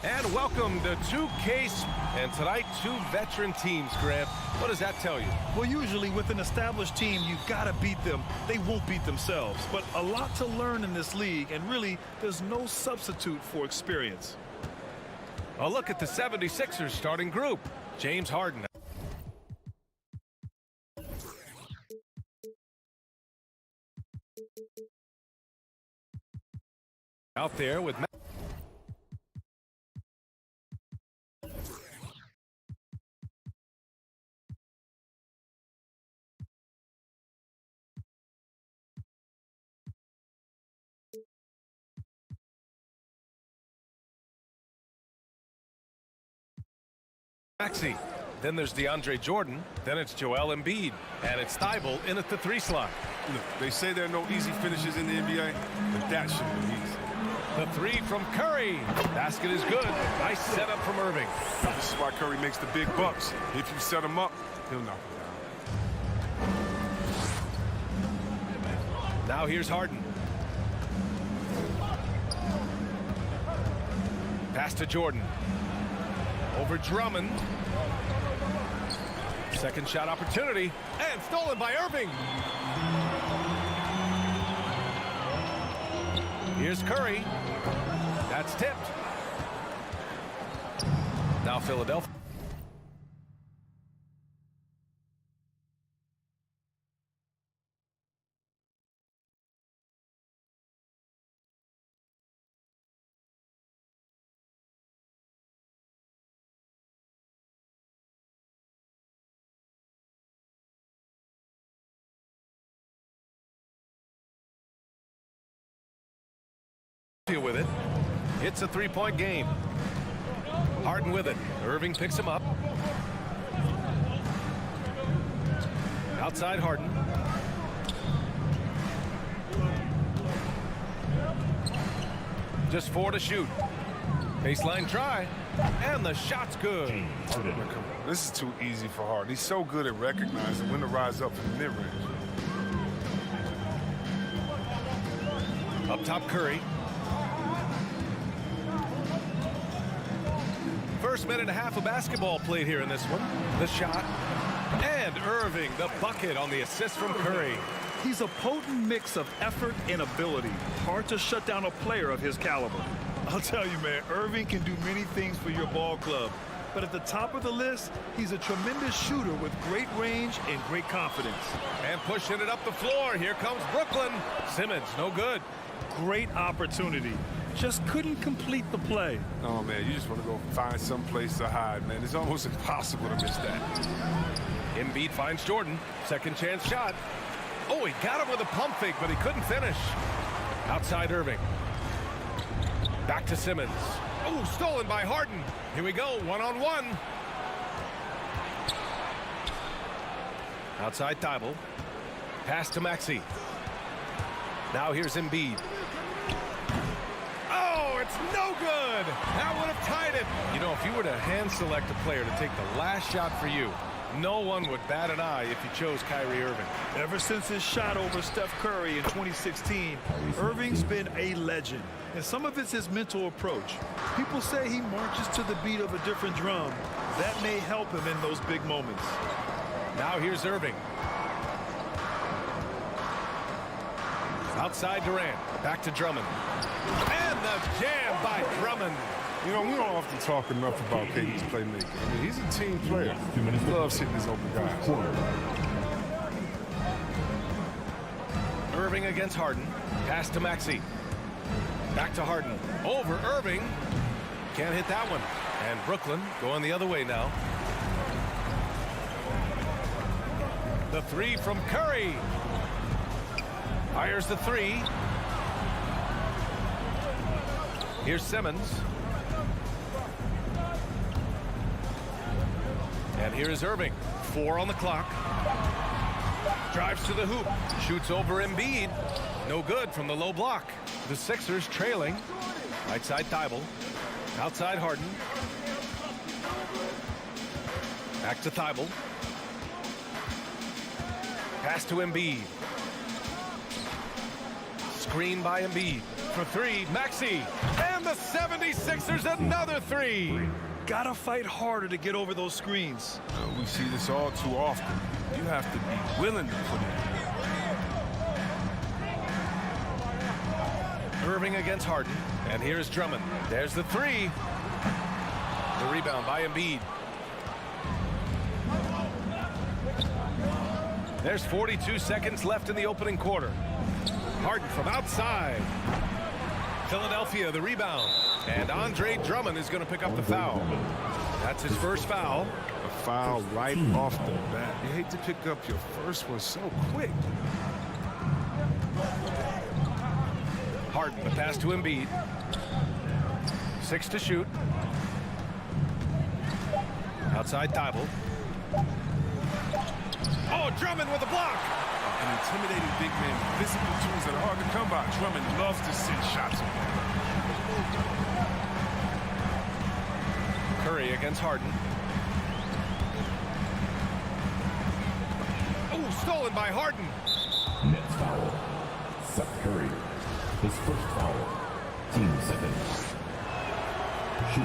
And welcome to 2K. And tonight, two veteran teams, Grant. What does that tell you? Well, usually with an established team, you gotta beat them. They won't beat themselves. But a lot to learn in this league, and really, there's no substitute for experience. A look at the 76ers starting group. James Harden. Out there with Maxey. Then there's DeAndre Jordan. Then it's Joel Embiid. And it's Thibault in at the 3 slot. Look, they say there are no easy finishes in the NBA, but that should be easy. The 3 from Curry. Basket is good. Nice setup from Irving. This is why Curry makes the big bucks. If you set him up, he'll knock him down. Now here's Harden. Pass to Jordan. Over Drummond. Second shot opportunity. And stolen by Irving. Here's Curry. That's tipped. Now Philadelphia. With it. It's a 3-point game. Harden with it. Irving picks him up. Outside Harden. Just 4 to shoot. Baseline try. And the shot's good. This is too easy for Harden. He's so good at recognizing when to rise up from the mid-range. Up top Curry. First minute and a half of basketball played here in this one. The shot. And Irving, the bucket on the assist from Curry. He's a potent mix of effort and ability. Hard to shut down a player of his caliber. I'll tell you, man, Irving can do many things for your ball club. But at the top of the list, he's a tremendous shooter with great range and great confidence. And pushing it up the floor. Here comes Brooklyn. Simmons, no good. Great opportunity. Just couldn't complete the play. Oh, man, you just want to go find some place to hide, man. It's almost impossible to miss that. Embiid finds Jordan. Second chance shot. Oh, he got him with a pump fake, but he couldn't finish. Outside Irving. Back to Simmons. Oh, stolen by Harden. Here we go, one-on-one. Outside Thibault. Pass to Maxey. Now here's Embiid. Oh, it's no good. That would have tied it. You know, if you were to hand select a player to take the last shot for you, no one would bat an eye if you chose Kyrie Irving. Ever since his shot over Steph Curry in 2016, Irving's been a legend. And some of it's his mental approach. People say he marches to the beat of a different drum. That may help him in those big moments. Now here's Irving. Outside Durant. Back to Drummond. And the jam by Drummond. You know, we don't often talk enough about KD's playmaking. I mean, he's a team player. He loves hitting his open guys. Irving against Harden. Pass to Maxey. Back to Harden. Over Irving. Can't hit that one. And Brooklyn going the other way now. The 3 from Curry. Fires the 3. Here's Simmons. And here's Irving. 4 on the clock. Drives to the hoop. Shoots over Embiid. No good from the low block. The Sixers trailing. Right side Thibault. Outside Harden. Back to Thibault. Pass to Embiid. Screen by Embiid. For 3, Maxey. And the the 76ers another three. Gotta fight harder to get over those screens. We see this all too often. You have to be willing to put it in. Irving against Harden. And here's Drummond. There's the three. The rebound by Embiid. There's 42 seconds left in the opening quarter. Harden from outside. Philadelphia, the rebound. And Andre Drummond is going to pick up the foul. That's his first foul. A foul right off the bat. You hate to pick up your first one so quick. Harden, the pass to Embiid. 6 to shoot. Outside Thibault. Oh, Drummond with a block. An intimidating big man, physical tools that are hard to come by. Drummond loves to send shots. Curry against Harden. Oh, stolen by Harden. Next foul. Seth Curry. His first foul. Team 7.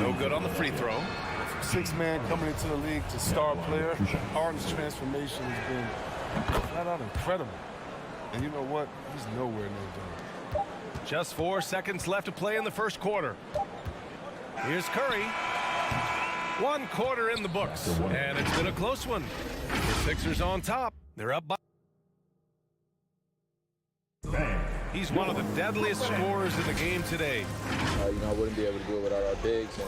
No good on the free throw. Six-man coming into the league to star player. Harden's transformation has been flat out incredible. And you know what? He's nowhere near done. Just 4 seconds left to play in the first quarter. Here's Curry. 1 quarter in the books. And it's been a close one. The Sixers on top. They're up by... He's one of the deadliest scorers in the game today. I wouldn't be able to do it without our bigs,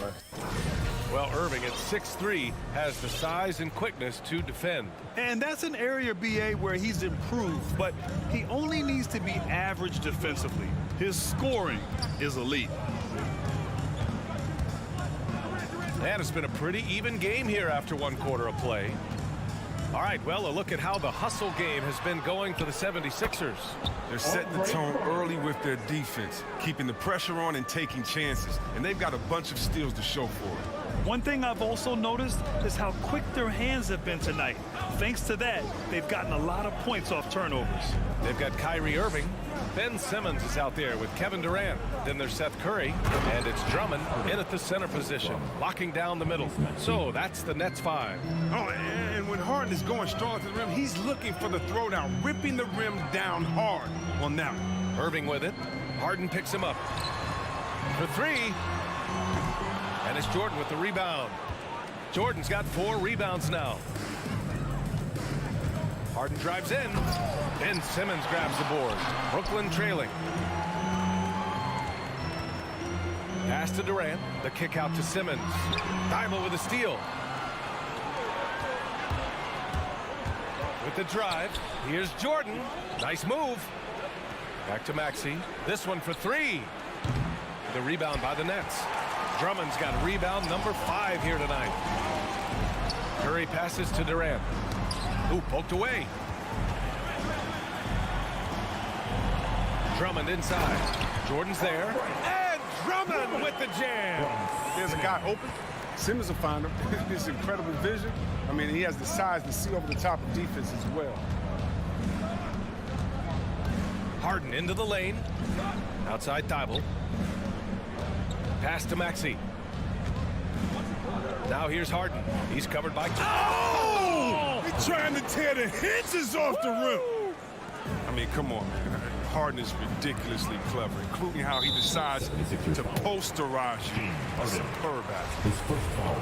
Well, Irving at 6'3" has the size and quickness to defend. And that's an area, BA, where he's improved, but he only needs to be average defensively. His scoring is elite. And it's been a pretty even game here after 1 quarter of play. All right, well, a look at how the hustle game has been going for the 76ers. They're setting the tone early with their defense, keeping the pressure on and taking chances. And they've got a bunch of steals to show for it. One thing I've also noticed is how quick their hands have been tonight. Thanks to that, they've gotten a lot of points off turnovers. They've got Kyrie Irving. Ben Simmons is out there with Kevin Durant. Then there's Seth Curry. And it's Drummond in at the center position, locking down the middle. So that's the Nets 5. Oh, and when Harden is going strong to the rim, he's looking for the throwdown, ripping the rim down hard on that one. Irving with it. Harden picks him up. For 3. And it's Jordan with the rebound. Jordan's got 4 rebounds now. Harden drives in. Ben Simmons grabs the board. Brooklyn trailing. Pass to Durant. The kick out to Simmons. Thibault with a steal. With the drive. Here's Jordan. Nice move. Back to Maxey. This one for 3. The rebound by the Nets. Drummond's got rebound number 5 here tonight. Curry passes to Durant. Ooh, poked away. Drummond inside. Jordan's there. And Drummond with the jam. There's a guy open. Simmons will find him. His incredible vision. I mean, he has the size to see over the top of defense as well. Harden into the lane. Outside Thibault. Pass to Maxey. Now here's Harden. He's covered by... Oh! He's trying to tear the hinges off the rim. I mean, come on, man. Harden is ridiculously clever, including how he decides to posterize you. A superb athlete. His first foul.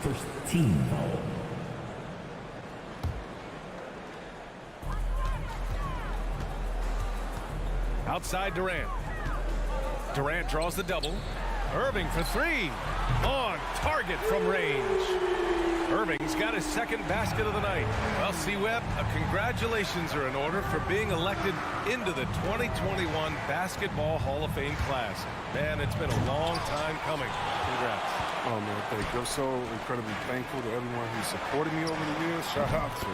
First team foul. Outside Durant. Durant draws the double. Irving for 3. On target from range. Irving's got his second basket of the night. Well, C-Web, congratulations are in order for being elected into the 2021 Basketball Hall of Fame class. Man, it's been a long time coming. Congrats. Oh, man, thank you. I'm so incredibly thankful to everyone who supported me over the years. Shout out to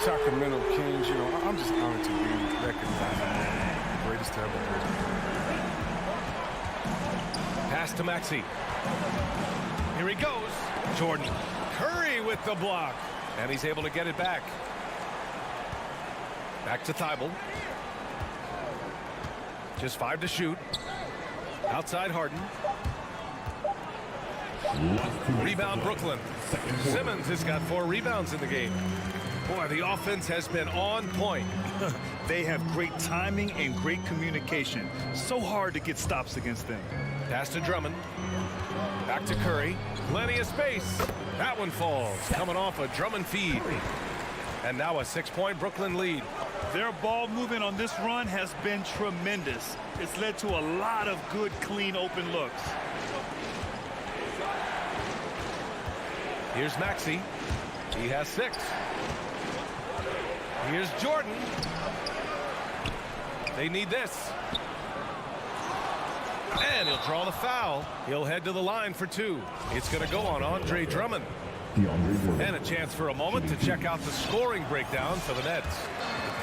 Sacramento Kings. You know, I'm just honored to be recognized as the greatest to ever play. Pass to Maxey. Here he goes. Jordan. Curry with the block. And he's able to get it back. Back to Thibault. Just 5 to shoot. Outside Harden. Rebound Brooklyn. Simmons has got 4 rebounds in the game. Boy, the offense has been on point. They have great timing and great communication. So hard to get stops against them. Pass to Drummond. Back to Curry. Plenty of space. That one falls. Coming off a Drummond feed. And now a 6-point Brooklyn lead. Their ball movement on this run has been tremendous. It's led to a lot of good, clean, open looks. Here's Maxey. He has 6. Here's Jordan. They need this. And he'll draw the foul. He'll head to the line for 2. It's going to go on Andre Drummond. And a chance for a moment to check out the scoring breakdown for the Nets.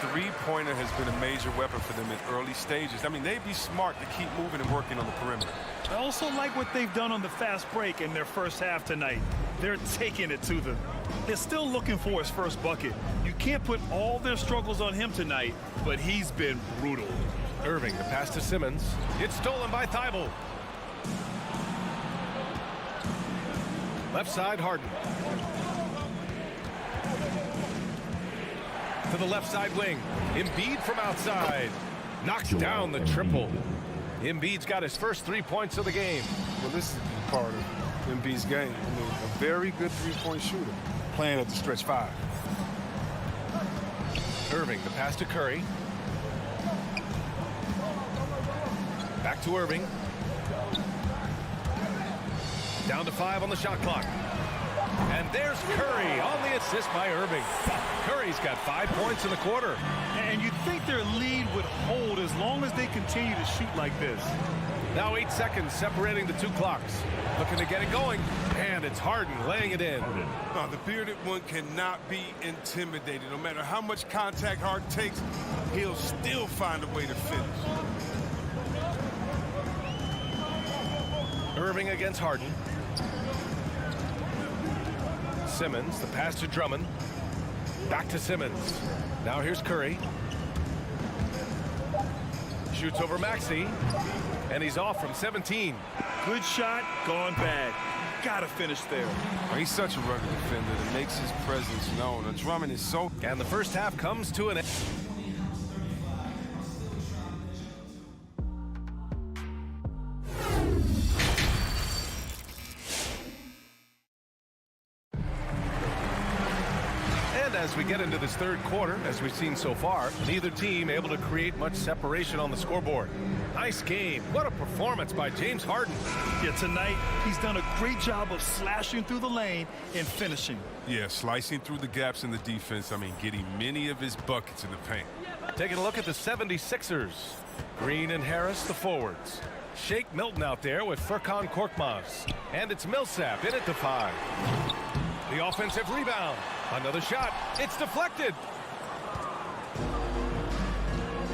The three-pointer has been a major weapon for them in early stages. I mean, they'd be smart to keep moving and working on the perimeter. I also like what they've done on the fast break in their first half tonight. They're taking it to them. They're still looking for his first bucket. You can't put all their struggles on him tonight, but he's been brutal. Irving, the pass to Simmons. It's stolen by Thibault. Left side, Harden. To the left side wing. Embiid from outside. Knocks down the triple. Embiid's got his first 3 points of the game. Well, this is part of Embiid's game. I mean, a very good three-point shooter, playing at the stretch 5. Irving, the pass to Curry. Back to Irving. Down to 5 on the shot clock. And there's Curry on the assist by Irving. Curry's got 5 points in the quarter. And you'd think their lead would hold as long as they continue to shoot like this. Now 8 seconds separating the 2 clocks. Looking to get it going. And it's Harden laying it in. The bearded one cannot be intimidated. No matter how much contact Harden takes, he'll still find a way to finish. Irving against Harden. Simmons, the pass to Drummond. Back to Simmons. Now here's Curry. Shoots over Maxey. And he's off from 17. Good shot, gone bad. Gotta finish there. He's such a rugged defender that makes his presence known. Drummond is so... And the first half comes to an end. As we get into this third quarter, as we've seen so far, neither team able to create much separation on the scoreboard. Nice game. What a performance by James Harden. Yeah, tonight he's done a great job of slashing through the lane and finishing. Yeah, slicing through the gaps in the defense. I mean, getting many of his buckets in the paint. Taking a look at the 76ers. Green and Harris, the forwards. Shake Milton out there with Furkan Korkmaz. And it's Millsap in at the 5. The offensive rebound. Another shot. It's deflected.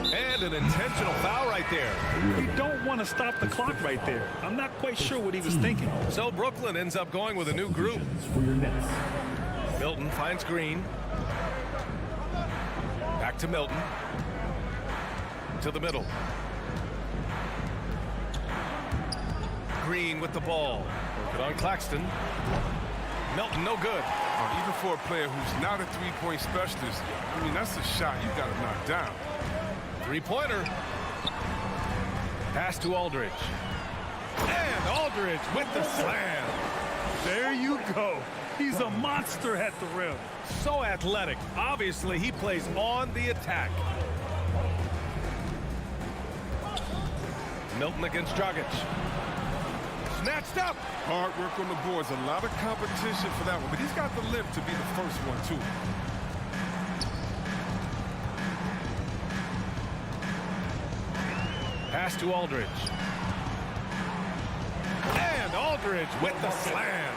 And an intentional foul right there. You don't want to stop the clock right there. I'm not quite sure what he was thinking. So Brooklyn ends up going with a new group. Milton finds Green. Back to Milton. To the middle. Green with the ball. Working on Claxton. Milton, no good. Even for a player who's not a three-point specialist, I mean, that's a shot you got to knock down. Three-pointer. Pass to Aldridge. And Aldridge with the slam. There you go. He's a monster at the rim. So athletic. Obviously, he plays on the attack. Milton against Dragic. Snatched up. Hard work on the boards. A lot of competition for that one, but he's got the lift to be the first one, too. Pass to Aldridge. And Aldridge with the slam.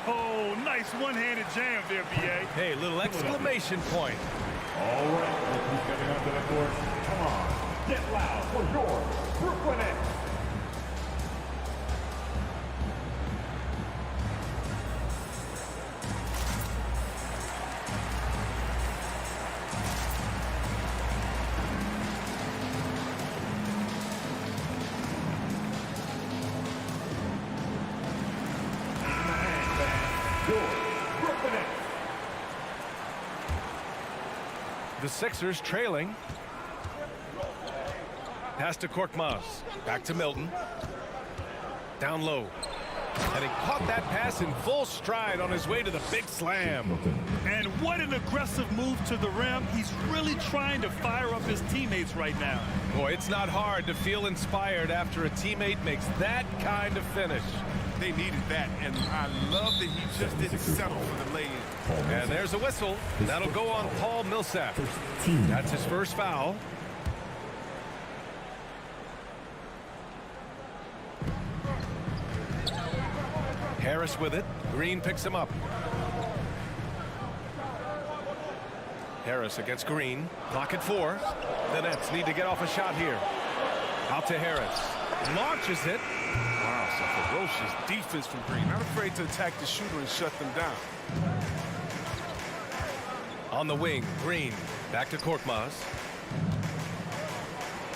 Oh, nice one-handed jam there, B.A. Hey, little exclamation point. All right, who's getting onto the court? Come on, get loud for your Brooklyn Nets. The Sixers trailing. Pass to Korkmaz. Back to Milton. Down low. And he caught that pass in full stride on his way to the big slam. And what an aggressive move to the rim. He's really trying to fire up his teammates right now. Boy, it's not hard to feel inspired after a teammate makes that kind of finish. They needed that, and I love that he just didn't settle for the lay-in. And there's a whistle. That'll go on Paul Millsap. That's his first foul. Harris with it. Green picks him up. Harris against Green. Clock at 4. The Nets need to get off a shot here. Out to Harris. Launches it. Wow, some ferocious defense from Green. Not afraid to attack the shooter and shut them down. On the wing, Green. Back to Korkmaz.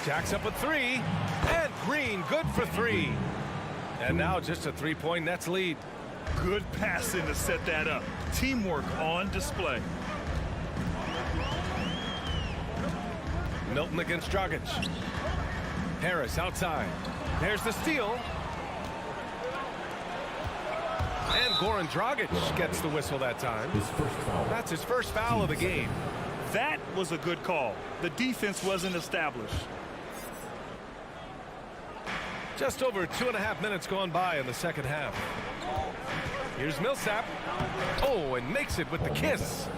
Jacks up a 3. And Green good for 3. And now just a 3-point Nets lead. Good passing to set that up. Teamwork on display. Milton against Dragic. Harris outside. There's the steal. And Goran Dragic gets the whistle that time. That's his first foul of the game. That was a good call. The defense wasn't established. Just over 2.5 minutes gone by in the second half. Here's Millsap. Oh, and makes it with the kiss.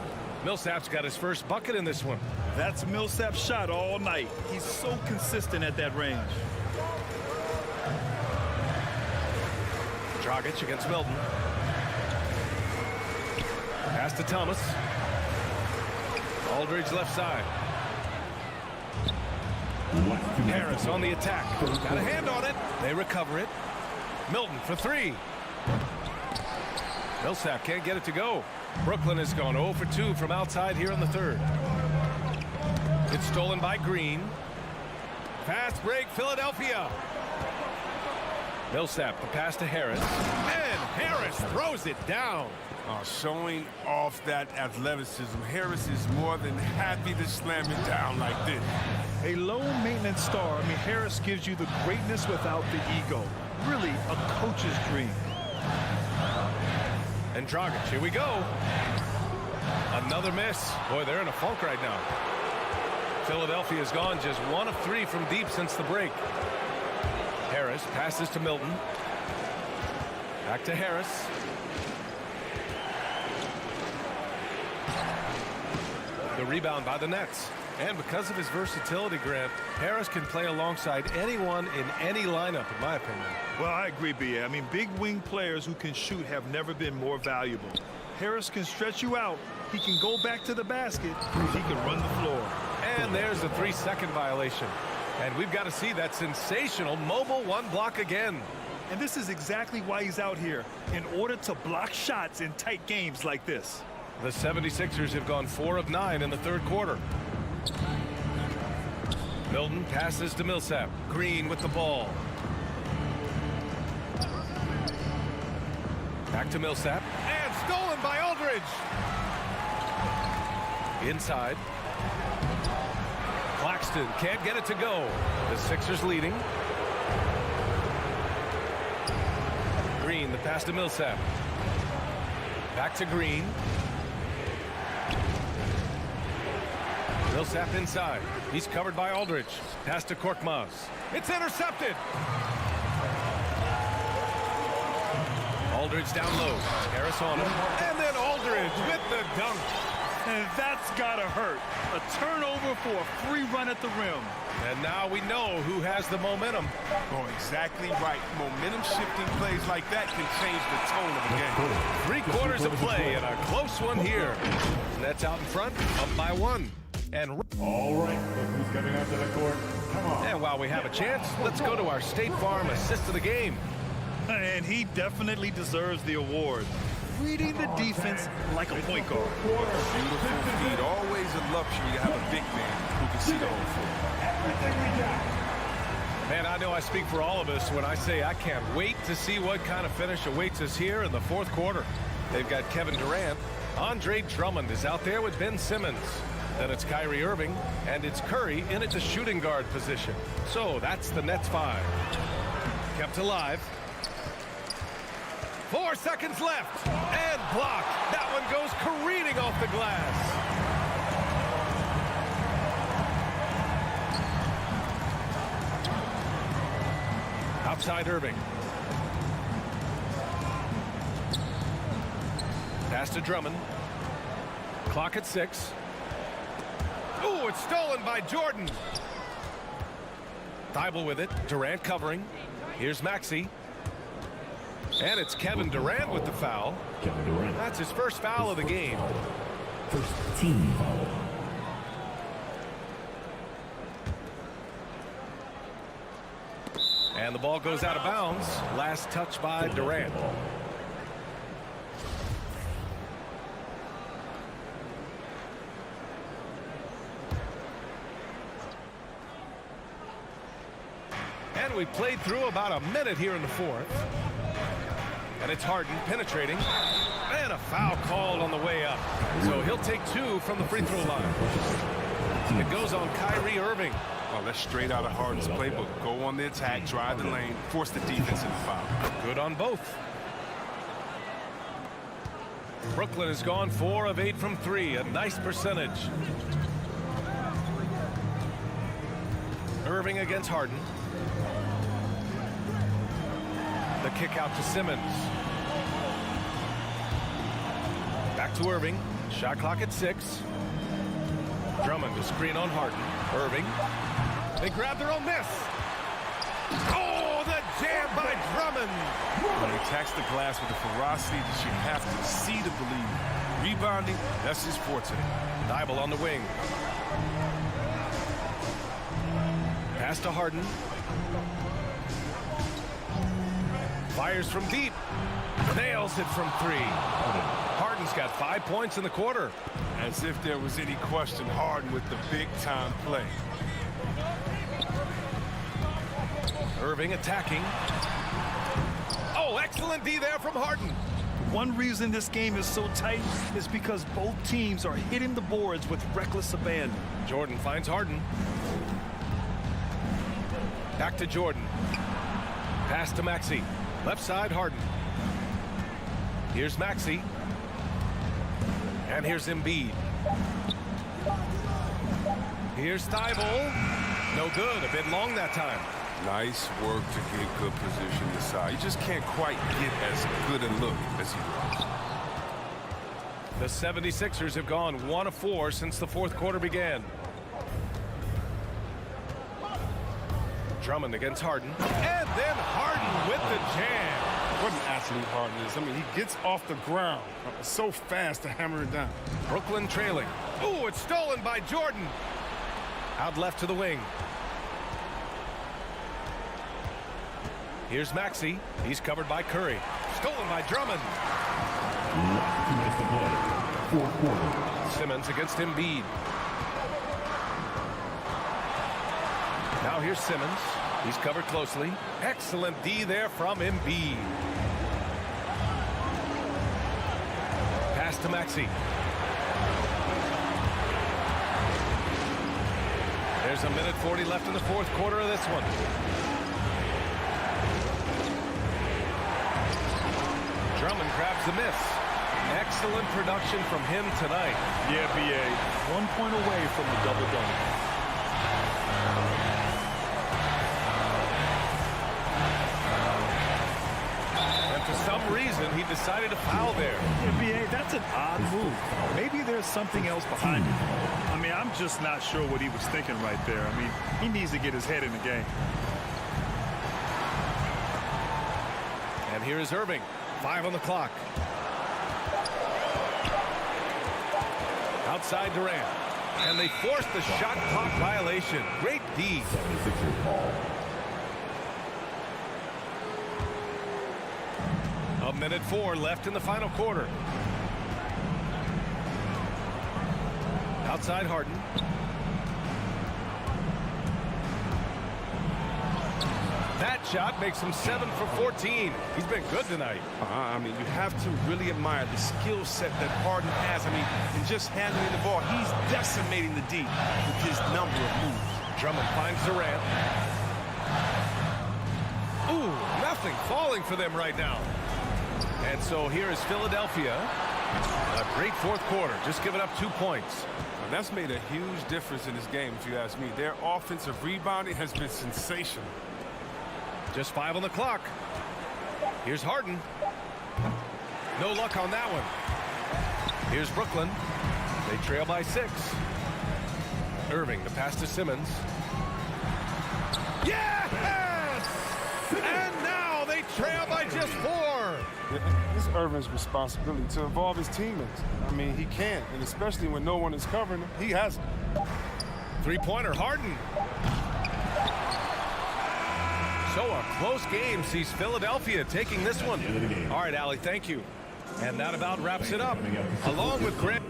Millsap's got his first bucket in this one. That's Millsap's shot all night. He's so consistent at that range. Dragic against Milton. Pass to Thomas. Aldridge left side. Harris on the attack. Got a hand on it. They recover it. Milton for 3. Millsap can't get it to go. Brooklyn has gone 0 for 2 from outside here in the third. It's stolen by Green. Fast break, Philadelphia. Millsap, the pass to Harris. And Harris throws it down. Showing off that athleticism. Harris is more than happy to slam it down like this. A low-maintenance star. I mean, Harris gives you the greatness without the ego. Really a coach's dream. And Dragic, here we go. Another miss. Boy, they're in a funk right now. Philadelphia's gone just 1 of 3 from deep since the break. Harris passes to Milton. Back to Harris. The rebound by the Nets. And because of his versatility, Grant, Harris can play alongside anyone in any lineup, in my opinion. Well, I agree, B.A. I mean, big wing players who can shoot have never been more valuable. Harris can stretch you out. He can go back to the basket. He can run the floor. And there's a 3-second violation. And we've got to see that sensational mobile 1 block again. And this is exactly why he's out here, in order to block shots in tight games like this. The 76ers have gone 4 of 9 in the third quarter. Milton passes to Millsap. Green with the ball. Back to Millsap. And stolen by Aldridge. Inside. Claxton can't get it to go. The Sixers leading. Green, the pass to Millsap. Back to Green. Millsap inside. He's covered by Aldridge. Pass to Korkmaz. It's intercepted. Aldridge down low. Harris on him. And then Aldridge with the dunk. And that's gotta hurt. A turnover for a free run at the rim. And now we know who has the momentum. Oh, exactly right. Momentum shifting plays like that can change the tone of the game. 3 quarters of play and a close one here. Nets out in front, up by 1. And All right, look who's coming onto the court. Come on. And while we have a chance, let's go to our State Farm assist of the game. And he definitely deserves the award. Reading the defense like a point guard. Beautiful feed. Always a luxury to have a big man who can see the whole floor. Man, I know I speak for all of us when I say I can't wait to see what kind of finish awaits us here in the fourth quarter. They've got Kevin Durant. Andre Drummond is out there with Ben Simmons. Then it's Kyrie Irving, and it's Curry in at the shooting guard position. So that's the Nets 5. Kept alive. 4 seconds left, and blocked. That one goes careening off the glass. Outside Irving. Pass to Drummond. Clock at 6. Ooh, it's stolen by Jordan. Thibault with it. Durant covering. Here's Maxey. And it's Kevin Durant with the foul. Kevin Durant. That's his first foul of the game. First team foul. And the ball goes out of bounds. Last touch by Durant. And we played through about a minute here in the fourth. And it's Harden penetrating. And a foul called on the way up. So he'll take 2 from the free throw line. It goes on Kyrie Irving. Oh, that's straight out of Harden's playbook. Go on the attack, drive the lane, force the defense into foul. Good on both. Brooklyn has gone 4 of 8 from 3. A nice percentage. Irving against Harden. The kick out to Simmons. Back to Irving. Shot clock at 6. Drummond to screen on Harden. Irving. They grab their own miss. Oh, the jam by Drummond. When he attacks the glass with the ferocity that you have to see to believe. Rebounding, that's his forte. Thibault on the wing. Pass to Harden. Fires from deep. Nails it from 3. Harden's got 5 points in the quarter. As if there was any question, Harden with the big-time play. Irving attacking. Oh, excellent D there from Harden. One reason this game is so tight is because both teams are hitting the boards with reckless abandon. Jordan finds Harden. Back to Jordan. Pass to Maxey. Left side, Harden. Here's Maxey. And here's Embiid. Here's Thibault. No good. A bit long that time. Nice work to get good position inside. You just can't quite get as good a look as he was. The 76ers have gone 1 of 4 since the fourth quarter began. Drummond against Harden. And then Harden with the jam. What an athlete Harden is. I mean, he gets off the ground so fast to hammer it down. Brooklyn trailing. Ooh, it's stolen by Jordan. Out left to the wing. Here's Maxey. He's covered by Curry. Stolen by Drummond. Simmons against Embiid. Now here's Simmons. He's covered closely. Excellent D there from Embiid. Pass to Maxey. There's a minute 40 left in the fourth quarter of this one. Drummond grabs the miss. Excellent production from him tonight. Yeah, B.A. 1 point away from the double-double. And for some reason, he decided to foul there. Yeah, B.A., that's an odd move. Maybe there's something else behind it. I mean, I'm just not sure what he was thinking right there. I mean, he needs to get his head in the game. And here is Irving. 5 on the clock. Outside Durant. And they force the shot clock violation. Great D. A minute 4 left in the final quarter. Outside Harden. That shot makes him 7 for 14. He's been good tonight. I mean, you have to really admire the skill set that Harden has. I mean, in just handling the ball, he's decimating the D with his number of moves. Drummond finds Durant. Ooh, nothing falling for them right now. And so here is Philadelphia. A great fourth quarter, just giving up 2 points. And that's made a huge difference in this game, if you ask me. Their offensive rebounding has been sensational. Just 5 on the clock. Here's Harden. No luck on that one. Here's Brooklyn. They trail by 6. Irving, the pass to Simmons. Yes! And now they trail by just 4. It's Irving's responsibility to involve his teammates. I mean, he can't, and especially when no one is covering him, he has it. Three-pointer, Harden. So a close game sees Philadelphia taking this one. All right, Allie, thank you. And that about wraps it up. Along with Grant.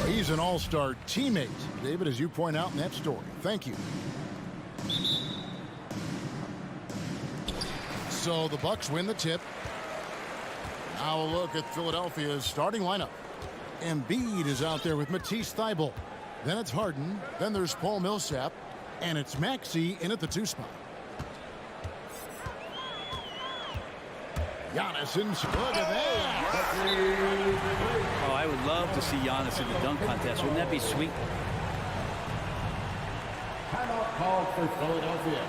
He's an all-star teammate, David, as you point out in that story. Thank you. So the Bucks win the tip. Now a look at Philadelphia's starting lineup. Embiid is out there with Matisse Thybulle. Then it's Harden. Then there's Paul Millsap. And it's Maxey in at the 2 spot. Giannis in. Look at that. Oh, I would love to see Giannis in the dunk contest. Wouldn't that be sweet? Timeout called for Philadelphia.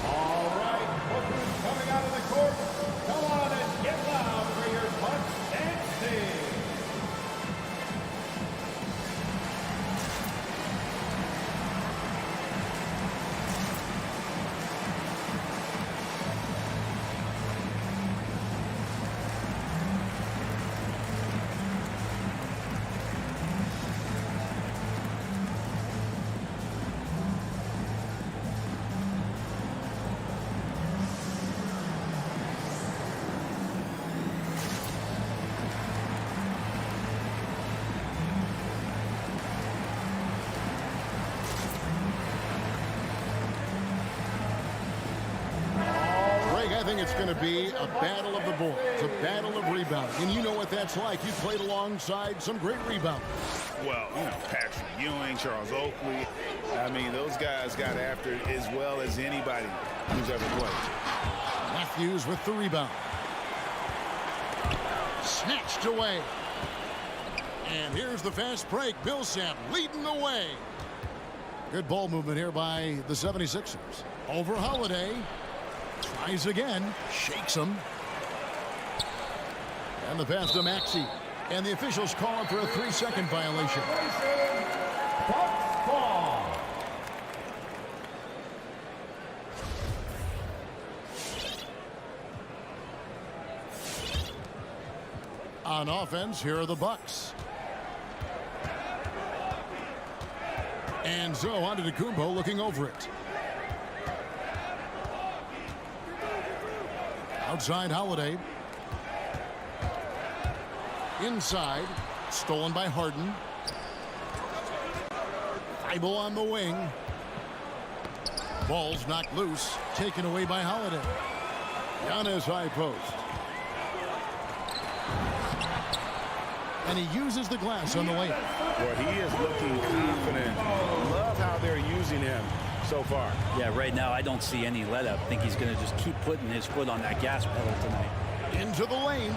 All right, Booker's coming out of the court. Come on and get loud for your punch and sing. going to be a battle of the boards, a battle of rebounds. And you know what that's like. You played alongside some great rebounders. Well, you know, Patrick Ewing, Charles Oakley. I mean, those guys got after it as well as anybody who's ever played. Matthews with the rebound. Snatched away. And here's the fast break. Millsap leading the way. Good ball movement here by the 76ers. Over Holiday. Tries again. Shakes him. And the pass to Maxey. And the officials call for a 3-second violation. Bucks ball. On offense, here are the Bucks. And so on to Antetokounmpo looking over it. Outside Holiday. Inside. Stolen by Harden. Thibault on the wing. Ball's knocked loose. Taken away by Holiday. Giannis high post. And he uses the glass on the layup. Well, he is looking confident. Love how they're using him so far. Yeah, right now I don't see any let up. I think he's going to just keep putting his foot on that gas pedal tonight. Into the lane.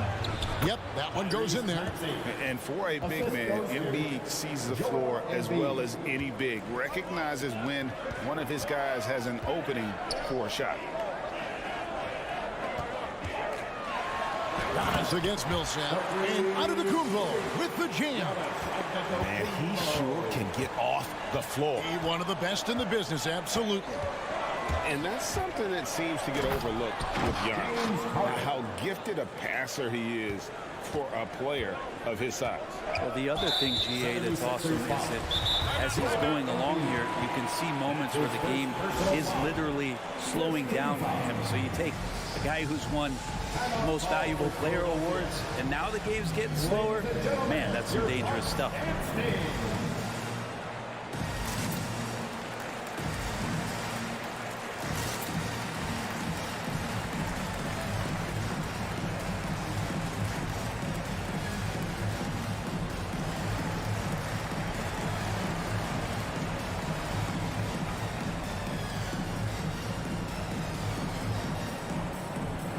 Yep, that one goes in there. And for a big man, Embiid sees the floor as well as any big. Recognizes when one of his guys has an opening for a shot. Giannis against Millsap. And Antetokounmpo with the jam. Man, he sure can get off the floor. He one of the best in the business, absolutely. And that's something that seems to get overlooked with Giannis. How gifted a passer he is for a player of his size. Well, the other thing, GA, that's awesome is that as he's going along here, you can see moments where the game is literally slowing down for him. So you take a guy who's won most valuable player awards, and now the game's getting slower. Man, that's some dangerous stuff.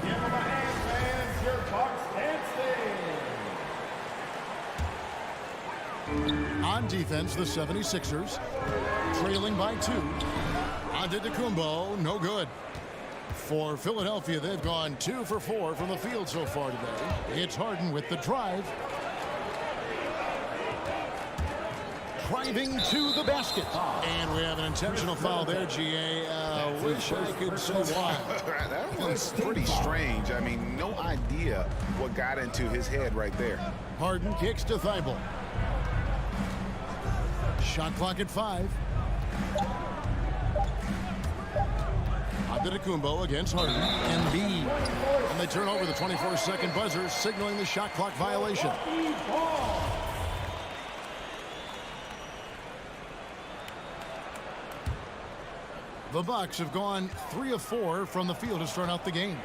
Give them a hand, fans. Your Bucks dancing. On defense, the 76ers trailing by 2. Antetokounmpo, no good. For Philadelphia, they've gone 2 for 4 from the field so far today. It's Harden with the drive. Driving to the basket. And we have an intentional foul there, GA. Wish I could say why. That one's pretty strange. I mean, no idea what got into his head right there. Harden kicks to Thibault. Shot clock at 5. Antetokounmpo against Harden. Embiid. And they turn over the 24-second buzzer, signaling the shot clock violation. The Bucks have gone 3 of 4 from the field to start out the game.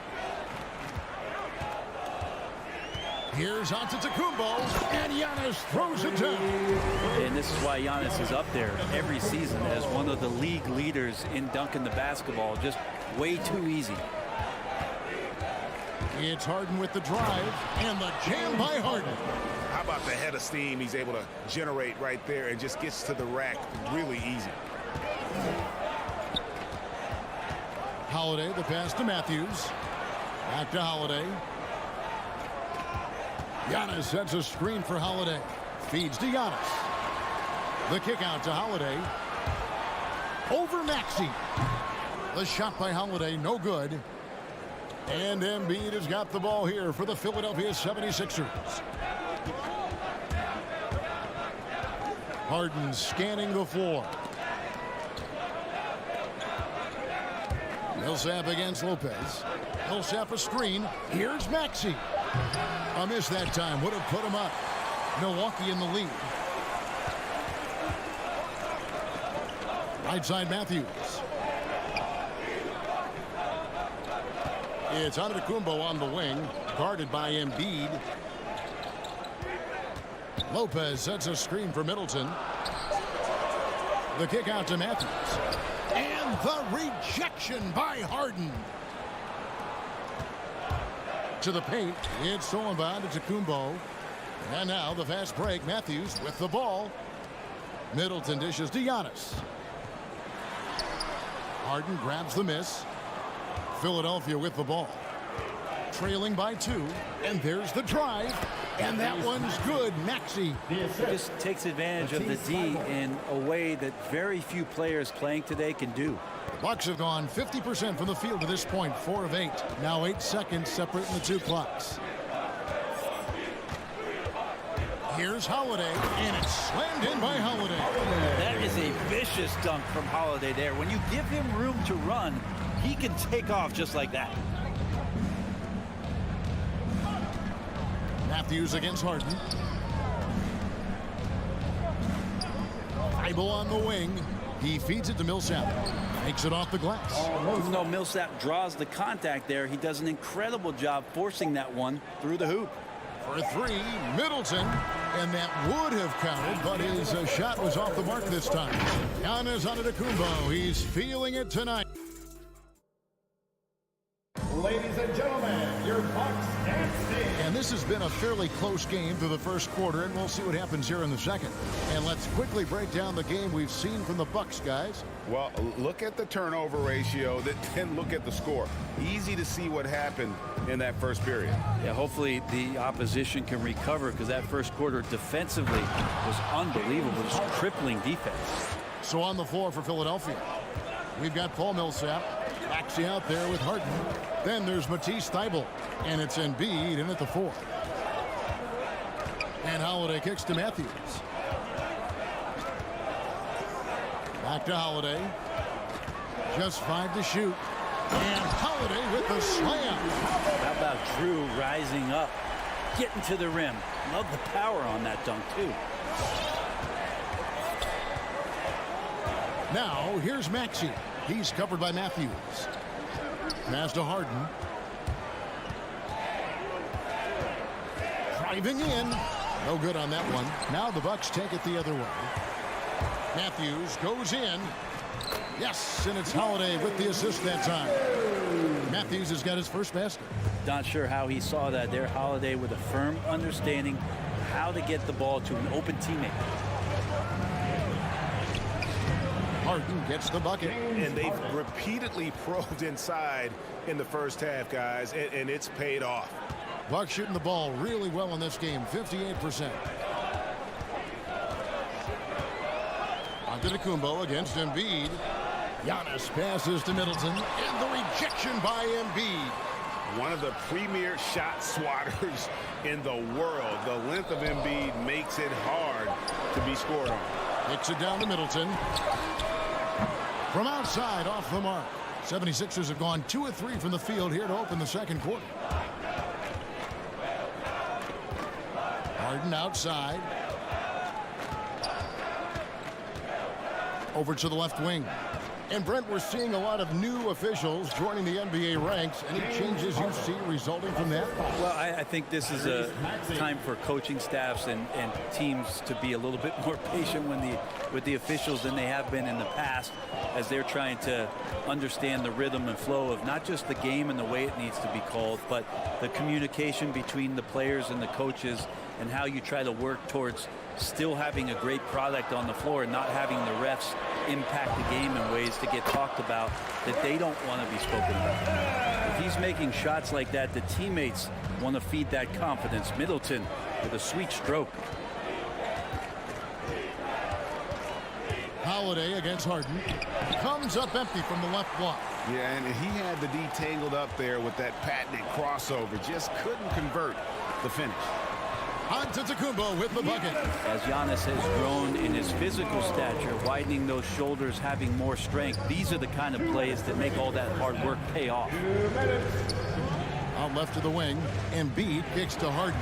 Here's Antetokounmpo, and Giannis throws it down. And this is why Giannis is up there every season as one of the league leaders in dunking the basketball. Just way too easy. It's Harden with the drive, and the jam by Harden. How about the head of steam he's able to generate right there and just gets to the rack really easy. Holiday, the pass to Matthews. Back to Holiday. Giannis sets a screen for Holiday. Feeds to Giannis. The kick out to Holiday. Over Maxey. The shot by Holiday, no good. And Embiid has got the ball here for the Philadelphia 76ers. Harden scanning the floor. Millsap against Lopez. Millsap a screen. Here's Maxey. A miss that time. Would have put him up. Milwaukee in the lead. Right side Matthews. It's Antetokounmpo on the wing, guarded by Embiid. Lopez sets a screen for Middleton. The kick out to Matthews. And the rejection by Harden. To the paint. It's stolen by Antetokounmpo. And now the fast break. Matthews with the ball. Middleton dishes to Giannis. Harden grabs the miss. Philadelphia with the ball. Trailing by 2. And there's the drive. And that one's good. Maxey. Just takes advantage of the D in a way that very few players playing today can do. The Bucks have gone 50% from the field to this point. 4 of 8. Now 8 seconds separating the two clocks. Here's Holiday, and it's slammed in by Holiday. That is a vicious dunk from Holiday there. When you give him room to run, he can take off just like that. Matthews against Harden. Thibault on the wing. He feeds it to Millsap. Makes it off the glass. Even though Millsap draws the contact there, he does an incredible job forcing that one through the hoop. For 3, Middleton. And that would have counted, but his shot was off the mark this time. Giannis Antetokounmpo. He's feeling it tonight. Ladies and gentlemen, your Bucks dancing. And this has been a fairly close game through the first quarter, and we'll see what happens here in the second. And let's quickly break down the game we've seen from the Bucks, guys. Well, look at the turnover ratio, then look at the score. Easy to see what happened in that first period. Yeah, hopefully the opposition can recover, because that first quarter defensively was unbelievable. Just crippling defense. So on the floor for Philadelphia, we've got Paul Millsap. Maxey out there with Harden. Then there's Matisse Thybulle. And it's Embiid in at the 4. And Holiday kicks to Matthews. Back to Holiday. Just 5 to shoot. And Holiday with the slam. How about Drew rising up, getting to the rim? Love the power on that dunk, too. Now, here's Maxey. He's covered by Matthews. Pass to Harden. Driving in. No good on that one. Now the Bucks take it the other way. Matthews goes in. Yes, and it's Holiday with the assist that time. Matthews has got his first basket. Not sure how he saw that there. Holiday with a firm understanding how to get the ball to an open teammate. Harden gets the bucket. And they've repeatedly probed inside in the first half, guys, and it's paid off. Bucks shooting the ball really well in this game, 58%. Antetokounmpo against Embiid. Giannis passes to Middleton, and the rejection by Embiid. One of the premier shot swatters in the world. The length of Embiid makes it hard to be scored on. Kicks it down to Middleton. From outside, off the mark. 76ers have gone 2 of 3 from the field here to open the second quarter. Harden outside. Over to the left wing. And Brent, we're seeing a lot of new officials joining the NBA ranks. Any changes you see resulting from that? Well, I think this is a time for coaching staffs and teams to be a little bit more patient with the officials than they have been in the past, as they're trying to understand the rhythm and flow of not just the game and the way it needs to be called, but the communication between the players and the coaches, and how you try to work towards still having a great product on the floor and not having the refs impact the game in ways to get talked about that they don't want to be spoken about. If he's making shots like that, the teammates want to feed that confidence. Middleton with a sweet stroke. Holiday against Harden. Comes up empty from the left block. Yeah, and he had the D tangled up there with that patented crossover. Just couldn't convert the finish. Antetokounmpo with the bucket. As Giannis has grown in his physical stature, widening those shoulders, having more strength, these are the kind of plays that make all that hard work pay off. Out left to the wing, Embiid kicks to Harden.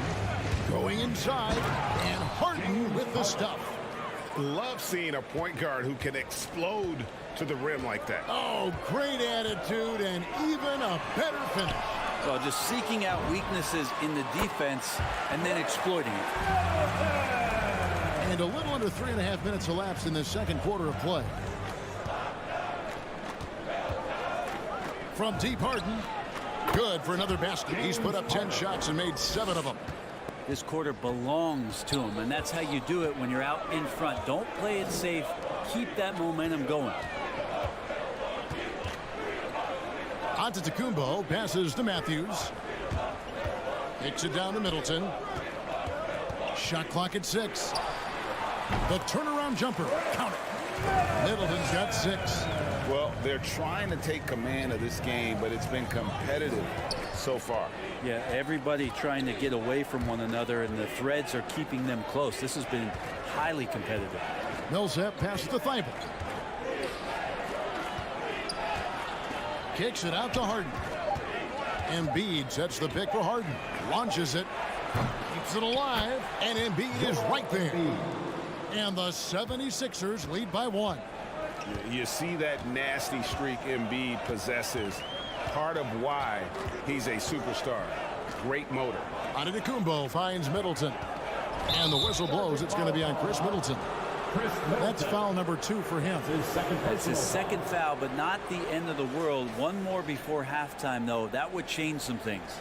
Going inside, and Harden with the stuff. Love seeing a point guard who can explode to the rim like that. Oh, great attitude and even a better finish. Well, just seeking out weaknesses in the defense and then exploiting it. And a little under 3.5 minutes elapsed in the second quarter of play. From deep, Harden. Good for another basket. He's put up 10 shots and made 7 of them. This quarter belongs to him, and that's how you do it when you're out in front. Don't play it safe. Keep that momentum going. Antetokounmpo passes to Matthews. Kicks it down to Middleton. Shot clock at 6. The turnaround jumper. Count it. Middleton's got 6. Well, they're trying to take command of this game, but it's been competitive so far. Yeah, everybody trying to get away from one another, and the threads are keeping them close. This has been highly competitive. Millsap passes to Thibault. Kicks it out to Harden. Embiid sets the pick for Harden. Launches it. Keeps it alive. And Embiid is right there. And the 76ers lead by 1. You see that nasty streak Embiid possesses. Part of why he's a superstar. Great motor. Antetokounmpo finds Middleton. And the whistle blows. It's going to be on Chris Middleton. That's foul number 2 for him. It's his second foul, but not the end of the world. One more before halftime, though. That would change some things.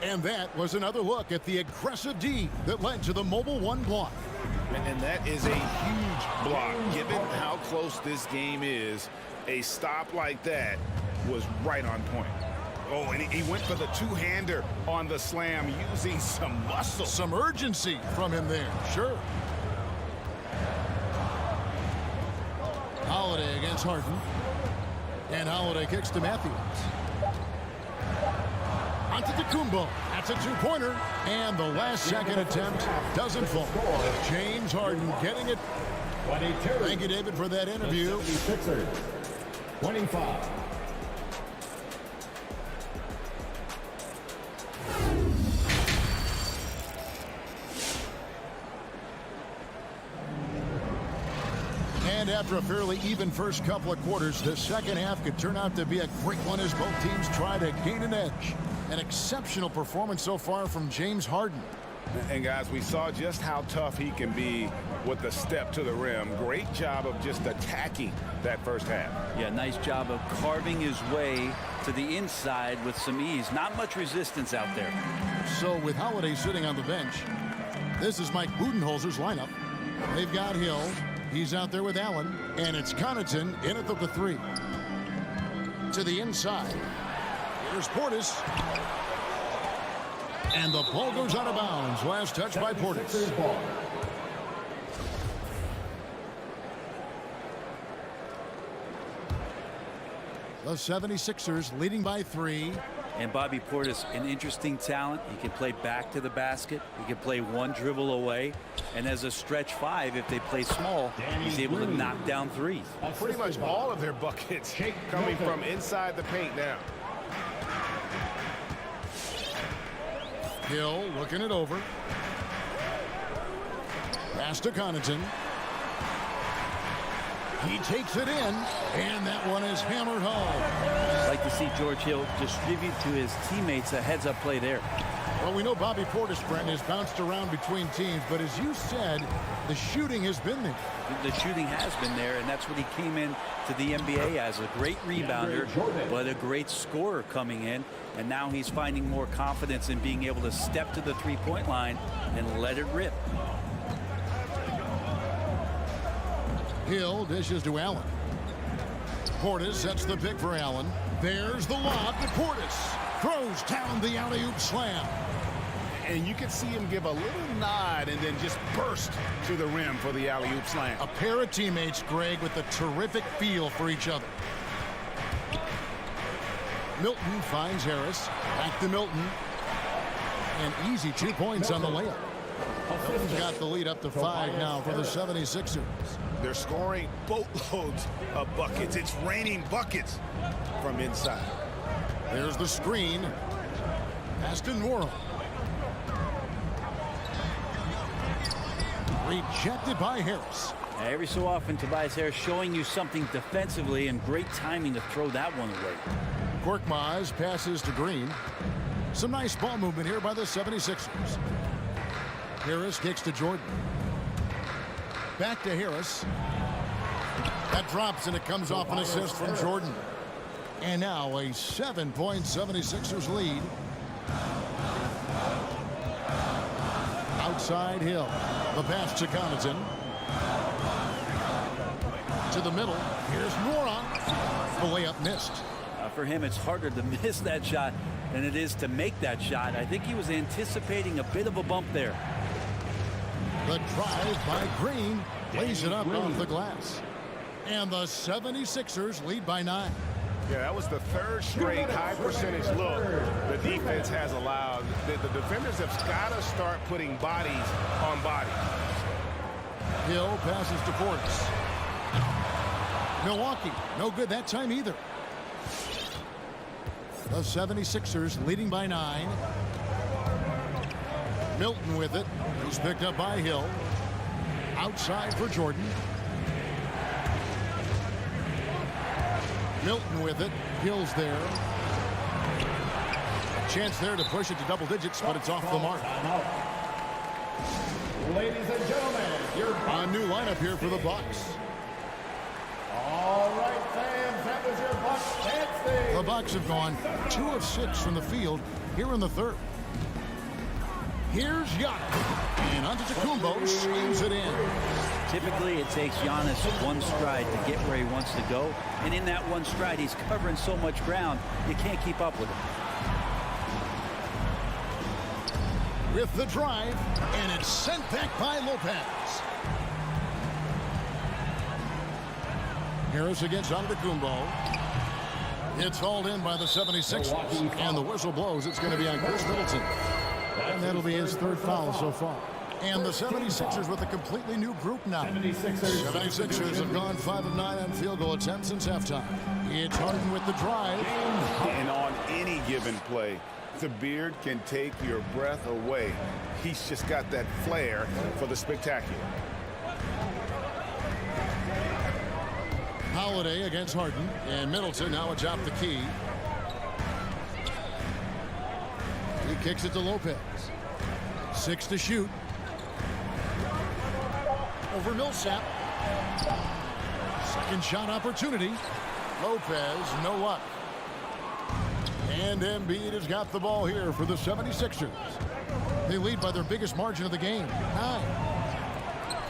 And that was another look at the aggressive D that led to the Mobile One block. And that is a huge block. Given how close this game is, a stop like that was right on point. Oh, and he went for the two-hander on the slam using some muscle. Some urgency from him there, sure. Holiday against Harden. And Holiday kicks to Matthews. Antetokounmpo. That's a 2-pointer. And the last second attempt doesn't fall. James Harden getting it. 22. Thank you, David, for that interview. 25. And after a fairly even first couple of quarters, the second half could turn out to be a great one as both teams try to gain an edge. An exceptional performance so far from James Harden. And guys, we saw just how tough he can be with the step to the rim. Great job of just attacking that first half. Yeah, nice job of carving his way to the inside with some ease. Not much resistance out there. So with Holiday sitting on the bench, this is Mike Budenholzer's lineup. They've got Hill. He's out there with Allen. And it's Connaughton in at the 3. To the inside. Here's Portis. And the ball goes out of bounds. Last touch by Portis. The 76ers leading by 3. And Bobby Portis, an interesting talent. He can play back to the basket. He can play one dribble away. And as a stretch 5, if they play small, he's able to knock down threes. Pretty much all of their buckets coming from inside the paint now. Hill looking it over. Pass to Connaughton. He takes it in, and that one is hammered home. I'd like to see George Hill distribute to his teammates a heads-up play there. Well, we know Bobby Portis, Brent, has bounced around between teams, but as you said, the shooting has been there. The shooting has been there, and that's what he came in to the NBA as, a great rebounder, but a great scorer coming in. And now he's finding more confidence in being able to step to the three-point line and let it rip. Hill dishes to Allen. Portis sets the pick for Allen. There's the lob to Portis. Throws down the alley-oop slam. And you can see him give a little nod and then just burst to the rim for the alley-oop slam. A pair of teammates, Greg, with a terrific feel for each other. Milton finds Harris. Back to Milton. And easy 2 points on the layup. Milton's got the lead up to 5 now for the 76ers. They're scoring boatloads of buckets. It's raining buckets from inside. There's the screen. Pass to Norrell. Rejected by Harris. Every so often, Tobias Harris showing you something defensively, and great timing to throw that one away. Korkmaz passes to Green. Some nice ball movement here by the 76ers. Harris kicks to Jordan. Back to Harris. That drops, and it comes off an assist from Jordan. And now a 7-point 76ers lead. Outside Hill. The pass to Connaughton. To the middle. Here's Moron. The layup missed. For him, it's harder to miss that shot than it is to make that shot. I think he was anticipating a bit of a bump there. The drive by Green lays it up off the glass. And the 76ers lead by 9. Yeah, that was the third straight high percentage look the defense has allowed. The defenders have got to start putting bodies on bodies. Hill passes to Portis. Milwaukee, no good that time either. The 76ers leading by 9. Milton with it. He's picked up by Hill. Outside for Jordan. Milton with it. Hill's there. Chance there to push it to double digits, but it's off the mark. Ladies and gentlemen, a new lineup here for the Bucks. All right, fans, that was your Bucks dancing. The Bucks have gone 2 of 6 from the field here in the third. Here's Giannis, and Antetokounmpo slams it in. Typically, it takes Giannis one stride to get where he wants to go, and in that one stride, he's covering so much ground, you can't keep up with him. With the drive, and it's sent back by Lopez. Harris against Antetokounmpo. It's hauled in by the 76ers, and the whistle blows. It's going to be on Chris Middleton. And that'll be his 3rd foul so far. And the 76ers with a completely new group now. 76ers have gone 5 of 9 on field goal attempts since halftime. It's Harden with the drive. And on any given play, the Beard can take your breath away. He's just got that flair for the spectacular. Holiday against Harden, and Middleton now atop the key. He kicks it to Lopez. 6 to shoot. Over Millsap. Second shot opportunity. Lopez, no luck. And Embiid has got the ball here for the 76ers. They lead by their biggest margin of the game, 9.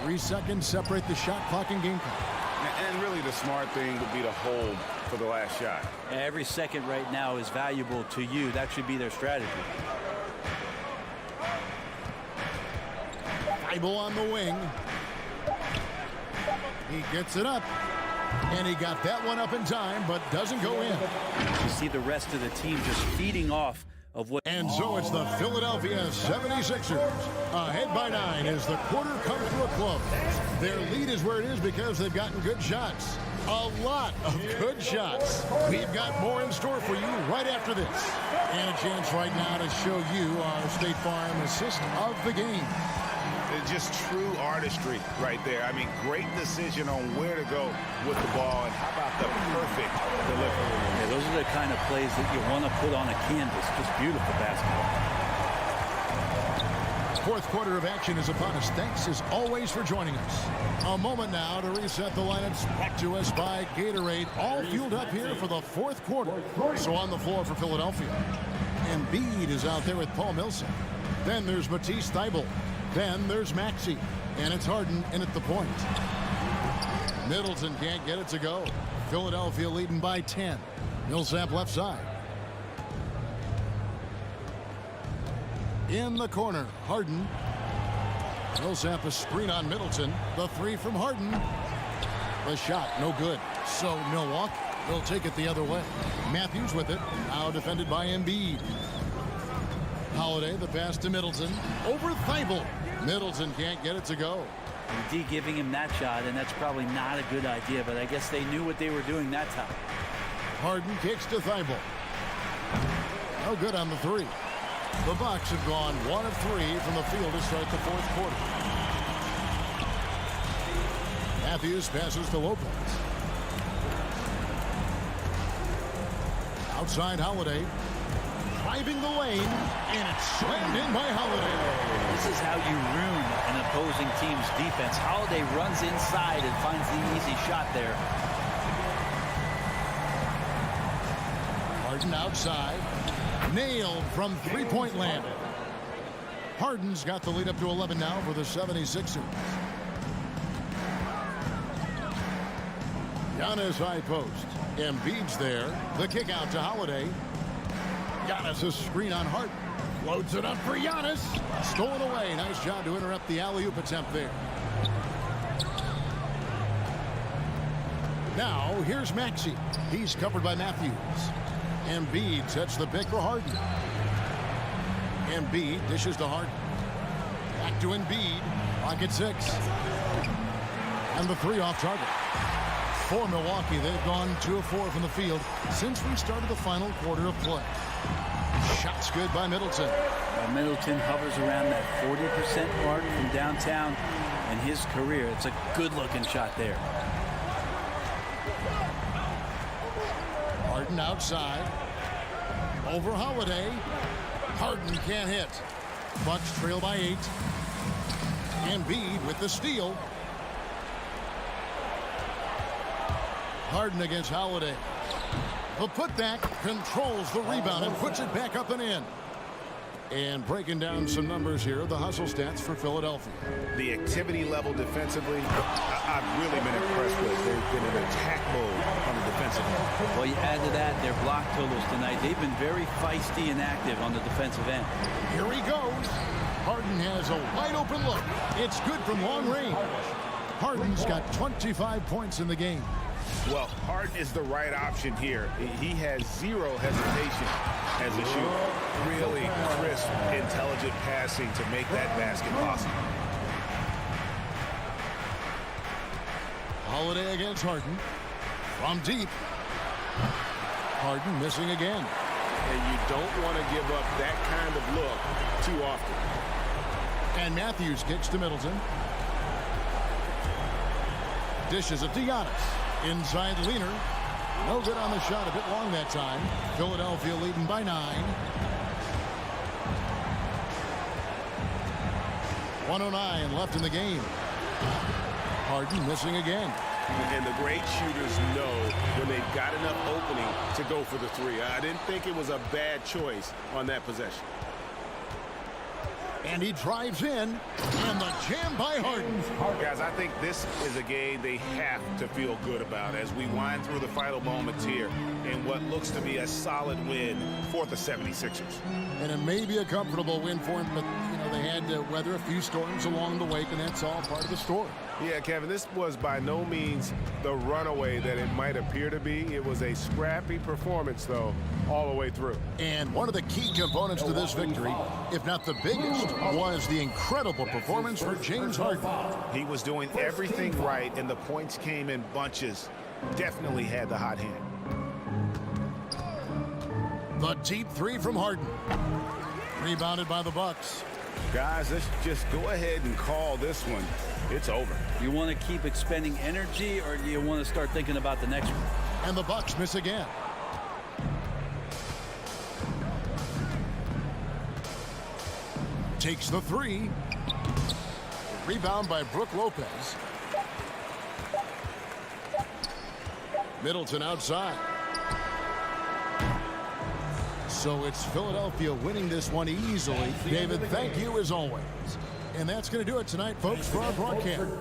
3 seconds separate the shot clock and game clock. And really the smart thing would be to hold for the last shot. Every second right now is valuable to you. That should be their strategy. Thibault on the wing. He gets it up. And he got that one up in time, but doesn't go in. You see the rest of the team just feeding off of what... And so it's the Philadelphia 76ers. Ahead by 9 as the quarter comes to a close. Their lead is where it is because they've gotten good shots. A lot of good shots. We've got more in store for you right after this. And a chance right now to show you our State Farm assist of the game. It's just true artistry right there. I mean, great decision on where to go with the ball, and how about the perfect delivery. Yeah, those are the kind of plays that you want to put on a canvas. Just beautiful basketball. Fourth quarter of action is upon us. Thanks as always for joining us. A moment now to reset the lineups brought to us by Gatorade. All fueled up here for the fourth quarter. So on the floor for Philadelphia. Embiid is out there with Paul Millsap. Then there's Matisse Thybulle. Then there's Maxey. And it's Harden in at the point. Middleton can't get it to go. Philadelphia leading by 10. Millsap left side. In the corner, Harden. Millsap a screen on Middleton. The 3 from Harden. The shot, no good. So Milwaukee will take it the other way. Matthews with it. Now defended by Embiid. Holiday, the pass to Middleton. Over Thybulle. Middleton can't get it to go. D giving him that shot, and that's probably not a good idea, but I guess they knew what they were doing that time. Harden kicks to Thybulle. No good on the 3. The Bucks have gone 1 of 3 from the field to start the fourth quarter. Matthews passes to Lopez. Outside Holiday. Driving the lane, and it's slammed in by Holiday. This is how you ruin an opposing team's defense. Holiday runs inside and finds the easy shot there. Harden outside. Nailed from three-point land. Harden's got the lead up to 11 now for the 76ers. Giannis high post. Embiid's there. The kick out to Holiday. Giannis a screen on Harden. Loads it up for Giannis. Stolen away. Nice job to interrupt the alley-oop attempt there. Now here's Maxey. He's covered by Matthews. Embiid sets the pick for Harden. Embiid dishes to Harden. Back to Embiid. Pocket 6. And the 3 off target. For Milwaukee, they've gone 2 of 4 from the field since we started the final quarter of play. Shots good by Middleton. Well, Middleton hovers around that 40% mark from downtown in his career. It's a good-looking shot there. Harden outside. Over Holiday. Harden can't hit. Bucks trail by 8. Embiid with the steal. Harden against Holiday. The putback controls the rebound and puts it back up and in. And breaking down some numbers here, the hustle stats for Philadelphia. The activity level defensively, I've really been impressed with. They've been in attack mode on the defensive end. Well, you add to that their block totals tonight. They've been very feisty and active on the defensive end. Here he goes. Harden has a wide open look. It's good from long range. Harden's got 25 points in the game. Well, Harden is the right option here. He has zero hesitation as a shooter. Really crisp, intelligent passing to make that basket possible. Holiday against Harden. From deep. Harden missing again. And you don't want to give up that kind of look too often. And Matthews kicks to Middleton. Dishes it to Giannis. Inside leaner. No good on the shot. A bit long that time. Philadelphia leading by 9. 1:09 left in the game. Harden missing again. And the great shooters know when they've got enough opening to go for the 3. I didn't think it was a bad choice on that possession. And he drives in. And the jam by Harden. Guys, I think this is a game they have to feel good about as we wind through the final moments here in what looks to be a solid win for the 76ers. And it may be a comfortable win for him, but, you know, they had to weather a few storms along the way, and that's all part of the story. Yeah, Kevin, this was by no means the runaway that it might appear to be. It was a scrappy performance, though, all the way through. And one of the key components to this victory, if not the biggest, was the incredible performance for James Harden. He was doing everything right, and the points came in bunches. Definitely had the hot hand. The deep 3 from Harden. Rebounded by the Bucks. Guys, let's just go ahead and call this one. It's over. You want to keep expending energy, or do you want to start thinking about the next one? And the Bucks miss again. Takes the 3. Rebound by Brook Lopez. Middleton outside. So it's Philadelphia winning this one easily. David, thank you as always. And that's going to do it tonight, folks, for our broadcast.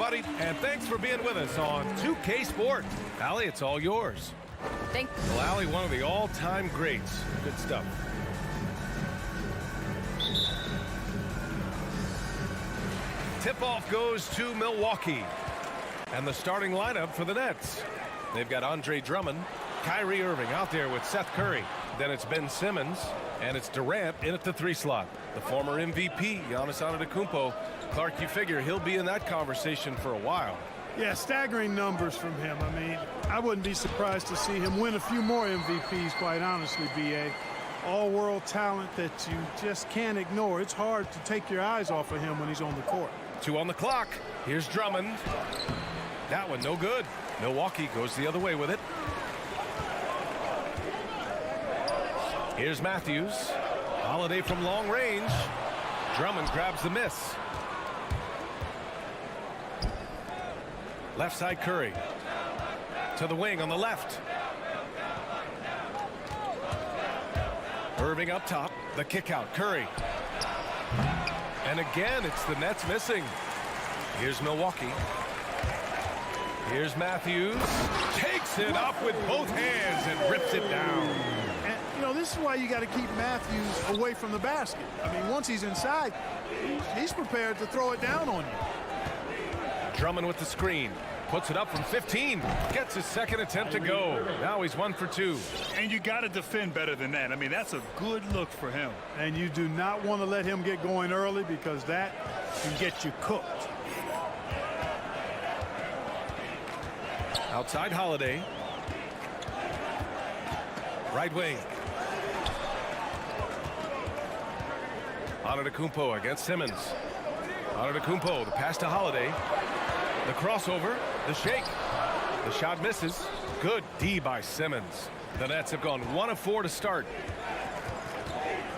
everybody, and thanks for being with us on 2K Sport. Allie, it's all yours. Thanks. Well, Allie, one of the all-time greats. Good stuff. Tip-off goes to Milwaukee. And the starting lineup for the Nets. They've got Andre Drummond, Kyrie Irving out there with Seth Curry. Then it's Ben Simmons, and it's Durant in at the 3 slot. The former MVP, Giannis Antetokounmpo, Clark, you figure he'll be in that conversation for a while. Yeah, staggering numbers from him. I mean, I wouldn't be surprised to see him win a few more MVPs, quite honestly, B.A. All-world talent that you just can't ignore. It's hard to take your eyes off of him when he's on the court. 2 on the clock. Here's Drummond. That one no good. Milwaukee goes the other way with it. Here's Matthews. Holiday from long range. Drummond grabs the miss. Left side Curry. To the wing on the left. Irving up top. The kick out. Curry. And again, it's the Nets missing. Here's Milwaukee. Here's Matthews. Takes it up with both hands and rips it down. And, you know, this is why you got to keep Matthews away from the basket. I mean, once he's inside, he's prepared to throw it down on you. Drummond with the screen. Puts it up from 15. Gets his second attempt to go. Now he's 1 for 2. And you got to defend better than that. I mean, that's a good look for him. And you do not want to let him get going early because that can get you cooked. Outside Holiday. Right wing. Antetokounmpo against Simmons. Antetokounmpo, the pass to Holiday. The crossover, the shake. The shot misses. Good D by Simmons. The Nets have gone 1 of 4 to start.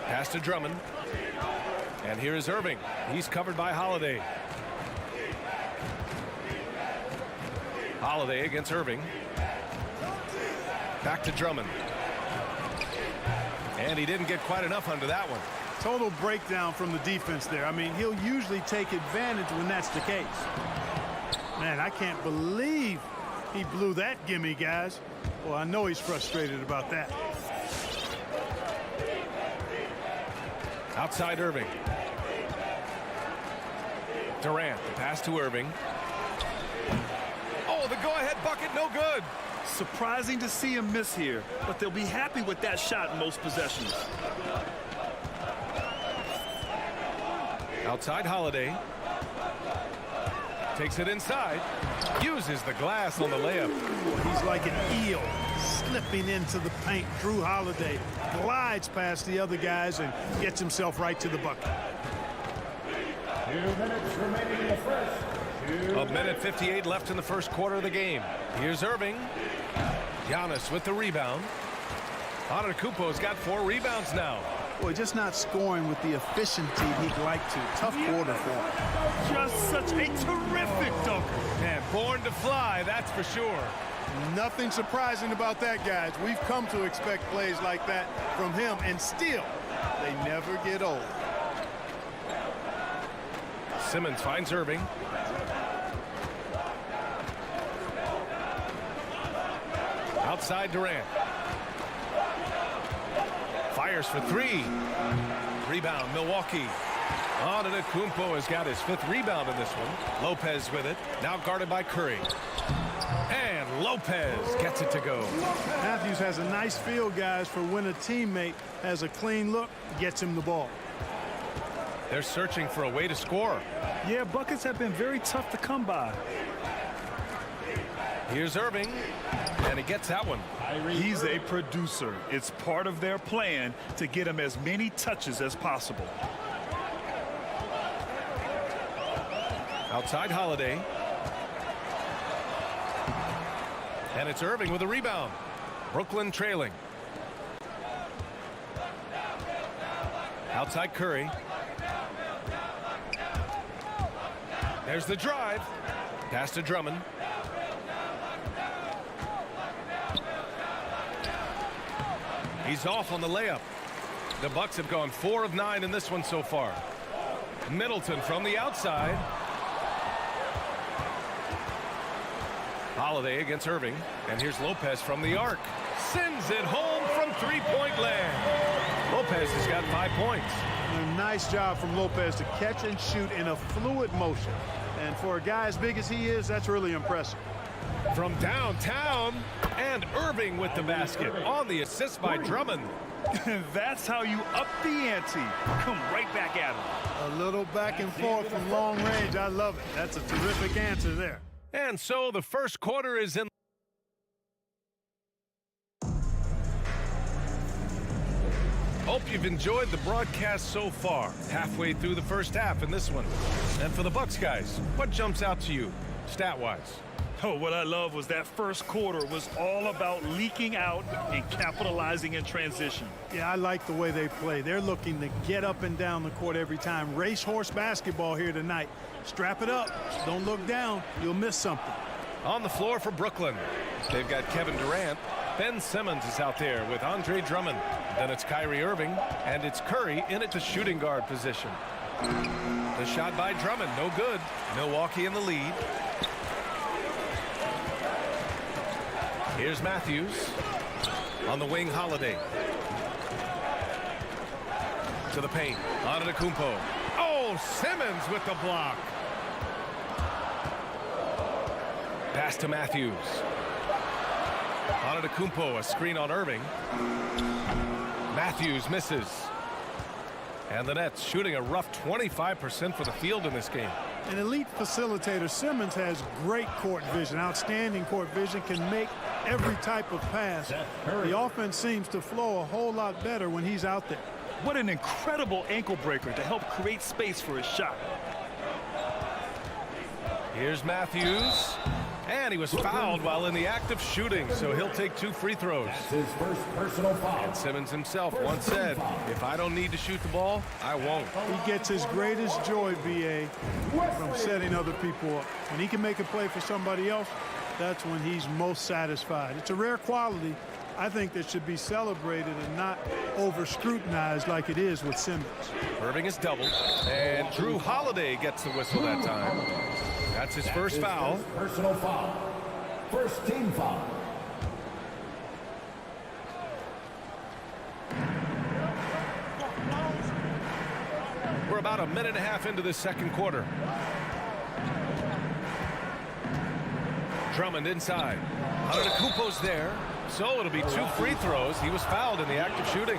Pass to Drummond. And here is Irving. He's covered by Holiday. Holiday against Irving. Back to Drummond. And he didn't get quite enough under that one. Total breakdown from the defense there. I mean, he'll usually take advantage when that's the case. Man, I can't believe he blew that gimme, guys. Well, I know he's frustrated about that. Outside Irving. Durant, the pass to Irving. Oh, the go-ahead bucket, no good. Surprising to see him miss here, but they'll be happy with that shot in most possessions. Outside Holiday. Takes it inside. Uses the glass on the layup. He's like an eel slipping into the paint. Drew Holiday glides past the other guys and gets himself right to the bucket. 2 minutes remaining in the first. 1:58 left in the first quarter of the game. Here's Irving. Giannis with the rebound. Antetokounmpo's got 4 rebounds now. Boy, just not scoring with the efficiency he'd like to. Tough quarter for him. Just such a terrific dunker. And born to fly, that's for sure. Nothing surprising about that, guys. We've come to expect plays like that from him, and still, they never get old. Simmons finds Irving. Outside Durant. Fires for 3. Rebound, Milwaukee. Antetokounmpo has got his 5th rebound in this one. Lopez with it. Now guarded by Curry. And Lopez gets it to go. Matthews has a nice feel, guys, for when a teammate has a clean look, gets him the ball. They're searching for a way to score. Yeah, buckets have been very tough to come by. Here's Irving, and he gets that one. He's a producer. It's part of their plan to get him as many touches as possible. Outside Holiday. And it's Irving with a rebound. Brooklyn trailing. Outside Curry. There's the drive. Pass to Drummond. He's off on the layup. The Bucks have gone 4 of 9 in this one so far. Middleton from the outside. Holiday against Irving. And here's Lopez from the arc. Sends it home from 3-point land. Lopez has got 5 points. A nice job from Lopez to catch and shoot in a fluid motion. And for a guy as big as he is, that's really impressive. From downtown, and Irving with the basket on the assist by Drummond. That's how you up the ante. Come right back at him. A little back and forth from long range. I love it. That's a terrific answer there. And so the first quarter is in. Hope you've enjoyed the broadcast so far. Halfway through the first half in this one. And for the Bucks guys, what jumps out to you, stat-wise? Oh, what I love was that first quarter was all about leaking out and capitalizing in transition. Yeah, I like the way they play. They're looking to get up and down the court every time. Racehorse basketball here tonight. Strap it up. Don't look down. You'll miss something. On the floor for Brooklyn, they've got Kevin Durant. Ben Simmons is out there with Andre Drummond. Then it's Kyrie Irving, and it's Curry in at the shooting guard position. The shot by Drummond, no good. Milwaukee in the lead. Here's Matthews. On the wing, Holiday. To the paint. Antetokounmpo. Oh, Simmons with the block. Pass to Matthews. Antetokounmpo, a screen on Irving. Matthews misses. And the Nets shooting a rough 25% for the field in this game. An elite facilitator, Simmons has great court vision, outstanding court vision, can make every type of pass. The offense seems to flow a whole lot better when he's out there. What an incredible ankle breaker to help create space for his shot. Here's Matthews. And he was fouled while in the act of shooting, so he'll take 2 free throws. That's his first personal foul. And Simmons himself once said, if I don't need to shoot the ball, I won't. He gets his greatest joy, B.A., from setting other people up. When he can make a play for somebody else, that's when he's most satisfied. It's a rare quality, I think, that should be celebrated and not over-scrutinized like it is with Simmons. Irving is doubled, and Drew Holiday gets the whistle that time. That's his first foul. Personal foul. First team foul. We're about a minute and a half into the second quarter. Drummond inside. Antetokounmpo's there. So it'll be 2 free throws. He was fouled in the act of shooting.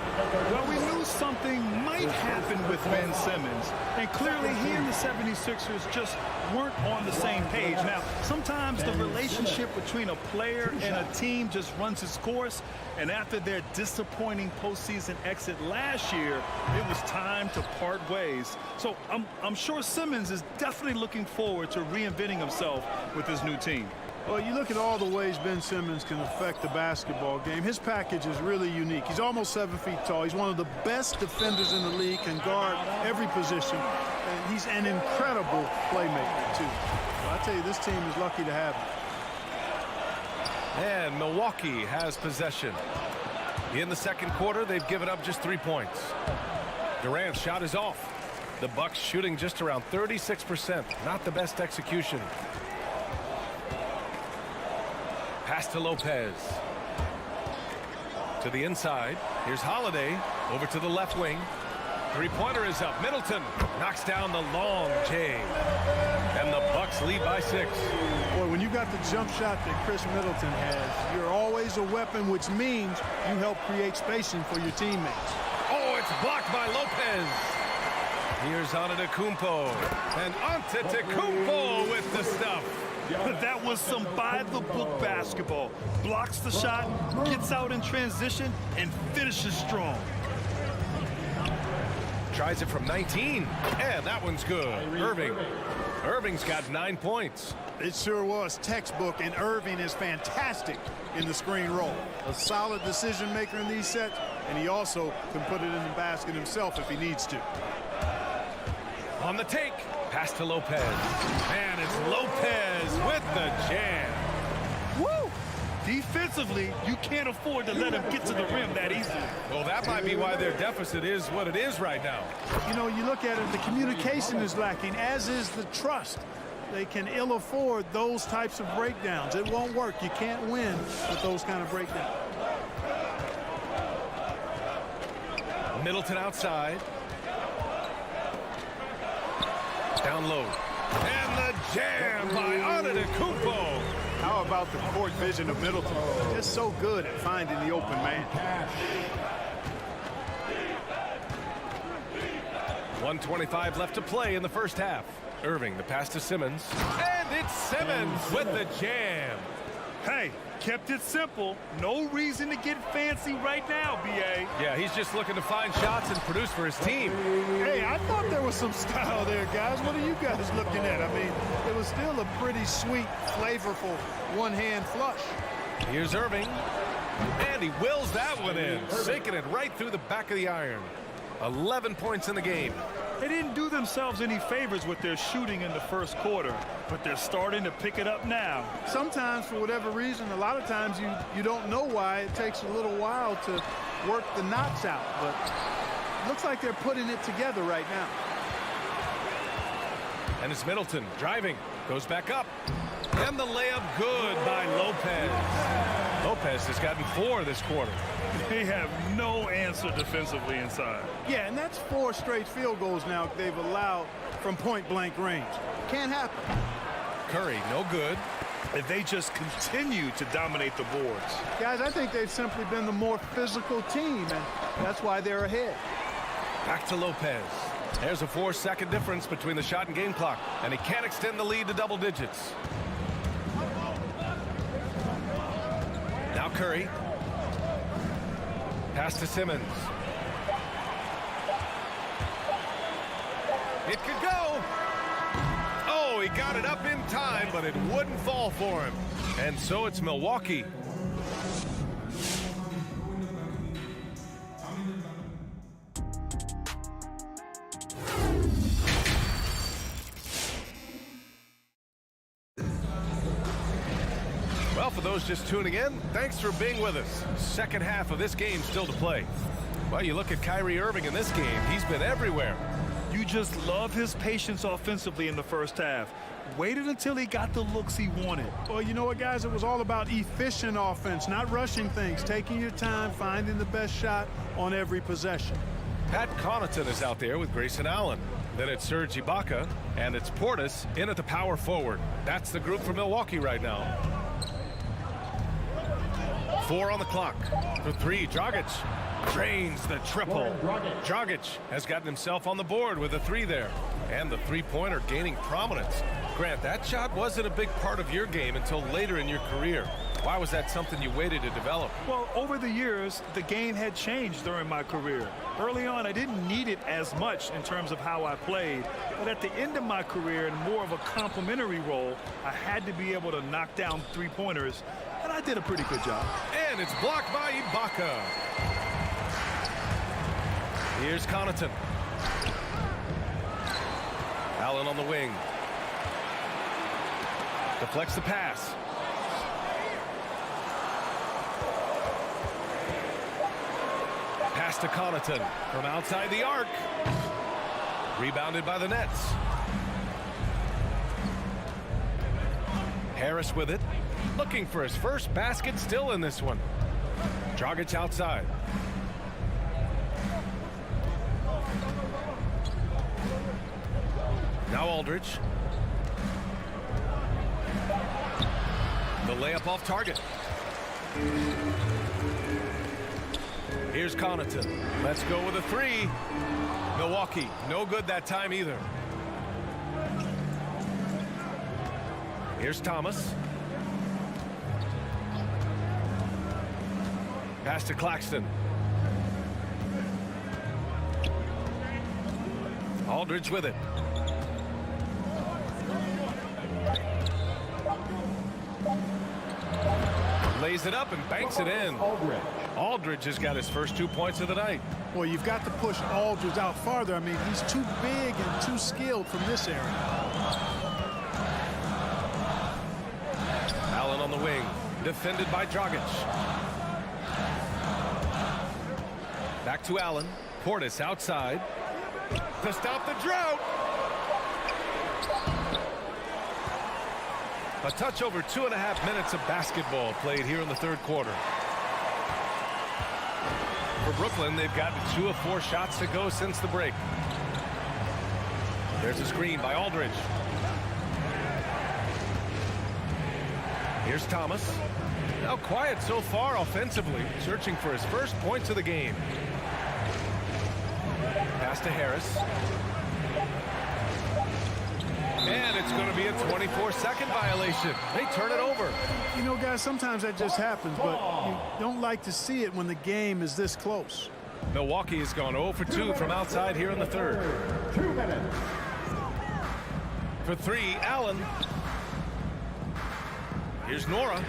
Well, we knew something might happen with Ben Simmons. And clearly he and the 76ers just weren't on the same page. Now, sometimes the relationship between a player and a team just runs its course. And after their disappointing postseason exit last year, it was time to part ways. So I'm sure Simmons is definitely looking forward to reinventing himself with his new team. Well, you look at all the ways Ben Simmons can affect the basketball game. His package is really unique. He's almost 7 feet tall. He's one of the best defenders in the league, can guard every position. And he's an incredible playmaker, too. So I tell you, this team is lucky to have him. And Milwaukee has possession. In the second quarter, they've given up just 3 points. Durant's shot is off. The Bucks shooting just around 36%. Not the best execution. Pass to Lopez. To the inside. Here's Holiday. Over to the left wing. Three-pointer is up. Middleton knocks down the long J. And the Bucks lead by 6. Boy, when you got the jump shot that Chris Middleton has, you're always a weapon, which means you help create spacing for your teammates. Oh, it's blocked by Lopez. Here's Antetokounmpo. And Antetokounmpo with the stuff. That was some by-the-book basketball. Blocks the shot, gets out in transition, and finishes strong. Tries it from 19, and that one's good. Irving's got 9 points. It sure was textbook, and Irving is fantastic in the screen roll. A solid decision maker in these sets, and he also can put it in the basket himself if he needs to. On the take, pass to Lopez. And it's Lopez with the jam. Woo! Defensively, you can't afford to let him get to the rim that easily. Well, that might be why their deficit is what it is right now. You know, you look at it, the communication is lacking, as is the trust. They can ill afford those types of breakdowns. It won't work. You can't win with those kind of breakdowns. Middleton outside. Down low. And the jam by Antetokounmpo. How about the court vision of Middleton? Just so good at finding the open man. 1:25 left to play in the first half. Irving, the pass to Simmons. And it's Simmons with the jam. Hey, kept it simple. No reason to get fancy right now, B.A. Yeah, he's just looking to find shots and produce for his team. Hey, I thought there was some style there, guys. What are you guys looking at? I mean, it was still a pretty sweet, flavorful one-hand flush. Here's Irving. And he wills that one in, sinking it right through the back of the iron. 11 points in the game. They didn't do themselves any favors with their shooting in the first quarter, but they're starting to pick it up now. Sometimes, for whatever reason, a lot of times you don't know why. It takes a little while to work the knots out, but it looks like they're putting it together right now. And it's Middleton driving, goes back up. And the layup good by Lopez. Lopez has gotten 4 this quarter. They have no answer defensively inside. Yeah, and that's 4 straight field goals now they've allowed from point-blank range. Can't happen. Curry, no good. And they just continue to dominate the boards. Guys, I think they've simply been the more physical team, and that's why they're ahead. Back to Lopez. There's a 4-second difference between the shot and game clock, and he can't extend the lead to double digits. Now Curry. Pass to Simmons. It could go. Oh, he got it up in time, but it wouldn't fall for him. And so it's Milwaukee. Well, for those just tuning in, thanks for being with us. Second half of this game still to play. Well, you look at Kyrie Irving in this game, he's been everywhere. You just love his patience offensively in the first half. Waited until he got the looks he wanted. Well, you know what, guys? It was all about efficient offense, not rushing things, taking your time, finding the best shot on every possession. Pat Connaughton is out there with Grayson Allen. Then it's Serge Ibaka, and it's Portis in at the power forward. That's the group for Milwaukee right now. 4 on the clock. For 3, Dragic drains the triple. Dragic has gotten himself on the board with a 3 there. And the three-pointer gaining prominence. Grant, that shot wasn't a big part of your game until later in your career. Why was that something you waited to develop? Well, over the years, the game had changed during my career. Early on, I didn't need it as much in terms of how I played. But at the end of my career, in more of a complementary role, I had to be able to knock down three-pointers. And I did a pretty good job. And it's blocked by Ibaka. Here's Connaughton. Allen on the wing. Deflects the pass. Pass to Connaughton from outside the arc. Rebounded by the Nets. Harris with it. Looking for his first basket still in this one. Dragic outside. Now Aldridge. The layup off target. Here's Connaughton. Let's go with a 3. Milwaukee, no good that time either. Here's Thomas. Pass to Claxton. Aldridge with it. Lays it up and banks it in. Aldridge has got his first 2 points of the night. Well, you've got to push Aldridge out farther. I mean, he's too big and too skilled from this area. Allen on the wing, defended by Dragic. Back to Allen. Portis outside to stop the drought. A touch over 2.5 minutes of basketball played here in the third quarter. For Brooklyn, they've gotten 2 of 4 shots to go since the break. There's a screen by Aldridge. Here's Thomas. Now quiet so far offensively, searching for his first points of the game. Pass to Harris. And it's going to be a 24-second violation. They turn it over. You know, guys, sometimes that just happens, but you don't like to see it when the game is this close. Milwaukee has gone 0 for 2 from outside here in the third. 2 minutes. For 3, Allen. Here's Nora.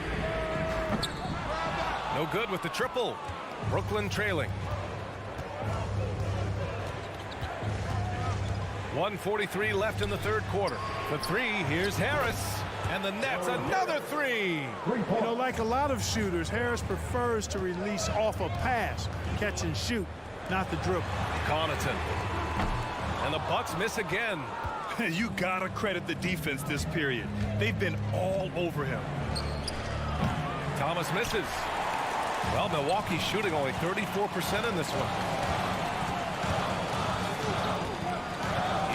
No good with the triple. Brooklyn trailing. 1:43 left in the third quarter. For 3, here's Harris. And the Nets, another 3. You know, like a lot of shooters, Harris prefers to release off a pass, catch and shoot, not the dribble. Connaughton. And the Bucks miss again. You gotta credit the defense this period. They've been all over him. Thomas misses. Well, Milwaukee's shooting only 34% in this one.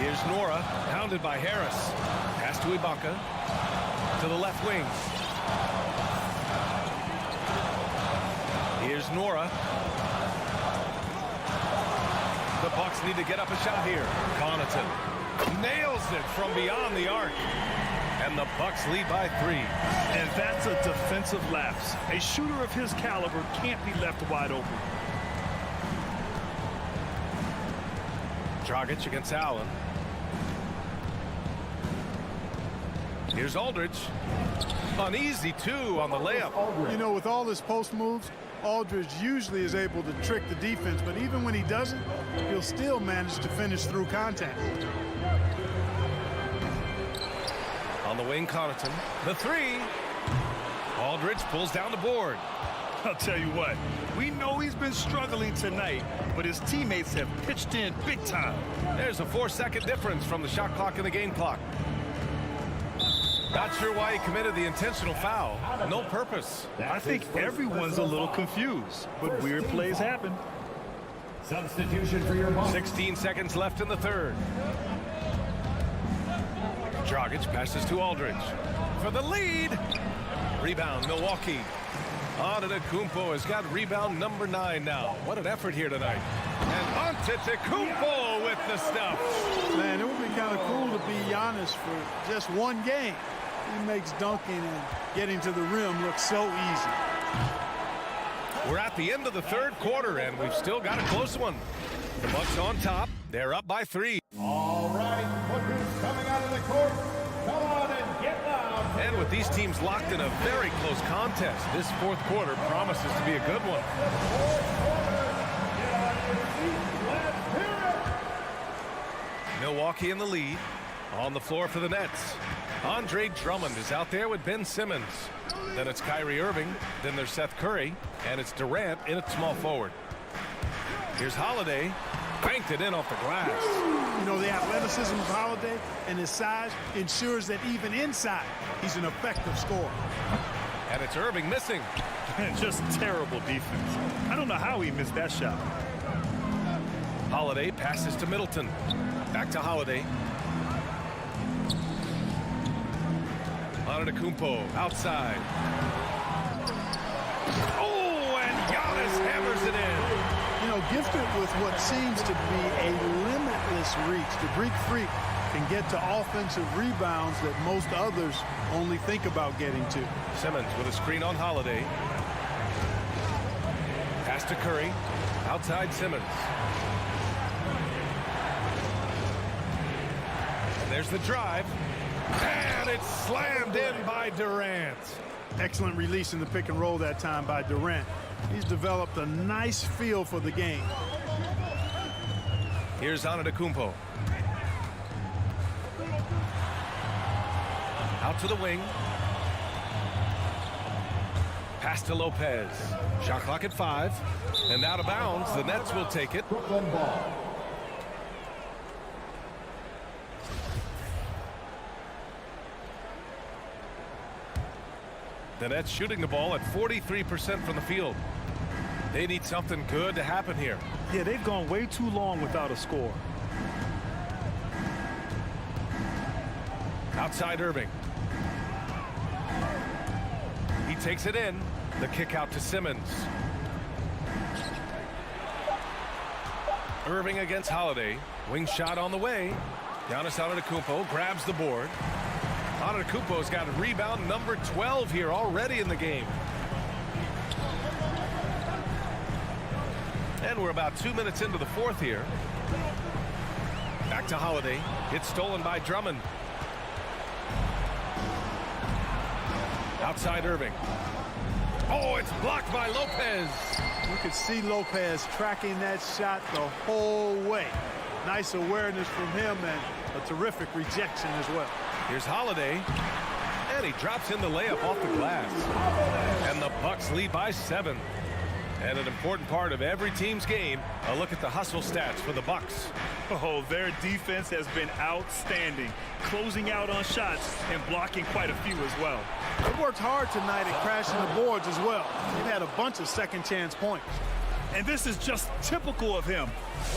Here's Nora, pounded by Harris. Pass to Ibaka. To the left wing. Here's Nora. The Bucks need to get up a shot here. Connaughton nails it from beyond the arc. And the Bucks lead by 3. And that's a defensive lapse. A shooter of his caliber can't be left wide open. Dragic against Allen. Here's Aldridge. Uneasy, too, on the layup. You know, with all his post moves, Aldridge usually is able to trick the defense, but even when he doesn't, he'll still manage to finish through contact. On the wing, Connaughton. The 3. Aldridge pulls down the board. I'll tell you what, we know he's been struggling tonight, but his teammates have pitched in big time. There's a 4-second difference from the shot clock and the game clock. Not sure why he committed the intentional foul. No purpose. I think everyone's a little confused, but weird plays happen. Substitution for your ball. 16 seconds left in the third. Dragic passes to Aldridge for the lead. Rebound, Milwaukee. Antetokounmpo has got rebound number 9 now. What an effort here tonight. And Antetokounmpo with the stuff. Man, it would be kind of cool to be Giannis for just one game. He makes dunking and getting to the rim look so easy. We're at the end of the third quarter, and we've still got a close one. The Bucks on top. They're up by 3. All right, look who's coming out of the court. Come on and get loud. And with these teams locked in a very close contest, this fourth quarter promises to be a good one. Milwaukee in the lead. On the floor for the Nets. Andre Drummond is out there with Ben Simmons. Then it's Kyrie Irving. Then there's Seth Curry. And it's Durant in at small forward. Here's Holiday. Banked it in off the glass. You know, the athleticism of Holiday and his size ensures that even inside, he's an effective scorer. And it's Irving missing. Just terrible defense. I don't know how he missed that shot. Holiday passes to Middleton. Back to Holiday. Antetokounmpo outside. Oh, and Giannis hammers it in. You know, gifted with what seems to be a limitless reach, the Greek Freak can get to offensive rebounds that most others only think about getting to. Simmons with a screen on Holiday. Pass to Curry. Outside Simmons. And there's the drive. And it's slammed in by Durant. Excellent release in the pick and roll that time by Durant. He's developed a nice feel for the game. Here's Antetokounmpo. Out to the wing. Pass to Lopez. Shot clock at 5. And out of bounds. The Nets will take it. Brooklyn ball. The Nets shooting the ball at 43% from the field. They need something good to happen here. Yeah, they've gone way too long without a score. Outside Irving. takes it in. The kick out to Simmons. Irving against Holiday. Wing shot on the way. Giannis Antetokounmpo grabs the board. Antetokounmpo's got rebound number 12 here already in the game. And we're about 2 minutes into the fourth here. Back to Holiday. It's stolen by Drummond. Outside Irving. Oh, it's blocked by Lopez. You could see Lopez tracking that shot the whole way. Nice awareness from him and a terrific rejection as well. Here's Holiday. And he drops in the layup off the glass. And the Bucks lead by 7. And an important part of every team's game, a look at the hustle stats for the Bucks. Oh, their defense has been outstanding, closing out on shots and blocking quite a few as well. They worked hard tonight at crashing the boards as well. They've had a bunch of second chance points. And this is just typical of him,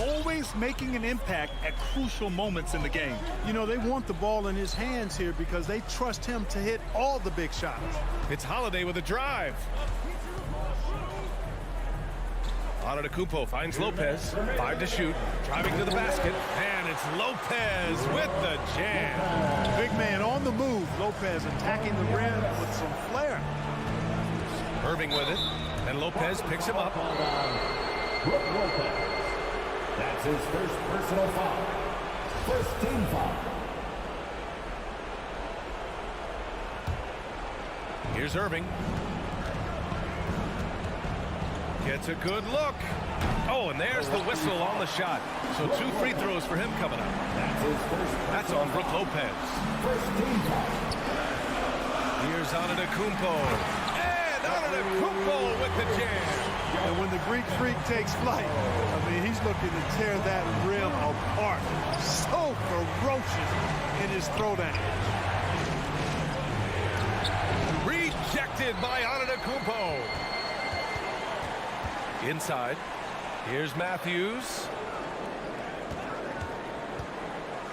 always making an impact at crucial moments in the game. You know, they want the ball in his hands here because they trust him to hit all the big shots. It's Holiday with a drive. Antetokounmpo finds Lopez. 5 to shoot. Driving to the basket. And it's Lopez with the jam. Big man on the move. Lopez attacking the rim with some flair. Irving with it. And Lopez picks him up. Brook Lopez. That's his first personal foul. First team foul. Here's Irving. Gets a good look. Oh, and there's the whistle on the shot. So 2 free throws for him coming up. That's on Brook Lopez. Here's Antetokounmpo. And Antetokounmpo with the jam. And when the Greek Freak takes flight, I mean, he's looking to tear that rim apart. So ferocious in his throwdown. Rejected by Antetokounmpo. Inside. Here's Matthews.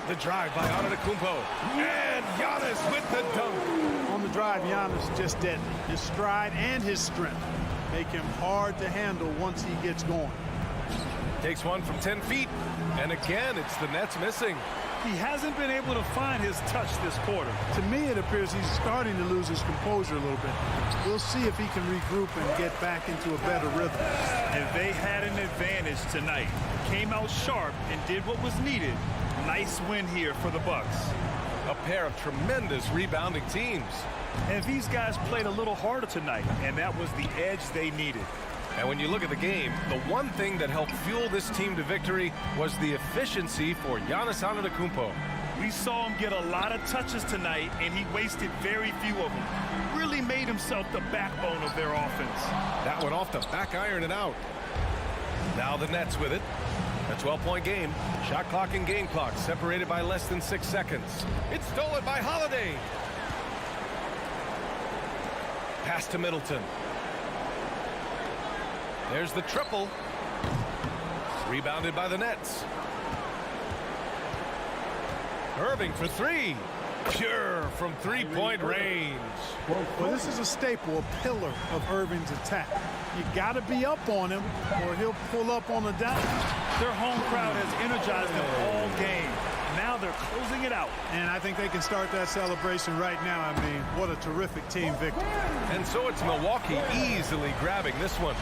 The drive by Antetokounmpo. And Giannis with the dunk. On the drive, Giannis just deadly. His stride and his strength make him hard to handle once he gets going. Takes one from 10 feet. And again, it's the Nets missing. He hasn't been able to find his touch this quarter. To me, it appears he's starting to lose his composure a little bit. We'll see if he can regroup and get back into a better rhythm. And they had an advantage tonight. Came out sharp and did what was needed. Nice win here for the Bucks. A pair of tremendous rebounding teams. And these guys played a little harder tonight, and that was the edge they needed. And when you look at the game, the one thing that helped fuel this team to victory was the efficiency for Giannis Antetokounmpo. We saw him get a lot of touches tonight, and he wasted very few of them. Really made himself the backbone of their offense. That went off the back iron and out. Now the Nets with it. A 12-point game. Shot clock and game clock separated by less than 6 seconds. It's stolen by Holiday. Pass to Middleton. There's the triple. Rebounded by the Nets. Irving for 3. Pure from 3-point range. Well, this is a staple, a pillar of Irving's attack. You got to be up on him or he'll pull up on the dime. Their home crowd has energized them all game. Now they're closing it out. And I think they can start that celebration right now. I mean, what a terrific team victory. And so it's Milwaukee easily grabbing this one.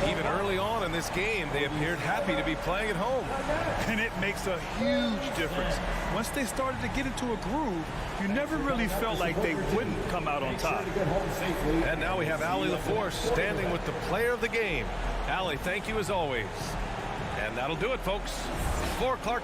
Even early on in this game, they appeared happy to be playing at home. And it makes a huge difference. Once they started to get into a groove, you never really felt like they wouldn't come out on top. And now we have Allie LaForce standing with the player of the game. Allie, thank you as always. And that'll do it, folks. For Clark.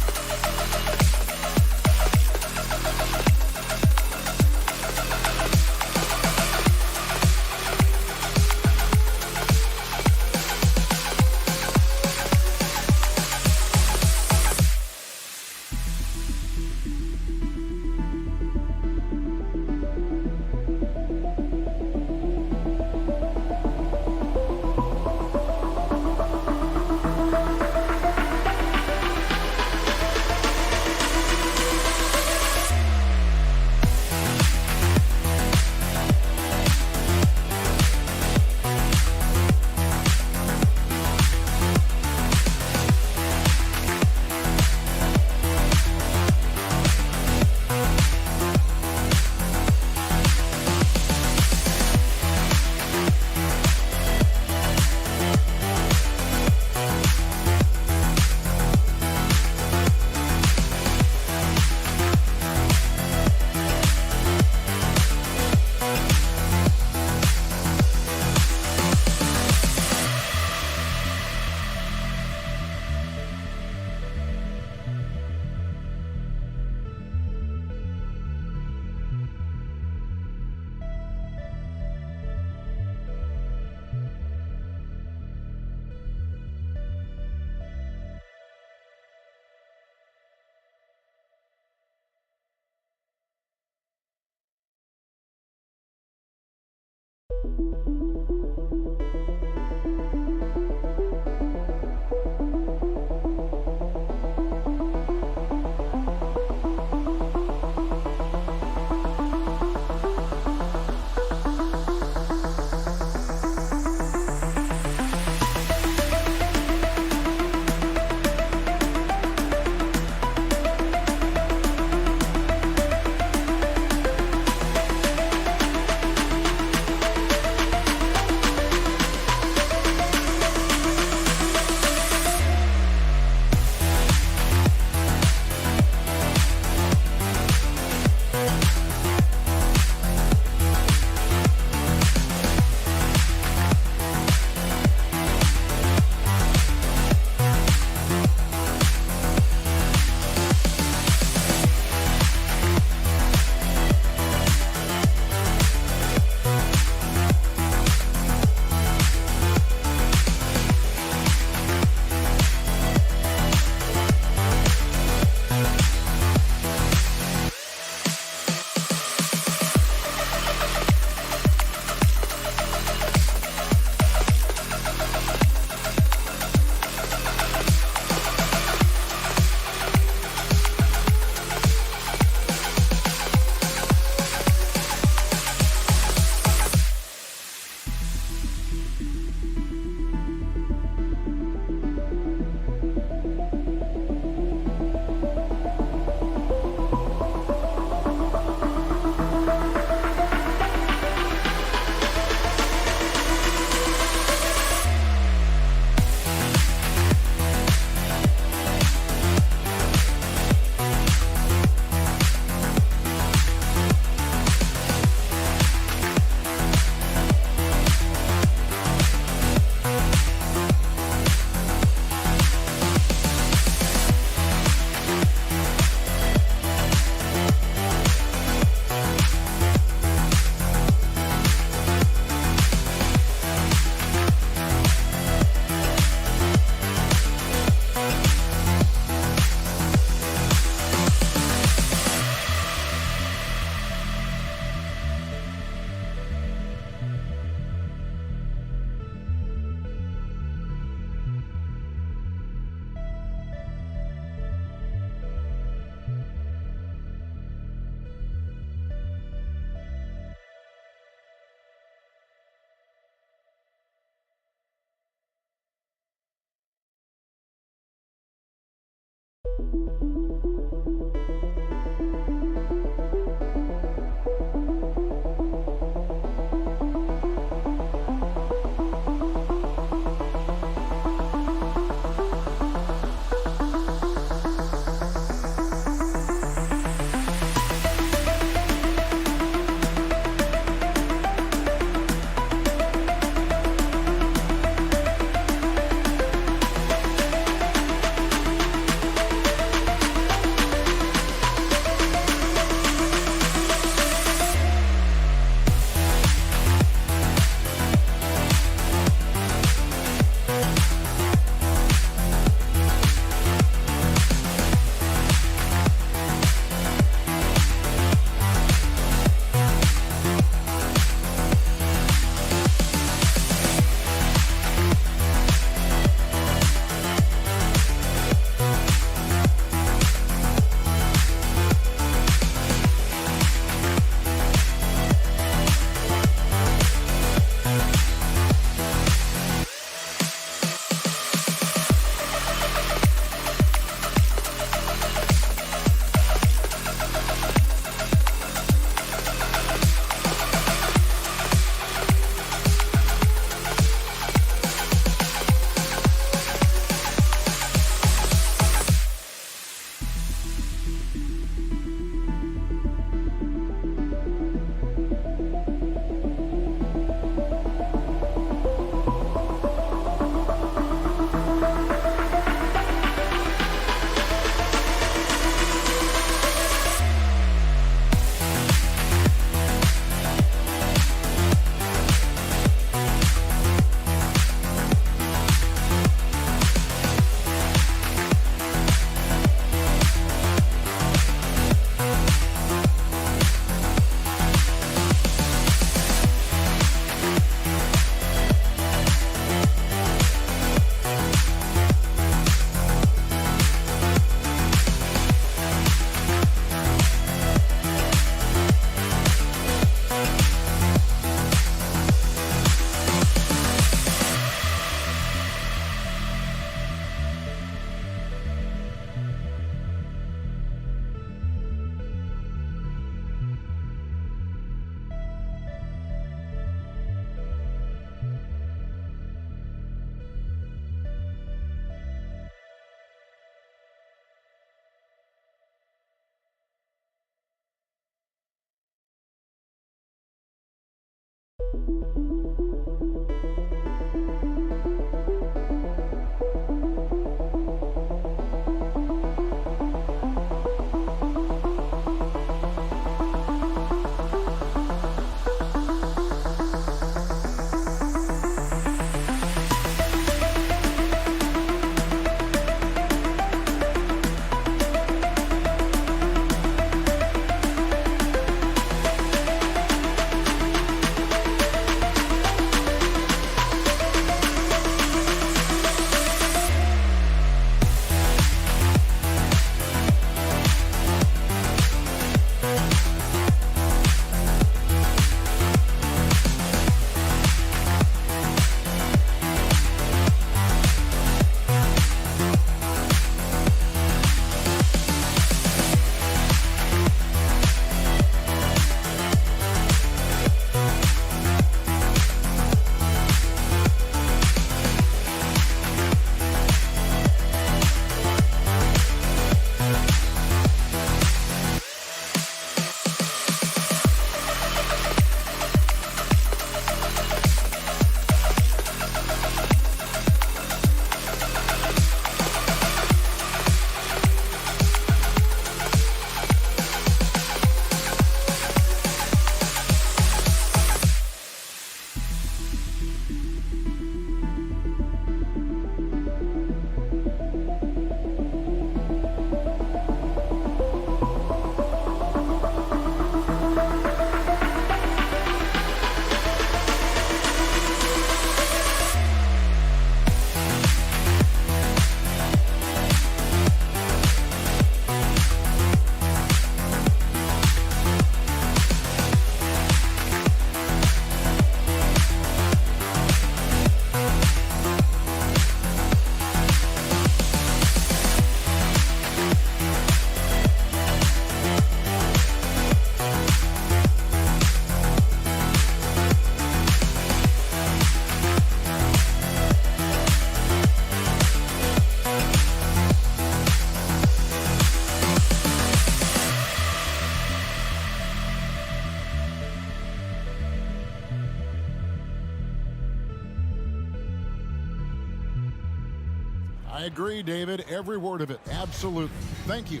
I agree, David. Every word of it. Absolutely. Thank you.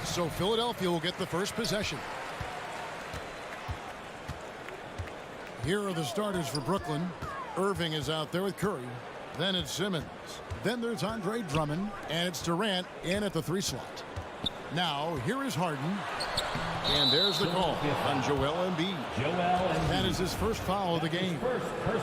So Philadelphia will get the first possession. Here are the starters for Brooklyn. Irving is out there with Curry. Then it's Simmons. Then there's Andre Drummond. And it's Durant in at the 3 slot. Now, here is Harden. And there's the call on Joel Embiid. That is his first foul of the game.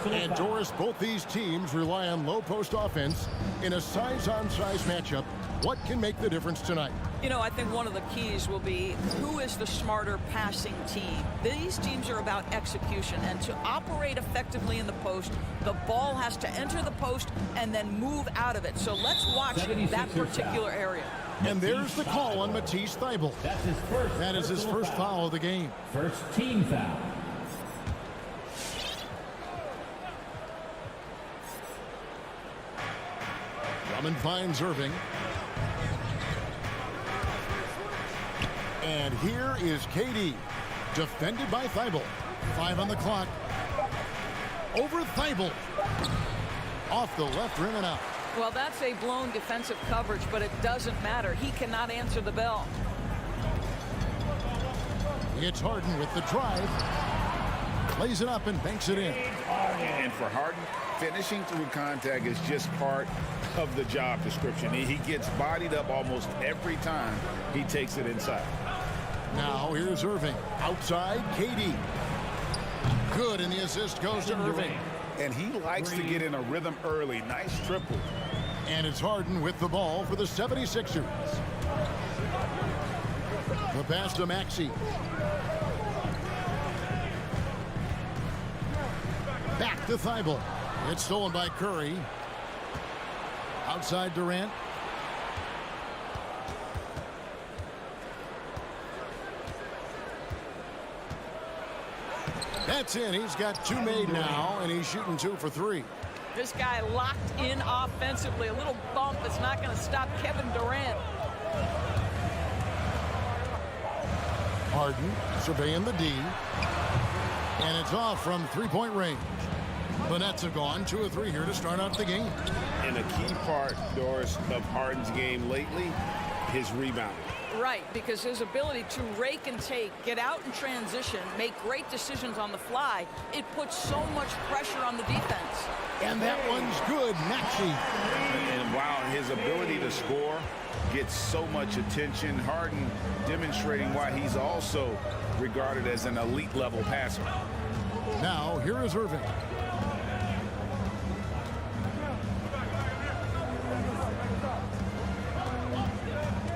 And Doris, both these teams rely on low post offense in a size-on-size matchup. What can make the difference tonight? You know, I think one of the keys will be who is the smarter passing team. These teams are about execution, and to operate effectively in the post, the ball has to enter the post and then move out of it. So let's watch that particular area. And there's the call on Matisse Thybulle. That is his first foul of the game. First team foul. Drummond finds Irving. And here is KD, defended by Thybulle. 5 on the clock. Over Thybulle. Off the left rim and out. Well, that's a blown defensive coverage, but it doesn't matter. He cannot answer the bell. It's Harden with the drive. Plays it up and banks it in. And for Harden, finishing through contact is just part of the job description. He gets bodied up almost every time he takes it inside. Now here's Irving. Outside, KD. Good, and the assist goes to Irving. And he likes to get in a rhythm early. Nice triple. And it's Harden with the ball for the 76ers. The pass to Maxey. Back to Thybulle. It's stolen by Curry. Outside Durant. That's in. He's got 2 made now, and he's shooting 2 for 3. This guy locked in offensively. A little bump is not going to stop Kevin Durant. Harden surveying the D. And it's off from three-point range. The Nets have gone 2 of 3 here to start out the game. And a key part, Doris, of Harden's game lately, his rebounding. Right, because his ability to rake and take, get out in transition, make great decisions on the fly, it puts so much pressure on the defense. And that one's good, Maxey. And while his ability to score gets so much attention, Harden demonstrating why he's also regarded as an elite level passer. Now, here is Irving.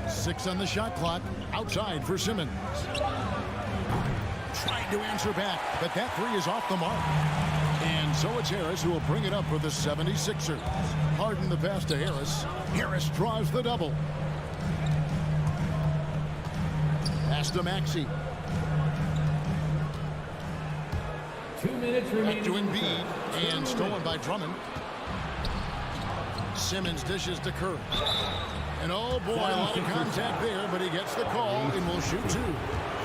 Six on the shot clock. Outside for Simmons. Trying to answer back, but that three is off the mark. And so it's Harris who will bring it up for the 76ers. Harden the pass to Harris. Harris draws the double. Pass to Maxey. 2 minutes remaining. Back to Embiid. And stolen by Drummond. Simmons dishes to Curry. And oh boy, a lot of contact there, but he gets the call and will shoot 2.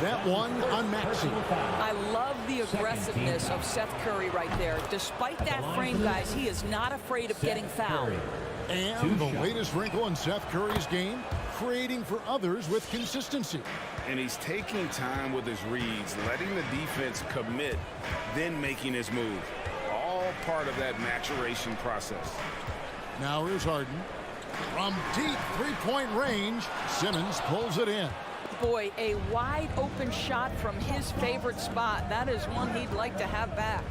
That one on Maxey. I love the aggressiveness of Seth Curry right there. Despite that frame, guys, he is not afraid of getting fouled. And the latest wrinkle in Seth Curry's game, creating for others with consistency. And he's taking time with his reads, letting the defense commit, then making his move. All part of that maturation process. Now here's Harden. From deep three-point range, Simmons pulls it in. Boy, a wide open shot from his favorite spot. That is one he'd like to have back.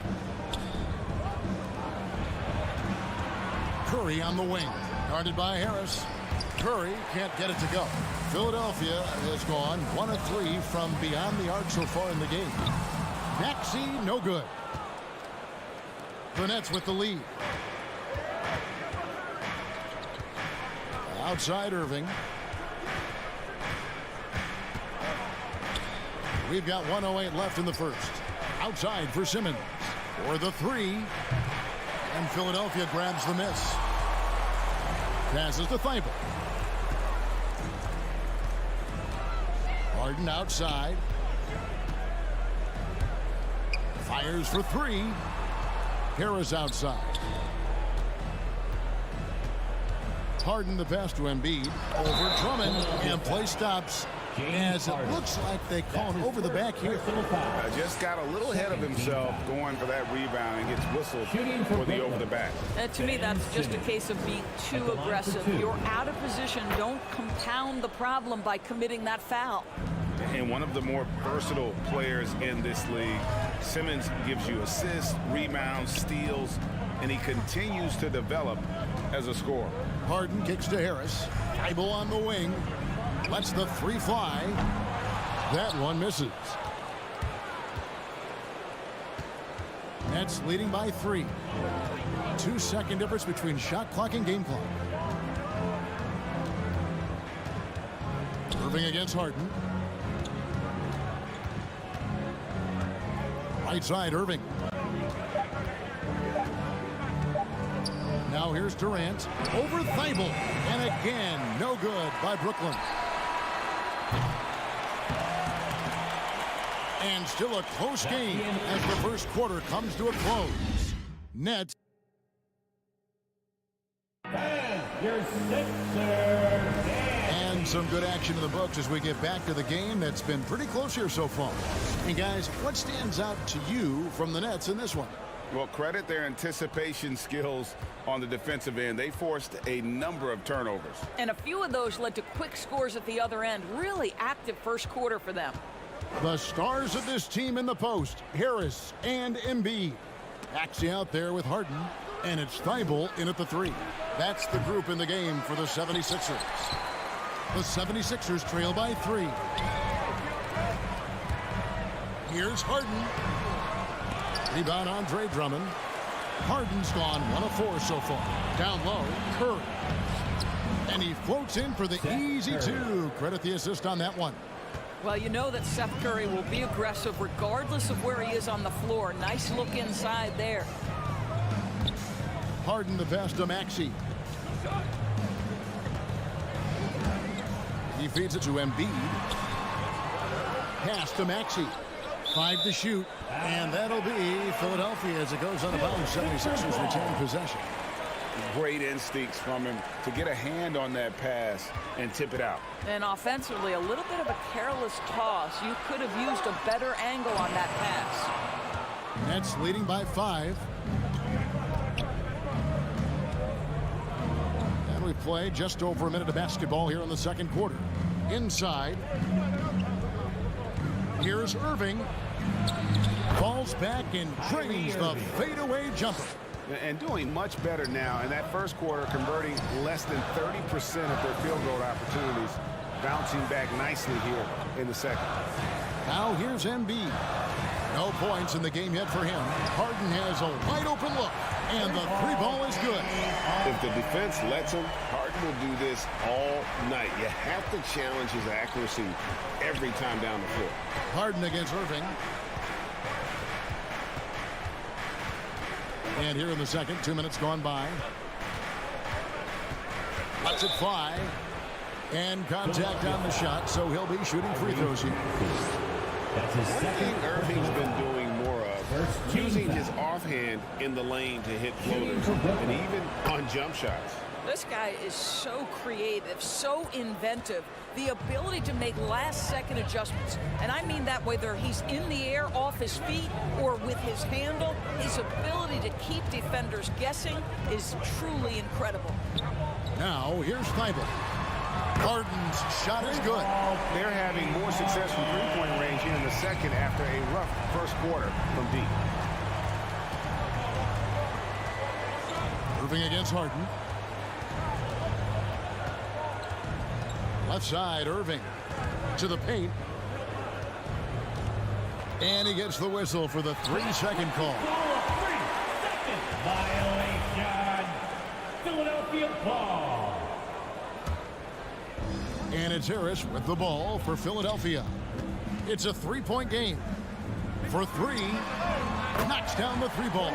Curry on the wing, guarded by Harris. Curry can't get it to go. Philadelphia has gone 1 of 3 from beyond the arc so far in the game. Maxey, no good. The Nets with the lead. Outside Irving. We've got 1:08 left in the first. Outside for Simmons. For the 3. And Philadelphia grabs the miss. Passes to Thibault. Harden outside. Fires for 3. Harris outside. Harden the pass to Embiid. Over Drummond. And play stops. As it looks like they call him over the back here. Just got a little ahead of himself going for that rebound and gets whistled for the over the back. To me, that's just a case of being too aggressive. You're out of position. Don't compound the problem by committing that foul. And one of the more versatile players in this league. Simmons gives you assists, rebounds, steals, and he continues to develop as a scorer. Harden kicks to Harris. Thibault on the wing. Lets the 3 fly. That one misses. Nets leading by 3. 2-second difference between shot clock and game clock. Irving against Harden. Right side, Irving. Now here's Durant. Over Thibault. And again, no good by Brooklyn. And still a close game as the first quarter comes to a close. Nets. And some good action in the books as we get back to the game that's been pretty close here so far. And guys, what stands out to you from the Nets in this one? Well, credit their anticipation skills on the defensive end. They forced a number of turnovers. And a few of those led to quick scores at the other end. Really active first quarter for them. The stars of this team in the post, Harris and Embiid. Maxey out there with Harden, and it's Thibault in at the 3. That's the group in the game for the 76ers. The 76ers trail by 3. Here's Harden. Rebound Andre Drummond. Harden's gone 1 of 4 so far. Down low, Curry. And he floats in for the easy 2. Credit the assist on that one. Well, you know that Seth Curry will be aggressive regardless of where he is on the floor. Nice look inside there. Harden the pass to Maxey. He feeds it to Embiid. Pass to Maxey. 5 to shoot. And that'll be Philadelphia as it goes out of bounds. 76ers retain possession. Great instincts from him to get a hand on that pass and tip it out. And offensively, a little bit of a careless toss. You could have used a better angle on that pass. Nets leading by 5. And we play just over a minute of basketball here in the second quarter. Inside. Here's Irving. Falls back and drains the fadeaway jumper. And doing much better now in that first quarter, converting less than 30% of their field goal opportunities, bouncing back nicely here in the second. Now here's Embiid. No points in the game yet for him. Harden has a wide open look, and the 3 ball is good. If the defense lets him, Harden will do this all night. You have to challenge his accuracy every time down the floor. Harden against Irving. And here in the second, 2 minutes gone by. Lets it fly. And contact on the shot, so he'll be shooting free throws here. One thing Irving's been doing more of, using his offhand in the lane to hit floaters, and even on jump shots. This guy is so creative, so inventive. The ability to make last-second adjustments. And I mean that whether he's in the air off his feet or with his handle, his ability to keep defenders guessing is truly incredible. Now, here's Thibault. Harden's shot is good. They're having more success from three-point range here in the second after a rough first quarter from deep. Irving against Harden. Left side, Irving to the paint. And he gets the whistle for the 3-second call. 3-second violation. Philadelphia ball. And it's Harris with the ball for Philadelphia. It's a 3-point game. For 3, knocks down the 3 ball.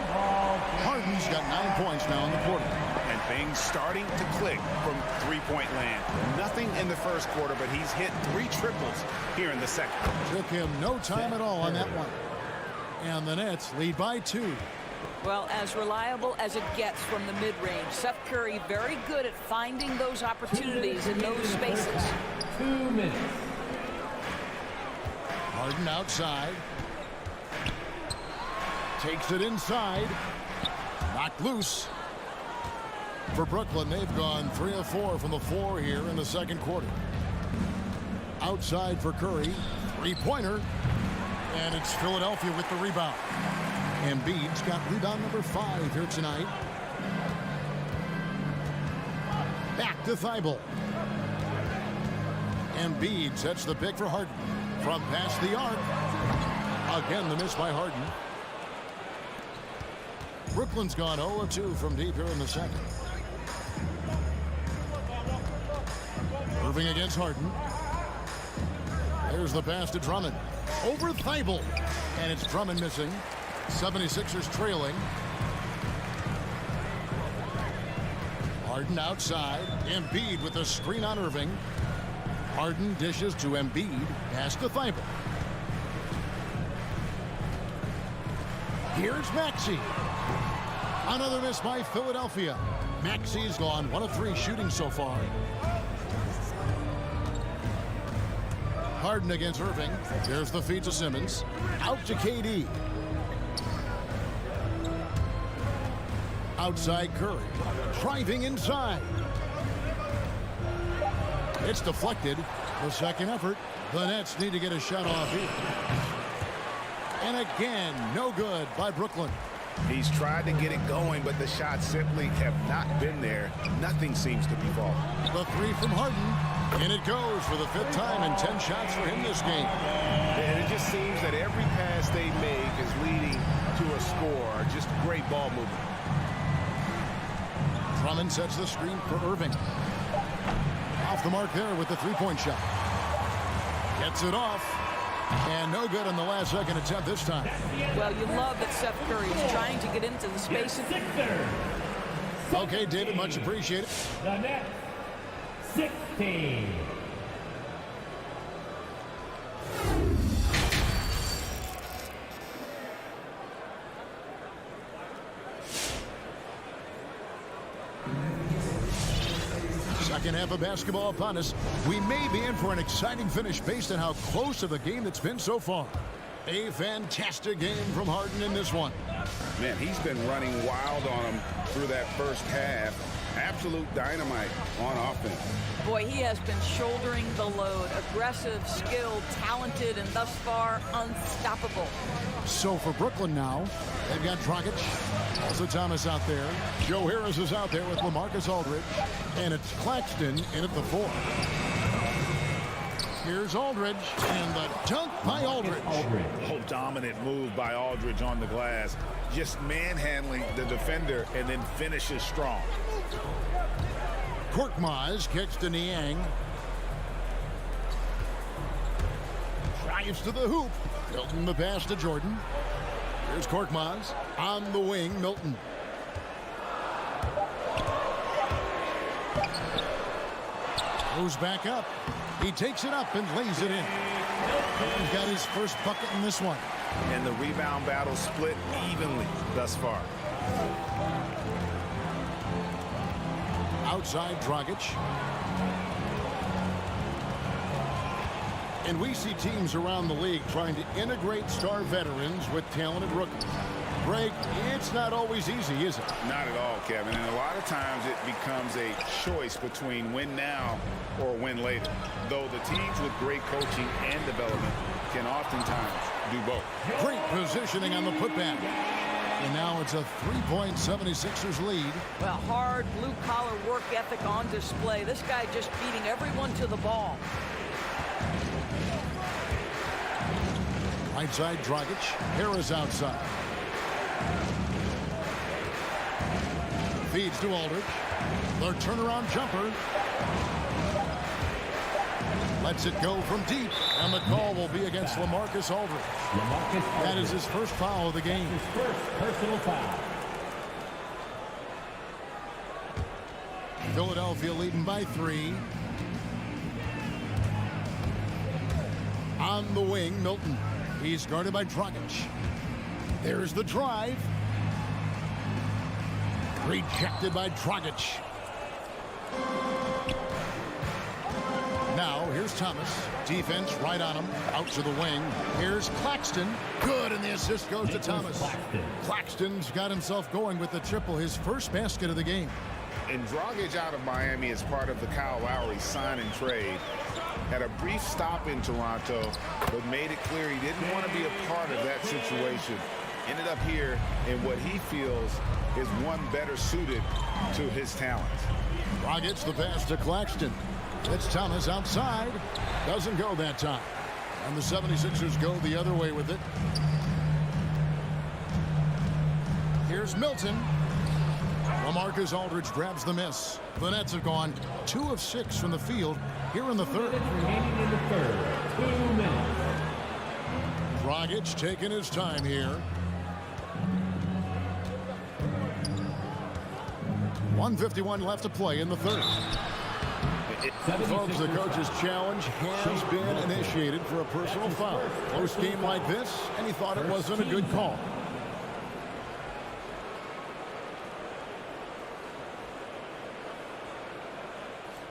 Harden's got 9 points now in the quarter. And things starting to click from three-point land. Nothing in the first quarter, but he's hit 3 triples here in the second. Took him no time at all on that one. And the Nets lead by 2. Well, as reliable as it gets from the mid-range. Seth Curry very good at finding those opportunities in those spaces. 2 minutes. Harden outside. Takes it inside. Knocked loose. For Brooklyn, they've gone 3 of 4 from the floor here in the second quarter. Outside for Curry. 3-pointer. And it's Philadelphia with the rebound. Embiid's got rebound number 5 here tonight. Back to Thibault. Embiid sets the pick for Harden. From past the arc. Again, the miss by Harden. Brooklyn's gone 0 of 2 from deep here in the second. Irving against Harden. There's the pass to Drummond. Over Thibault. And it's Drummond missing. 76ers trailing. Harden outside. Embiid with a screen on Irving. Harden dishes to Embiid. Pass to Thibault. Here's Maxey. Another miss by Philadelphia. Maxey's gone 1 of 3 shooting so far. Harden against Irving. There's the feed to Simmons. Out to KD. Outside Curry. Driving inside. It's deflected. The second effort. The Nets need to get a shot off here. And again, no good by Brooklyn. He's tried to get it going, but the shots simply have not been there. Nothing seems to be falling. The 3 from Harden. And it goes for the 5th time and 10 shots for him this game. And it just seems that every pass they make is leading to a score. Just great ball movement. Drummond sets the screen for Irving. Off the mark there with the 3-point shot. Gets it off. And no good on the last second attempt this time. Well, you love that Seth Curry is trying to get into the space. Okay, David, much appreciated. The Nets, 16. Second half of basketball upon us. We may be in for an exciting finish based on how close of a game that's been so far. A fantastic game from Harden in this one. Man, he's been running wild on him through that first half. Absolute dynamite on offense. Boy, he has been shouldering the load. Aggressive, skilled, talented, and thus far unstoppable. So for Brooklyn now, they've got Dragic. Also Thomas out there. Joe Harris is out there with LaMarcus Aldridge. And it's Claxton in at the 4. Here's Aldridge, and the dunk by Aldridge. Oh, dominant move by Aldridge on the glass. Just manhandling the defender and then finishes strong. Korkmaz kicks to Niang. Drives to the hoop. Milton the pass to Jordan. Here's Korkmaz. On the wing, Milton. Goes back up. He takes it up and lays it in. He's got his first bucket in this one. And the rebound battle split evenly thus far. Outside Dragic. And we see teams around the league trying to integrate star veterans with talented rookies. Greg, it's not always easy, is it? Not at all, Kevin. And a lot of times it becomes a choice between win now or win later. Though the teams with great coaching and development can oftentimes do both. Great positioning on the putback. And now it's a 3-point 76ers lead. Well, hard blue-collar work ethic on display. This guy just beating everyone to the ball. Right side, Dragic. Harris outside. Feeds to Aldridge. Their turnaround jumper. Lets it go from deep. And the call will be against LaMarcus Aldridge. That is his first foul of the game. His first personal foul. Philadelphia leading by 3. On the wing, Milton. He's guarded by Dragic. There's the drive. Rejected by Dragic. Now, here's Thomas. Defense right on him. Out to the wing. Here's Claxton. Good, and the assist goes to Thomas. Claxton's got himself going with the triple, his first basket of the game. And Dragic out of Miami as part of the Kyle Lowry sign and trade. Had a brief stop in Toronto, but made it clear he didn't want to be a part of that situation. Ended up here in what he feels is one better suited to his talents. Dragic the pass to Claxton. It's Thomas outside. Doesn't go that time. And the 76ers go the other way with it. Here's Milton. LaMarcus Aldridge grabs the miss. The Nets have gone 2 of 6 from the field here in the third. Remaining in the third. 2 minutes. Dragic taking his time here. 1:51 left to play in the third. Folks, the coach's challenge has been initiated for a personal foul. Close game like this, and he thought it wasn't a good call.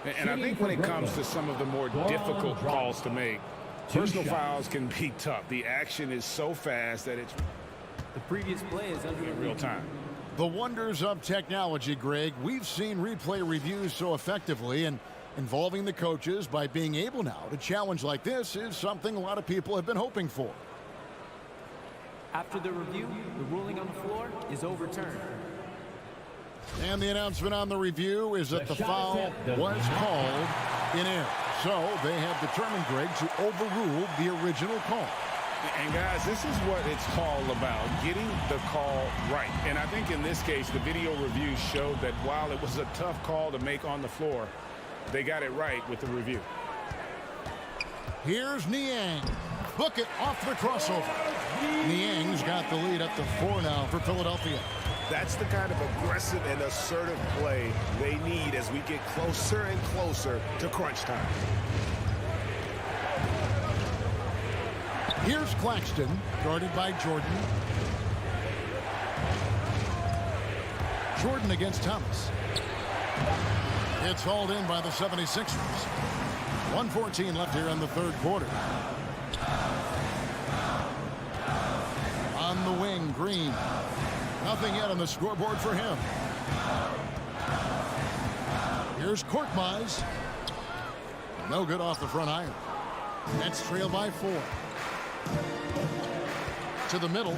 And I think when it comes to some of the more difficult calls to make, personal fouls can be tough. The action is so fast that it's the previous play is under in real time. The wonders of technology, Greg. We've seen replay reviews so effectively, and involving the coaches by being able now to challenge like this is something a lot of people have been hoping for. After the review, the ruling on the floor is overturned. And the announcement on the review is that the foul was called in air. So they have determined, Greg, to overrule the original call. And guys, this is what it's all about, getting the call right. And I think in this case, the video review showed that while it was a tough call to make on the floor, they got it right with the review. Here's Niang. Book it off the crossover. Niang's got the lead up to 4 now for Philadelphia. That's the kind of aggressive and assertive play they need as we get closer and closer to crunch time. Here's Claxton, guarded by Jordan. Jordan against Thomas. It's hauled in by the 76ers. 1:14 left here in the third quarter. On the wing, Green. Nothing yet on the scoreboard for him. Here's Korkmaz. No good off the front iron. Nets trail by 4. To the middle.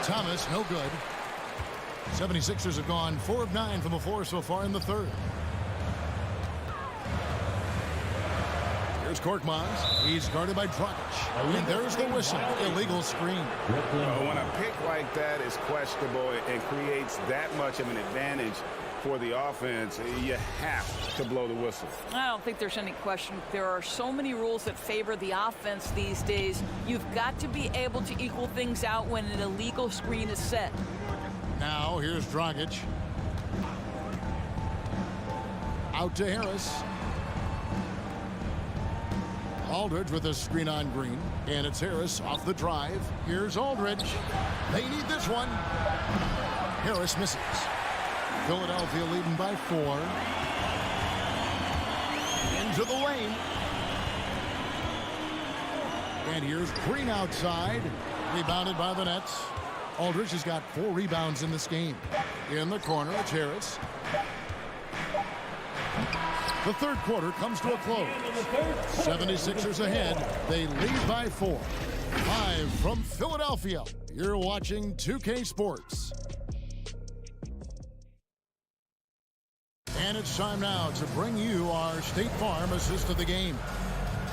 Thomas, no good. 76ers have gone 4 of 9 from the floor so far in the third. Here's Korkmaz. He's guarded by Dragic. And there's the whistle. Illegal screen. When a pick like that is questionable and creates that much of an advantage for the offense, you have to blow the whistle. I don't think there's any question. There are so many rules that favor the offense these days. You've got to be able to equal things out when an illegal screen is set. Now here's Dragic. Out to Harris. Aldridge with a screen on Green. And it's Harris off the drive. Here's Aldridge. They need this one. Harris misses. Philadelphia leading by 4. Into the lane. And here's Green outside. Rebounded by the Nets. Aldridge has got 4 rebounds in this game. In the corner, it's Harris. The third quarter comes to a close. 76ers ahead. They lead by 4. Live from Philadelphia, you're watching 2K Sports. And it's time now to bring you our State Farm assist of the game.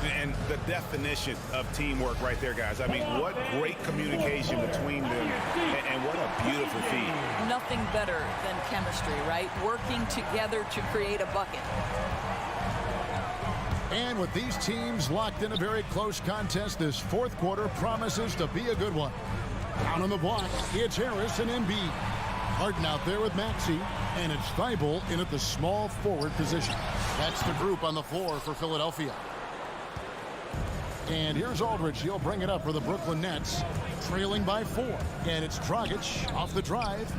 And the definition of teamwork right there, guys. I mean, what great communication between them, and what a beautiful feed. Nothing better than chemistry, right? Working together to create a bucket. And with these teams locked in a very close contest, this fourth quarter promises to be a good one. Down on the block, it's Harris and Embiid. Harden out there with Maxey, and it's Thibault in at the small forward position. That's the group on the floor for Philadelphia. And here's Aldridge. He'll bring it up for the Brooklyn Nets, trailing by 4. And it's Dragic off the drive.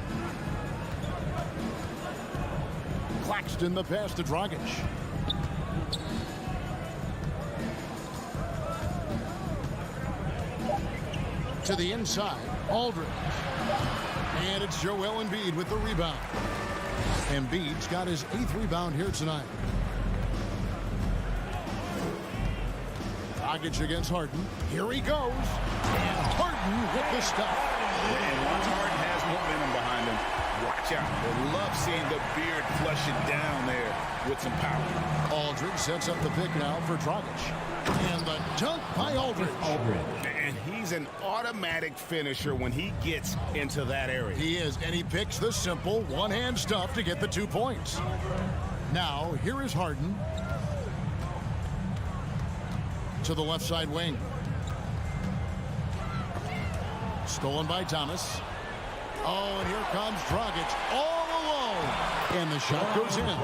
Claxton the pass to Dragic. To the inside, Aldridge. And it's Joel Embiid with the rebound. Embiid's got his 8th rebound here tonight. Dragic against Harden. Here he goes. And Harden with the stop. And once Harden has momentum behind him, watch out. I love seeing the beard flush it down there with some power. Aldridge sets up the pick now for Dragic. And the dunk by Aldridge. And he's an automatic finisher when he gets into that area. He is, and he picks the simple one-hand stuff to get the 2 points. Now, here is Harden. To the left side wing. Stolen by Thomas. Oh, and here comes Dragic all alone. And the shot goes in.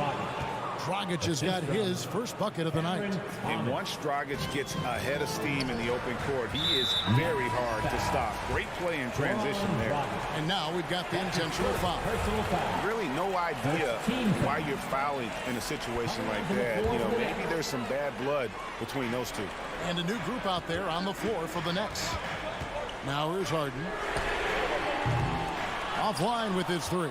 Dragic has got his first bucket of the night. And once Dragic gets ahead of steam in the open court, he is very hard to stop. Great play in transition there. And now we've got the intentional foul. Really no idea why you're fouling in a situation like that. You know, maybe there's some bad blood between those two. And a new group out there on the floor for the Nets. Now here's Harden. Offline with his 3.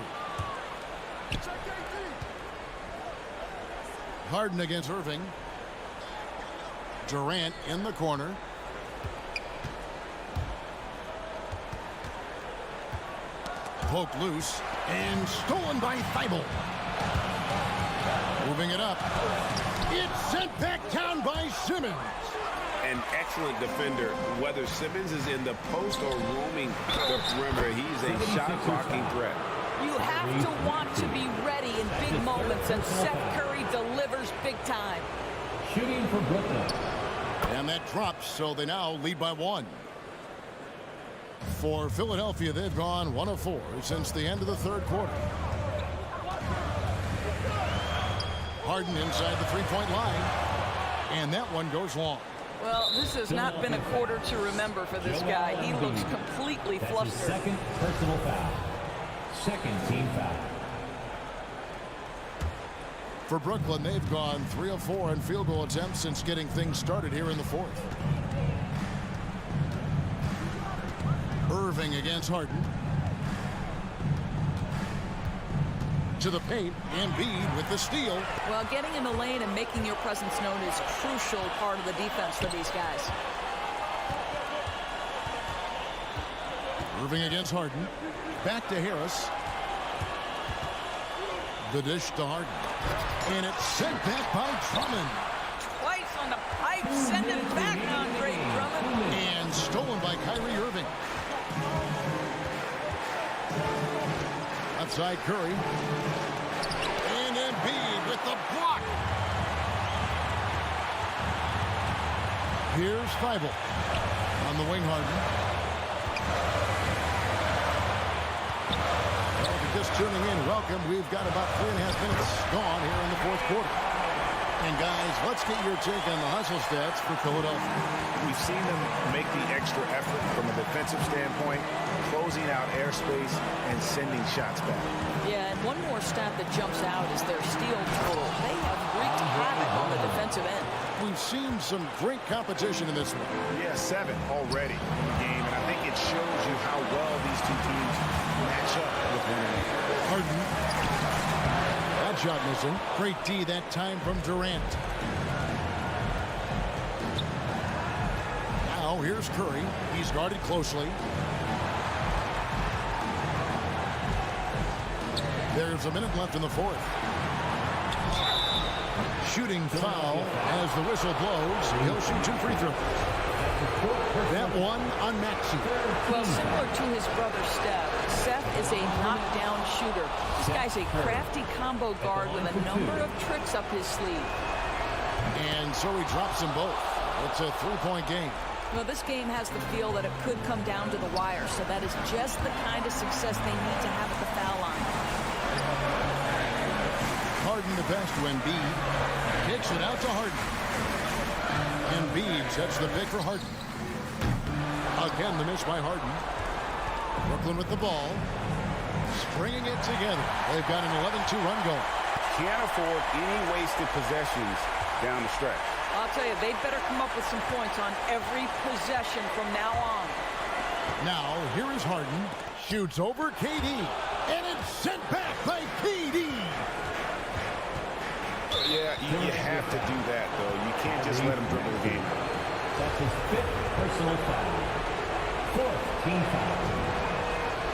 Harden against Irving. Durant in the corner. Poked loose and stolen by Thibault. Moving it up. It's sent back down by Simmons. An excellent defender, whether Simmons is in the post or roaming the perimeter. He's a shot-blocking threat. You have to want to be ready in big moments, and Seth Curry delivers big time. Shooting for Brooklyn. And that drops, so they now lead by 1. For Philadelphia, they've gone 1 of 4 since the end of the third quarter. Harden inside the 3-point line, and that one goes long. Well, this has not been a quarter to remember for this guy. He looks completely flustered. Second personal foul. Second team foul. For Brooklyn, they've gone 3 of 4 in field goal attempts since getting things started here in the fourth. Irving against Harden. To the paint, Embiid with the steal. Well, getting in the lane and making your presence known is a crucial part of the defense for these guys. Irving against Harden. Back to Harris. The dish to Harden. And it's sent back by Drummond. Twice on the pipe, send it back, Andre Drummond. And stolen by Kyrie Irving. Outside Curry. And Embiid with the block. Here's Thibault. On the wing, Harden. Just tuning in, welcome. We've got about 3.5 minutes gone here in the fourth quarter. And guys, let's get your take on the hustle stats for Philadelphia. We've seen them make the extra effort from a defensive standpoint, closing out airspace and sending shots back. Yeah, and one more stat that jumps out is their steal total. They have wreaked havoc on the defensive end. We've seen some great competition in this one. Yeah, 7 already in the game, and I think it shows you how well these two teams match up with one another. Harden. That shot missing. Great D that time from Durant. Now here's Curry. He's guarded closely. There's a minute left in the fourth. Shooting foul as the whistle blows. He'll shoot 2 free throws. That one on Maxey. Well, similar to his brother Steph, Seth is a knockdown shooter. This guy's a crafty combo guard with a number of tricks up his sleeve. And so he drops them both. It's a 3-point game. Well, this game has the feel that it could come down to the wire, so that is just the kind of success they need to have at the foul line. Harden the best to Embiid. Kicks it out to Harden. Embiid sets the pick for Harden. Again, the miss by Harden. Brooklyn with the ball. Stringing it together. They've got an 11-2 run going. Can't afford any wasted possessions down the stretch. I'll tell you, they'd better come up with some points on every possession from now on. Now, here is Harden. Shoots over KD. And it's sent back by KD. Yeah, you have to do that, though. You can't just let him dribble the game. That's his 5th personal foul. 4th team foul.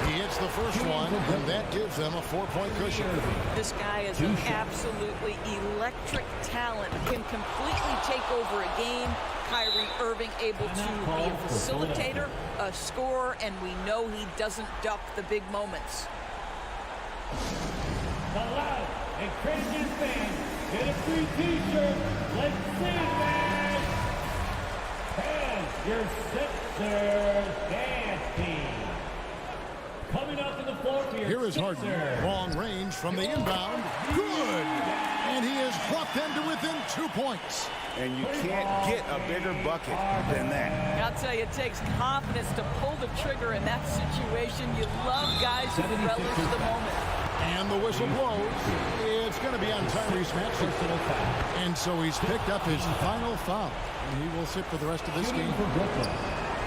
He hits the first one, and that gives them a 4-point cushion. This guy is an absolutely electric talent. Can completely take over a game. Kyrie Irving able to be a facilitator, a scorer, and we know he doesn't duck the big moments. The loud and Christian fans get a free t-shirt. Let's see it, man. And your Sixers dance team. Coming up to the floor for your Here is Harden. Long range from the inbound. Good! And he has brought them to within 2 points. And you can't get a bigger bucket than that. I'll tell you, it takes confidence to pull the trigger in that situation. You love guys who relish the moment. And the whistle blows. It's going to be on Tyrese Maxey. And so he's picked up his final foul. And he will sit for the rest of this game.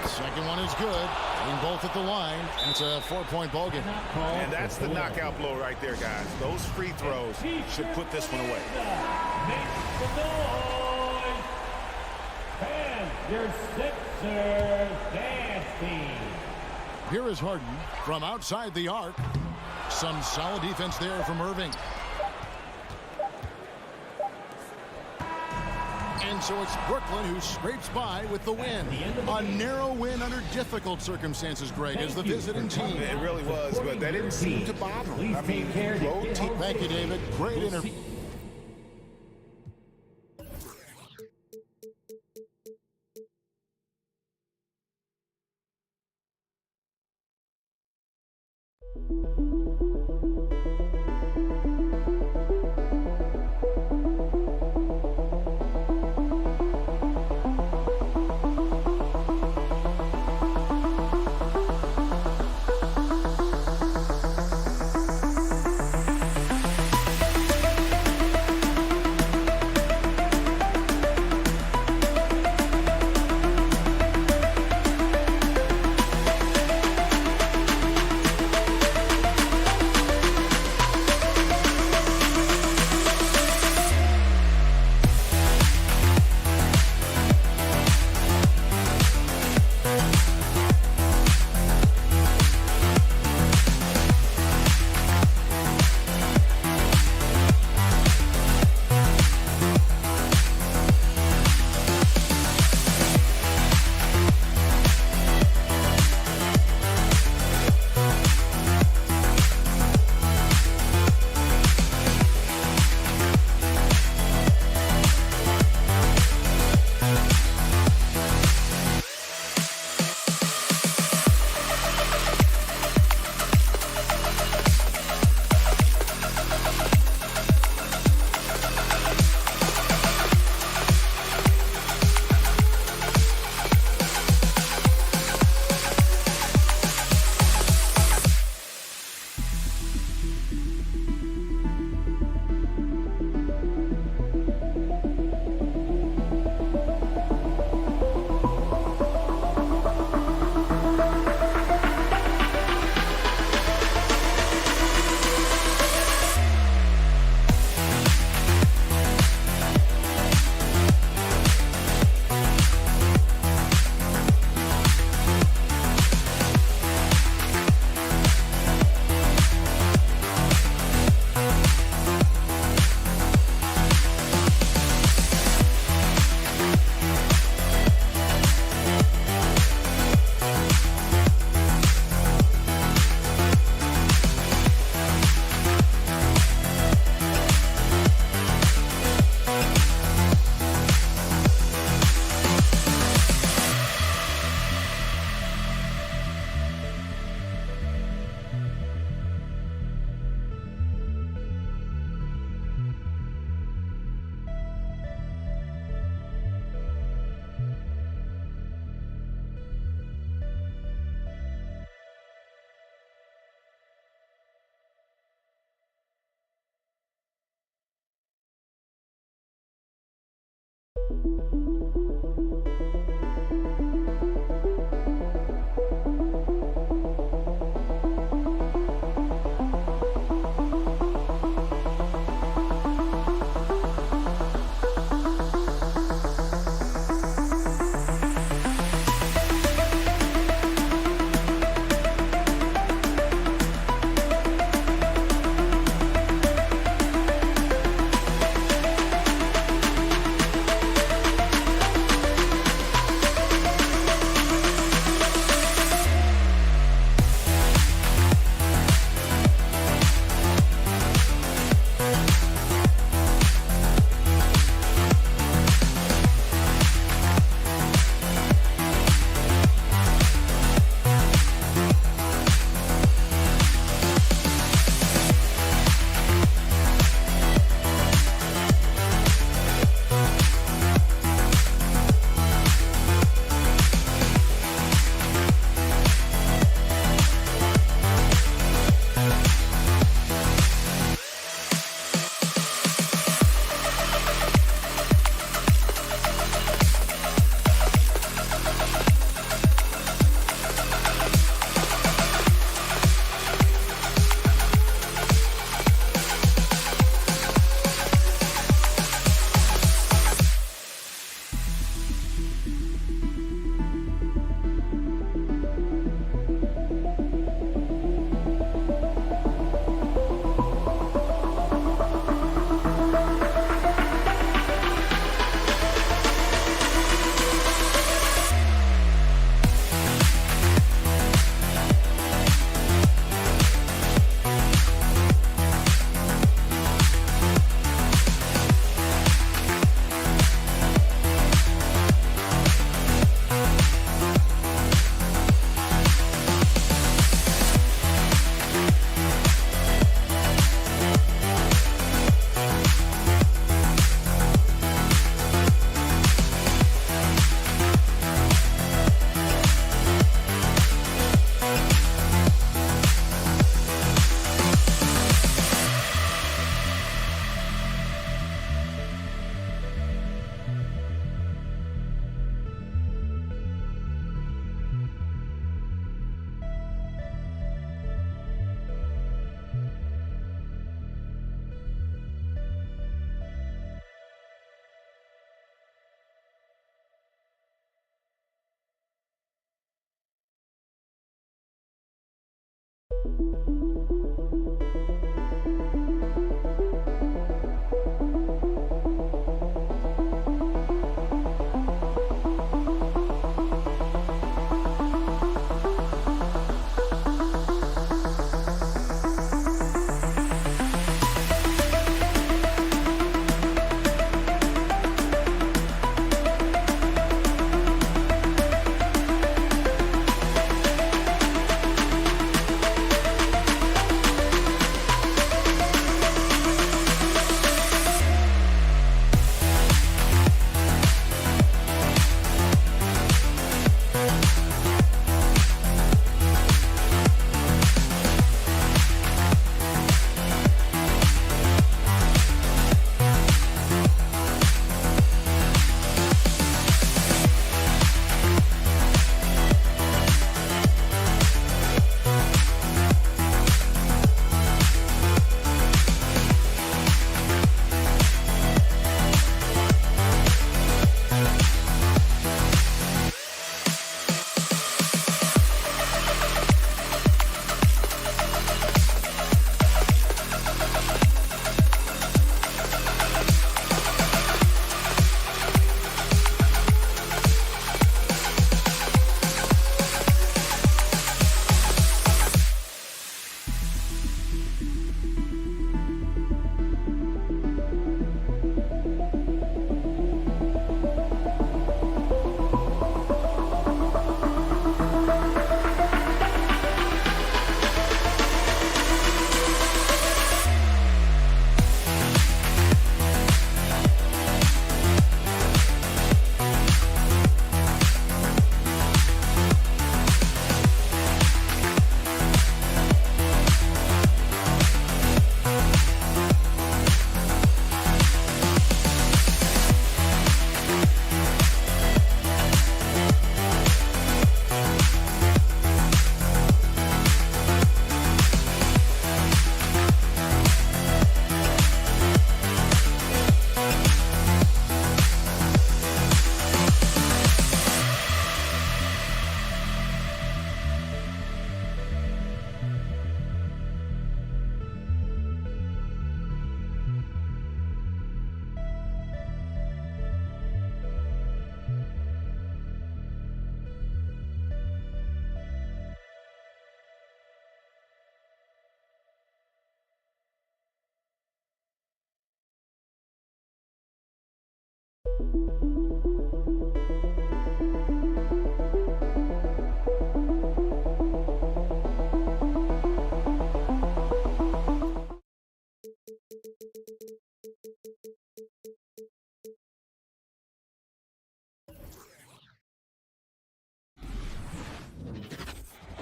Second one is good. Being both at the line. It's a 4-point ball game. And that's the knockout blow right there, guys. Those free throws should put this one away. Make the noise. And your Sixers dance team. Here is Harden from outside the arc. Some solid defense there from Irving. And so it's Brooklyn who scrapes by with the win. A narrow win under difficult circumstances, Greg, as the visiting team. It really was, but that didn't seem to bother him. I mean, road team. Thank you, David. Great interview.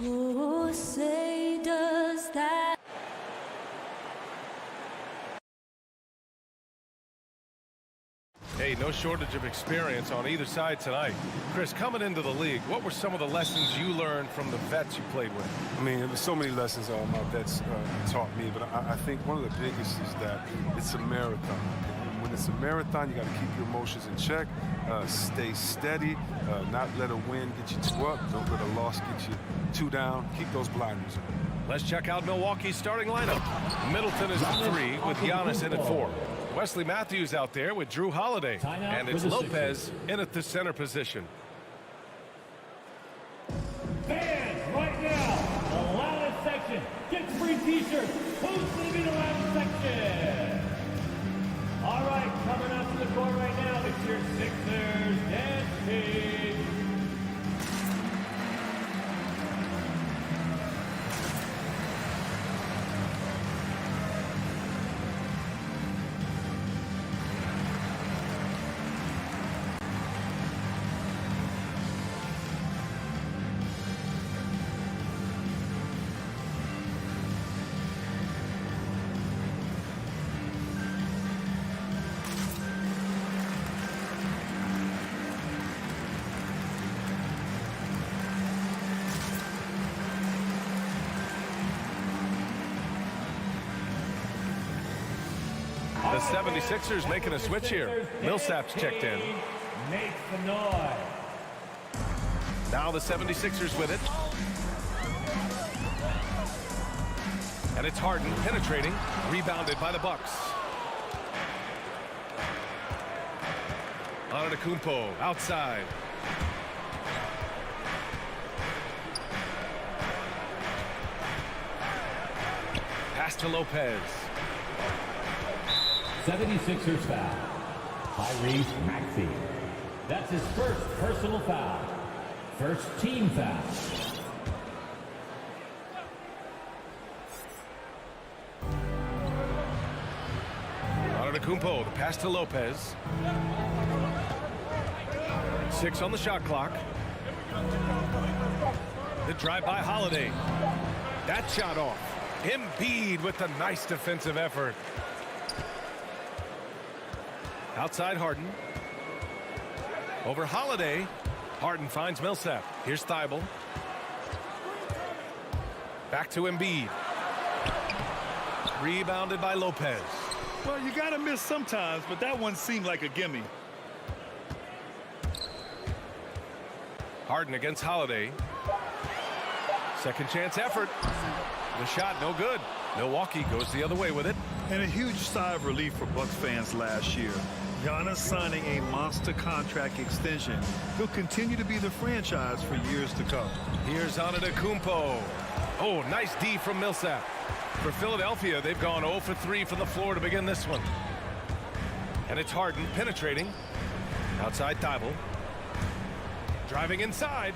Oh, say does that. Hey, no shortage of experience on either side tonight. Chris, coming into the league, what were some of the lessons you learned from the vets you played with? I mean, there's so many lessons my vets taught me, but I think one of the biggest is that it's a marathon. And when it's a marathon, you got to keep your emotions in check, stay steady, not let a win get you 2 up, don't let a loss get you 2 down. Keep those blinders on. Let's check out Milwaukee's starting lineup. Middleton is at 3 with Giannis in at 4. Wesley Matthews out there with Drew Holiday. And it's Lopez in at the center position. Fans, right now, the loudest section gets free t-shirts. Who's going to be the loudest section? All right, coming up to the court right now, it's your Sixers dance team. The 76ers making a switch here. Millsap's checked in. Makes the noise. Now the 76ers with it. And it's Harden penetrating, rebounded by the Bucks. Antetokounmpo outside. Pass to Lopez. 76ers foul. Tyrese Maxey. That's his first personal foul. First team foul. Antetokounmpo, the pass to Lopez. 6 on the shot clock. The drive by Holiday. That shot off. Embiid with a nice defensive effort. Outside Harden. Over Holiday. Harden finds Millsap. Here's Thibault. Back to Embiid. Rebounded by Lopez. Well, you got to miss sometimes, but that one seemed like a gimme. Harden against Holiday. Second chance effort. The shot no good. Milwaukee goes the other way with it. And a huge sigh of relief for Bucks fans last year. Giannis signing a monster contract extension. He'll continue to be the franchise for years to come. Here's Antetokounmpo. Oh, nice D from Millsap. For Philadelphia, they've gone 0 for 3 from the floor to begin this one. And it's Harden penetrating. Outside Thibault. Driving inside.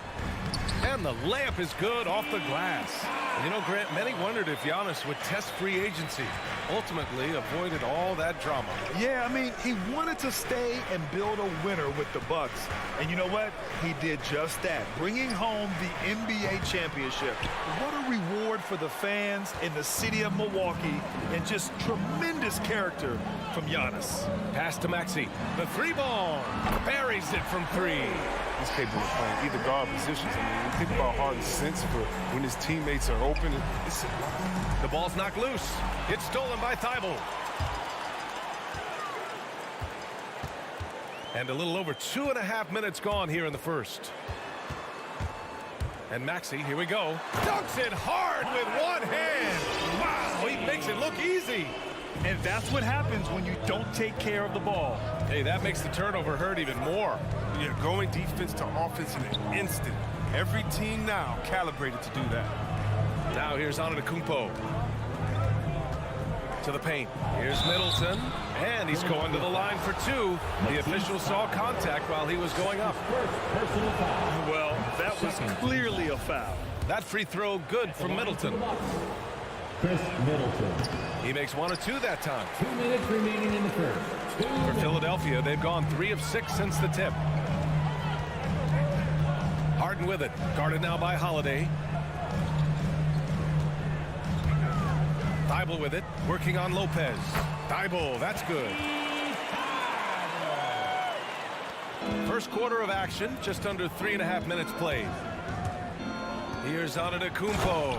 And the layup is good off the glass. And you know, Grant, many wondered if Giannis would test free agency. Ultimately avoided all that drama. Yeah, I mean, he wanted to stay and build a winner with the Bucks. And you know what? He did just that, bringing home the NBA championship. What a reward for the fans in the city of Milwaukee, and just tremendous character from Giannis. Pass to Maxey. The 3-ball. Buries it from 3. He's capable of playing either guard positions. I mean, think about Harden's sense for when his teammates are open. The ball's knocked loose. It's stolen by Thibault. And a little over 2.5 minutes gone here in the first. And Maxey, here we go. Dunks it hard with one hand. Wow, he makes it look easy. And that's what happens when you don't take care of the ball. Hey, that makes the turnover hurt even more. Yeah, going defense to offense in an instant. Every team now calibrated to do that. Now here's Antetokounmpo. To the paint. Here's Middleton. And he's going to the line for 2. The official saw contact while he was going up. Well, that was clearly a foul. That free throw good from Middleton. Chris Middleton. He makes 1 of 2 that time. 2 minutes remaining in the first. For Philadelphia, they've gone 3 of 6 since the tip. Harden with it. Guarded now by Holiday. Thibault with it, working on Lopez. Thibault, that's good. First quarter of action, just under 3.5 minutes played. Here's Antetokounmpo,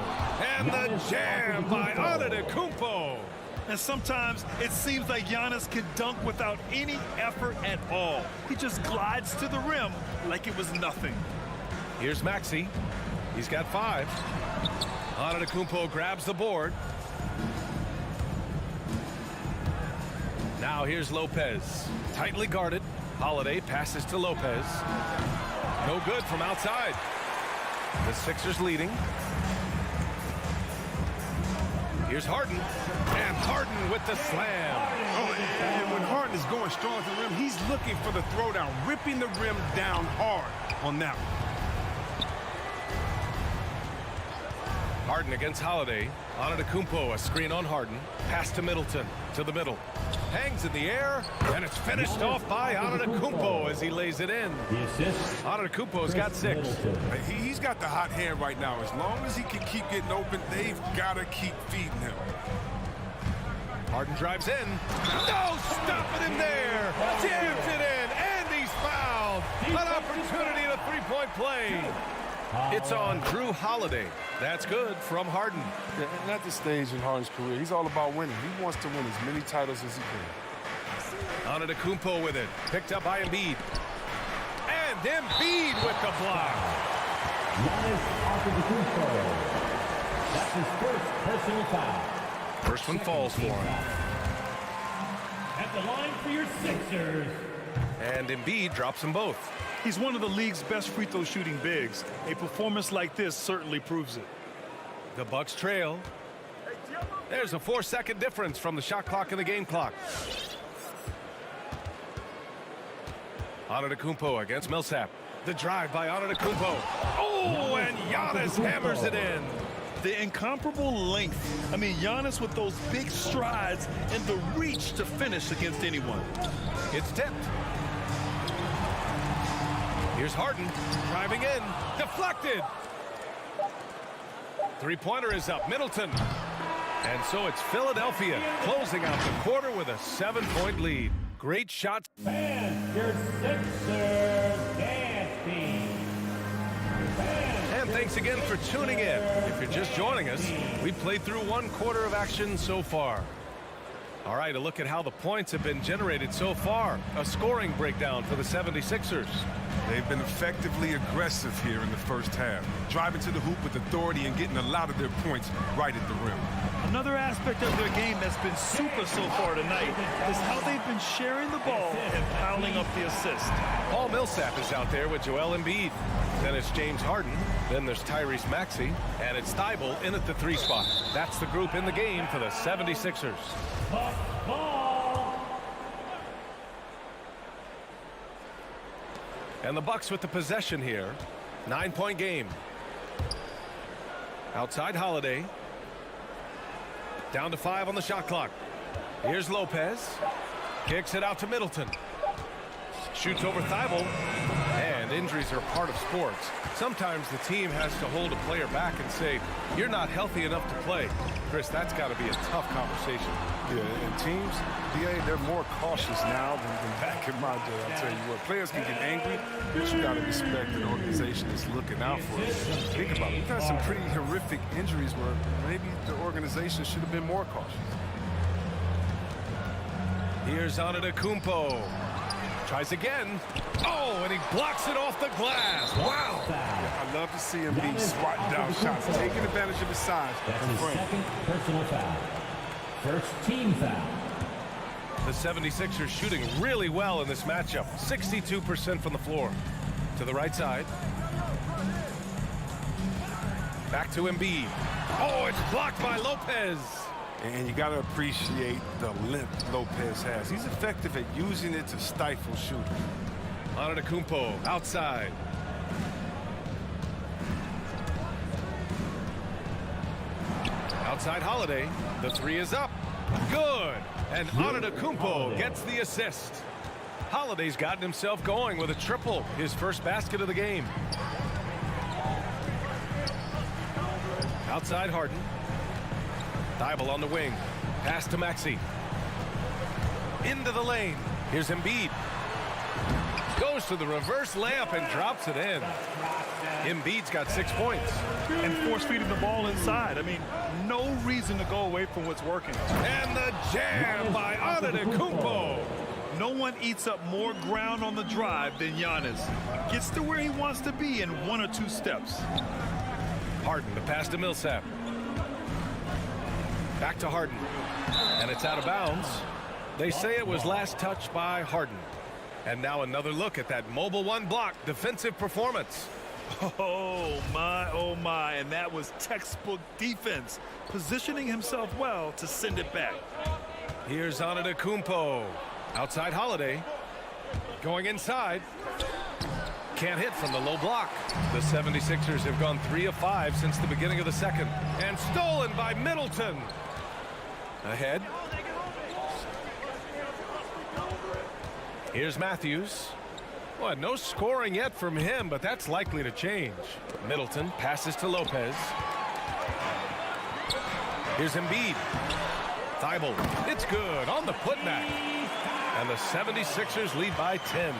and the jam by Antetokounmpo. And sometimes it seems like Giannis can dunk without any effort at all. He just glides to the rim like it was nothing. Here's Maxey. He's got 5. Antetokounmpo grabs the board. Now here's Lopez. Tightly guarded. Holiday passes to Lopez. No good from outside. The Sixers leading. Here's Harden. And Harden with the slam. Oh, and when Harden is going strong to the rim, he's looking for the throwdown, ripping the rim down hard on that one. Harden against Holiday. Antetokounmpo, a screen on Harden. Pass to Middleton, to the middle. Hangs in the air, and it's finished off by Antetokounmpo as he lays it in. Antetokounmpo's got 6. He's got the hot hand right now. As long as he can keep getting open, they've got to keep feeding him. Harden drives in. No stopping him there. Jams it in, and he's fouled. An opportunity at a three-point play. It's on Drew Holiday. That's good from Harden. Yeah, and at this stage in Harden's career, he's all about winning. He wants to win as many titles as he can. Antetokounmpo with it. Picked up by Embiid. And Embiid with the block. Giannis Antetokounmpo. That's his first personal foul. First one falls for him. At the line for your Sixers. And Embiid drops them both. He's one of the league's best free throw shooting bigs. A performance like this certainly proves it. The Bucks trail. There's a 4-second difference from the shot clock and the game clock. Antetokounmpo against Millsap. The drive by Antetokounmpo. Oh, and Giannis hammers it in. The incomparable length. I mean, Giannis with those big strides and the reach to finish against anyone. It's tipped. Here's Harden driving in. Deflected. Three-pointer is up. Middleton. And so it's Philadelphia closing out the quarter with a 7-point lead. Great shots. And your Sixers dance team. And thanks again for tuning in. If you're just joining us, we've played through 1 quarter of action so far. All right, a look at how the points have been generated so far. A scoring breakdown for the 76ers. They've been effectively aggressive here in the first half, driving to the hoop with authority and getting a lot of their points right at the rim. Another aspect of their game that's been super so far tonight is how they've been sharing the ball and piling up the assist. Paul Millsap is out there with Joel Embiid. Then it's James Harden. Then there's Tyrese Maxey. And it's Thibault in at the 3 spot. That's the group in the game for the 76ers. And the Bucks with the possession here. 9-point game. Outside Holiday. Down to 5 on the shot clock. Here's Lopez. Kicks it out to Middleton. Shoots over Thibault. And injuries are part of sports. Sometimes the team has to hold a player back and say, you're not healthy enough to play. Chris, that's got to be a tough conversation. Yeah, and teams, they're more cautious now than back in my day. I'll tell you what, players can get angry, but you got to respect an organization that's looking out for it. Think about it. We've had some pretty horrific injuries where maybe the organization should have been more cautious. Here's Antetokounmpo. Tries again. Oh, and he blocks it off the glass. Wow. Yeah, I love to see him be swatting down shots, taking advantage of his size. That's his second personal foul. First team foul. The 76ers shooting really well in this matchup. 62% from the floor. To the right side. Back to Embiid. Oh, it's blocked by Lopez. And you got to appreciate the length Lopez has. He's effective at using it to stifle shooting. Antetokounmpo outside. Outside Holiday. The 3 is up. Good. And Antetokounmpo gets the assist. Holiday's gotten himself going with a triple. His first basket of the game. Outside Harden. Thibault on the wing. Pass to Maxey. Into the lane. Here's Embiid. Goes to the reverse layup and drops it in. Embiid's got 6 points. And force-feeding the ball inside. I mean, no reason to go away from what's working. And the jam by Antetokounmpo. No one eats up more ground on the drive than Giannis. Gets to where he wants to be in 1 or 2 steps. Harden, the pass to Millsap. Back to Harden. And it's out of bounds. They say it was last touched by Harden. And now another look at that mobile 1 block defensive performance. Oh my, and that was textbook defense, positioning himself well to send it back. Here's Antetokounmpo. Outside Holiday. Going inside. Can't hit from the low block. The 76ers have gone 3 of 5 since the beginning of the second. And stolen by Middleton. Ahead. Here's Matthews. Well, no scoring yet from him, but that's likely to change. Middleton passes to Lopez. Here's Embiid. Thibault. It's good on the putback. And the 76ers lead by 10.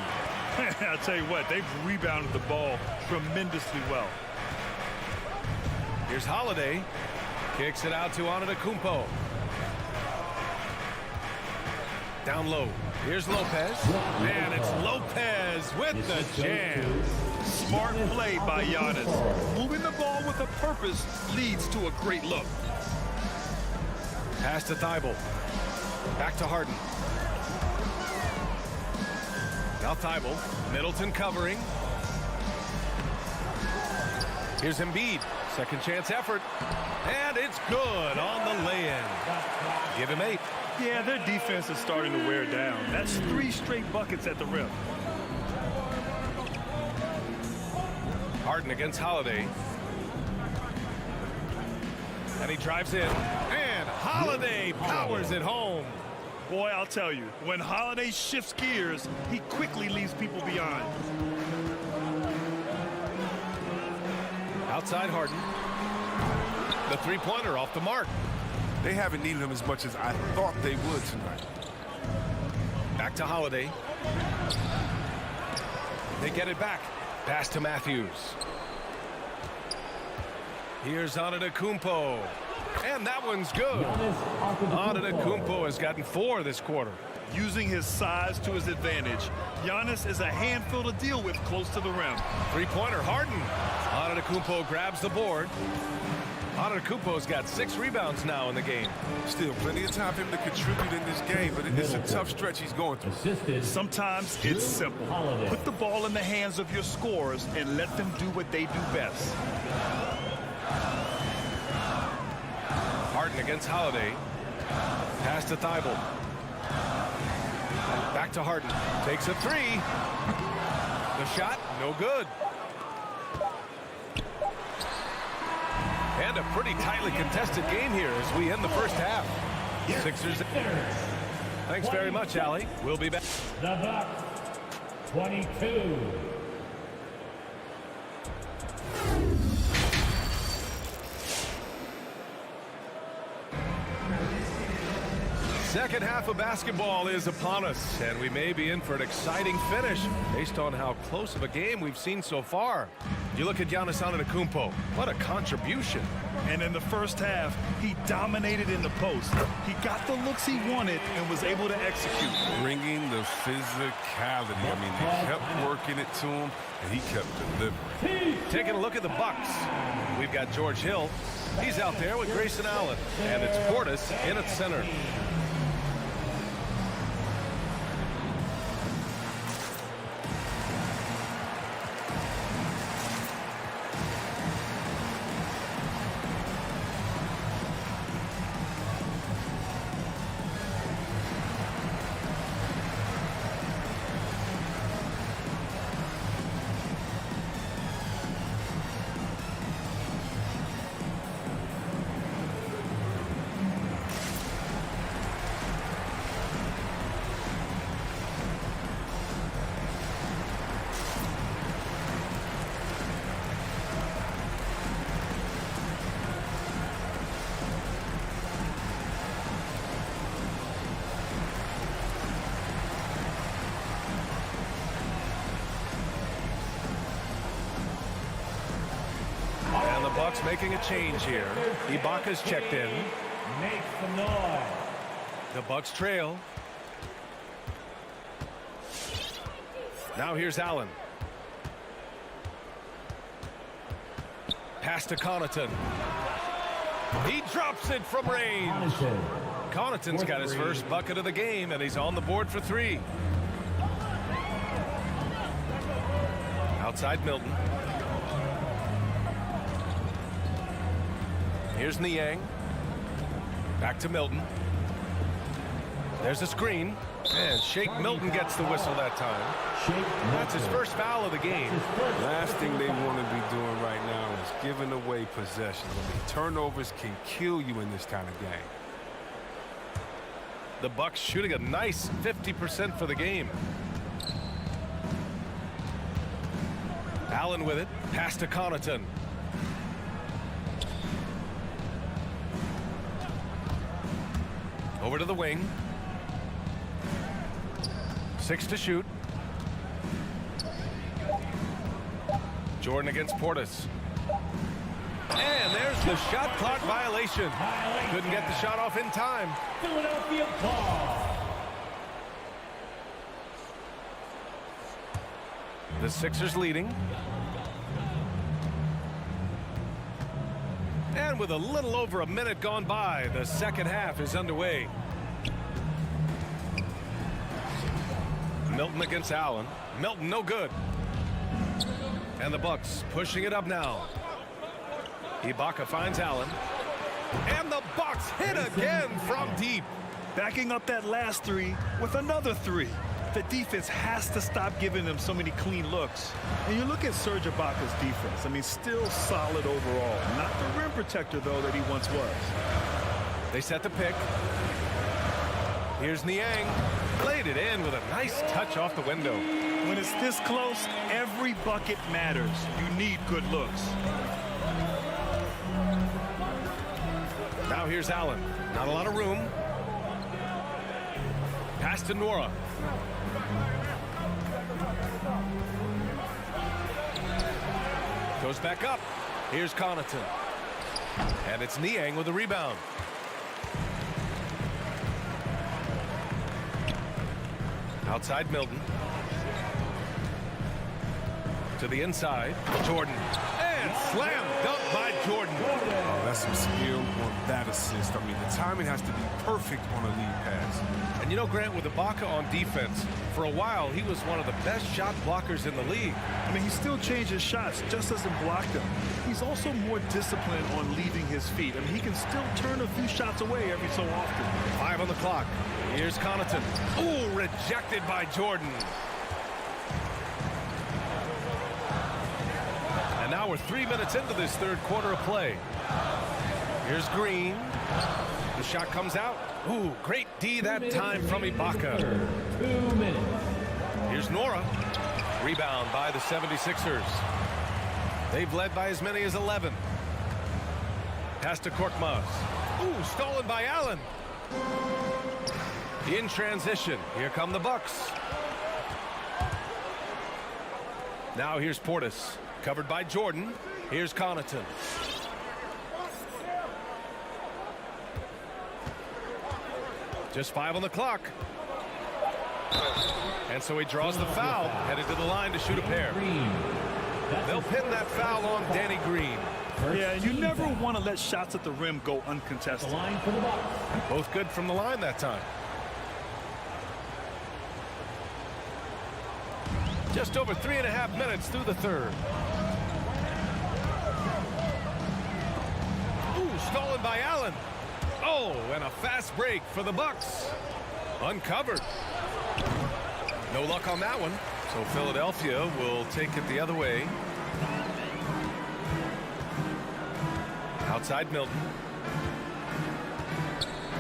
I'll tell you what, they've rebounded the ball tremendously well. Here's Holiday. Kicks it out to Antetokounmpo. Down low. Here's Lopez. And it's Lopez with the jam. Smart play by Giannis. Moving the ball with a purpose leads to a great look. Pass to Thibault. Back to Harden. Now Thibault. Middleton covering. Here's Embiid. Second chance effort. And it's good on the lay-in. Give him 8. Yeah, their defense is starting to wear down. That's 3 straight buckets at the rim. Harden against Holiday. And he drives in. And Holiday powers it home. Boy, I'll tell you, when Holiday shifts gears, he quickly leaves people behind. Outside Harden. The three-pointer off the mark. They haven't needed him as much as I thought they would tonight. Back to Holiday. They get it back. Pass to Matthews. Here's Antetokounmpo. And that one's good. Antetokounmpo has gotten 4 this quarter. Using his size to his advantage, Giannis is a handful to deal with close to the rim. Three-pointer, Harden. Antetokounmpo grabs the board. Antetokounmpo's got 6 rebounds now in the game. Still plenty of time for him to contribute in this game, but it's a tough stretch he's going through. Sometimes it's simple. Put the ball in the hands of your scorers and let them do what they do best. Harden against Holiday. Pass to Thibault. Back to Harden. Takes a 3. The shot, no good. And a pretty tightly contested game here as we end the first half. Sixers. Thanks very much, Allie. We'll be back. The Bucks, 22. Second half of basketball is upon us, and we may be in for an exciting finish based on how close of a game we've seen so far. You look at Giannis Antetokounmpo. What a contribution. And in the first half, he dominated in the post. He got the looks he wanted and was able to execute. Bringing the physicality. I mean, they kept working it to him, and he kept delivering. Taking a look at the Bucks. We've got George Hill. He's out there with Grayson Allen. And it's Portis in at center. Bucks making a change here. Ibaka's checked in. Make some noise. The Bucks trail. Now here's Allen. Pass to Connaughton. He drops it from range. Connaughton's got his first bucket of the game, and he's on the board for 3. Outside Milton. Here's Niang. Back to Milton. There's a screen. And Shake Milton gets the whistle that time. That's his first foul of the game. Last thing they want to be doing right now is giving away possessions. I mean, turnovers can kill you in this kind of game. The Bucks shooting a nice 50% for the game. Allen with it. Pass to Connaughton. Over to the wing. 6 to shoot. Jordan against Portis. And there's the shot clock violation. Couldn't get the shot off in time. Philadelphia ball. The Sixers leading. And with a little over a minute gone by, the second half is underway. Milton against Allen. Milton no good. And the Bucks pushing it up now. Ibaka finds Allen. And the Bucks hit again from deep. Backing up that last 3 with another 3. The defense has to stop giving them so many clean looks. And you look at Serge Ibaka's defense. I mean, still solid overall. Not the rim protector, though, that he once was. They set the pick. Here's Niang. Played it in with a nice touch off the window. When it's this close, every bucket matters. You need good looks. Now here's Allen. Not a lot of room. Pass to Nora. Goes back up. Here's Connaughton. And it's Niang with the rebound. Outside Milton. To the inside. Jordan. And slam dunk by Jordan. Oh, that's some skill on that assist. I mean, the timing has to be perfect on a lead pass. And you know, Grant, with Ibaka on defense, for a while he was one of the best shot blockers in the league. I mean, he still changes shots, just doesn't block them. He's also more disciplined on leaving his feet. I mean, he can still turn a few shots away every so often. 5 on the clock. Here's Connaughton. Ooh, rejected by Jordan. And now we're 3 minutes into this third quarter of play. Here's Green. The shot comes out. Ooh, great D that time from Ibaka. 2 minutes. Here's Nora. Rebound by the 76ers. They've led by as many as 11. Pass to Korkmaz. Ooh, stolen by Allen. In transition, here come the Bucks. Now here's Portis, covered by Jordan. Here's Connaughton. Just 5 on the clock. And so he draws the foul, headed to the line to shoot a pair. They'll pin that foul on Danny Green. Yeah, you never want to let shots at the rim go uncontested. Both good from the line that time. Just over 3.5 minutes through the third. Ooh, stolen by Allen. Oh, and a fast break for the Bucks. Uncovered. No luck on that one. So Philadelphia will take it the other way. Outside Milton.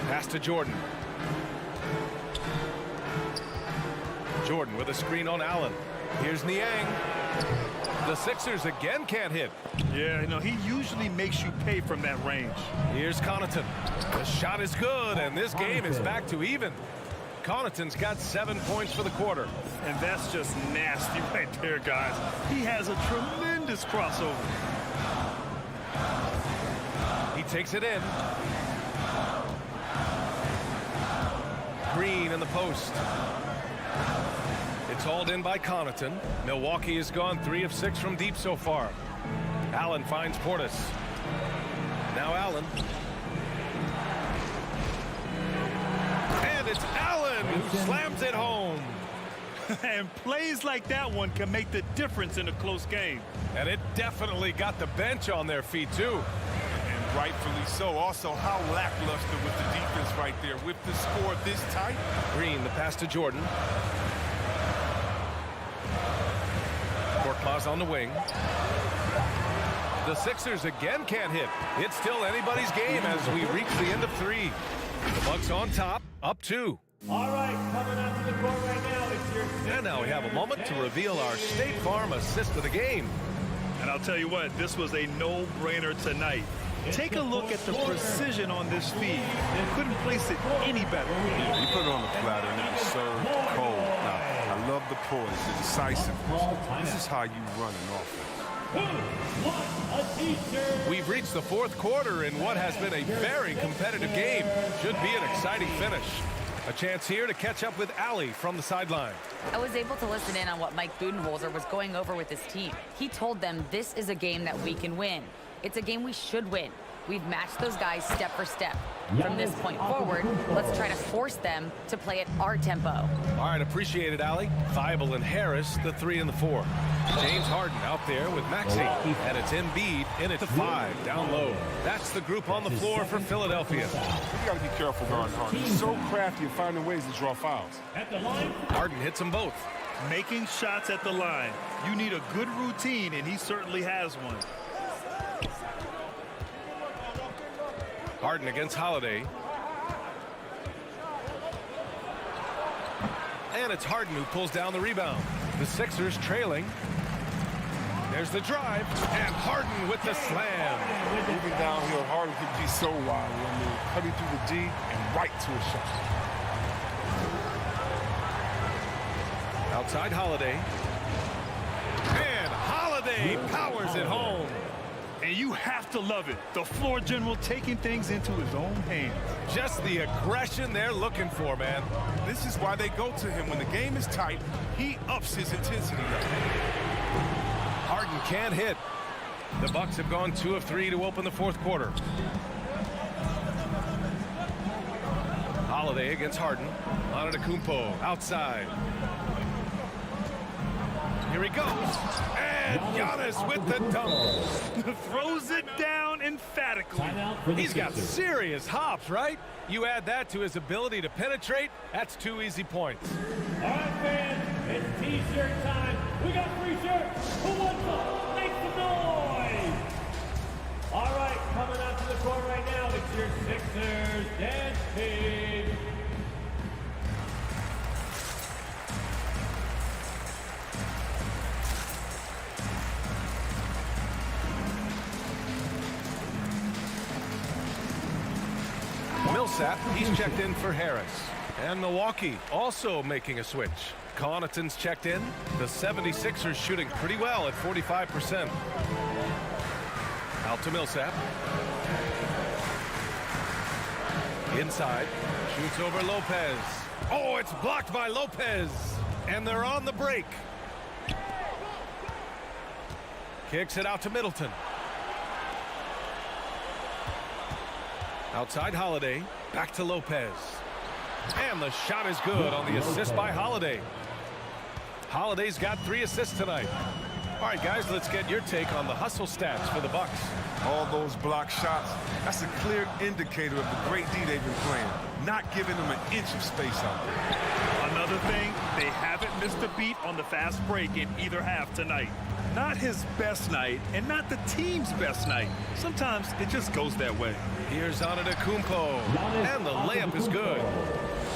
Pass to Jordan. Jordan with a screen on Allen. Here's Niang. The Sixers again can't hit. Yeah, you know, he usually makes you pay from that range. Here's Connaughton. The shot is good, and this game is back to even. Connaughton's got 7 points for the quarter. And that's just nasty right there, guys. He has a tremendous crossover. takes it in. Green in the post. It's hauled in by Connaughton. Milwaukee has gone 3 of 6 from deep so far. Allen finds Portis. Now Allen. And it's Allen who slams it home. And plays like that one can make the difference in a close game. And it definitely got the bench on their feet, too. And rightfully so. Also, how lackluster was the defense right there with the score this tight. Green, the pass to Jordan. Korkmaz on the wing. The Sixers again can't hit. It's still anybody's game as we reach the end of 3. The Bucks on top, up 2. All right, coming out to the court right now, it's your... And now we have a moment to reveal our State Farm assist of the game. And I'll tell you what, this was a no-brainer tonight. Take a look at the precision on this feed. Couldn't place it any better. You put it on the platter and it was served cold. Now, I love the poise, the decisiveness. This is how you run an offense. We've reached the 4th quarter in what has been a very competitive game. Should be an exciting finish. A chance here to catch up with Allie from the sideline. I was able to listen in on what Mike Budenholzer was going over with his team. He told them this is a game that we can win. It's a game we should win. We've matched those guys step for step. From this point forward, let's try to force them to play at our tempo. All right, appreciate it, Allie. Thibault and Harris, the 3 and the 4. James Harden out there with Maxey. And it's Embiid in at the 5, down low. That's the group on the floor for Philadelphia. You got to be careful guarding Harden. He's so crafty at finding ways to draw fouls. Harden hits them both. Making shots at the line. You need a good routine, and he certainly has one. Harden against Holiday. And it's Harden who pulls down the rebound. The Sixers trailing. There's the drive. And Harden with the slam. Moving downhill, Harden could be so wild. I mean, cutting through the D and right to a shot. Outside Holiday. And Holiday powers it home. And you have to love it. The floor general taking things into his own hands. Just the aggression they're looking for, man. This is why they go to him. When the game is tight, he ups his intensity. Harden can't hit. The Bucks have gone 2 of 3 to open the 4th quarter. Holiday against Harden. Antetokounmpo outside. Here he goes. And Giannis with the dunk. Throws it down emphatically. He's got serious hops, right? You add that to his ability to penetrate, that's 2 easy points. All right, fans, it's T-shirt time. We got free shirts. Who wants them? Make some noise. All right, coming out to the court right now, it's your Sixers dance team. Millsap, he's checked in for Harris. And Milwaukee also making a switch. Connaughton's checked in. The 76ers shooting pretty well at 45%. Out to Millsap. Inside. Shoots over Lopez. Oh, it's blocked by Lopez. And they're on the break. Kicks it out to Middleton. Outside Holiday, back to Lopez. And the shot is good on the assist by Holiday. Holiday's got 3 assists tonight. All right, guys, let's get your take on the hustle stats for the Bucks. All those block shots, that's a clear indicator of the great D they've been playing. Not giving them an inch of space out there. Another thing, they haven't missed a beat on the fast break in either half tonight. Not his best night, and not the team's best night. Sometimes it just goes that way. Here's Antetokounmpo, and the layup is good.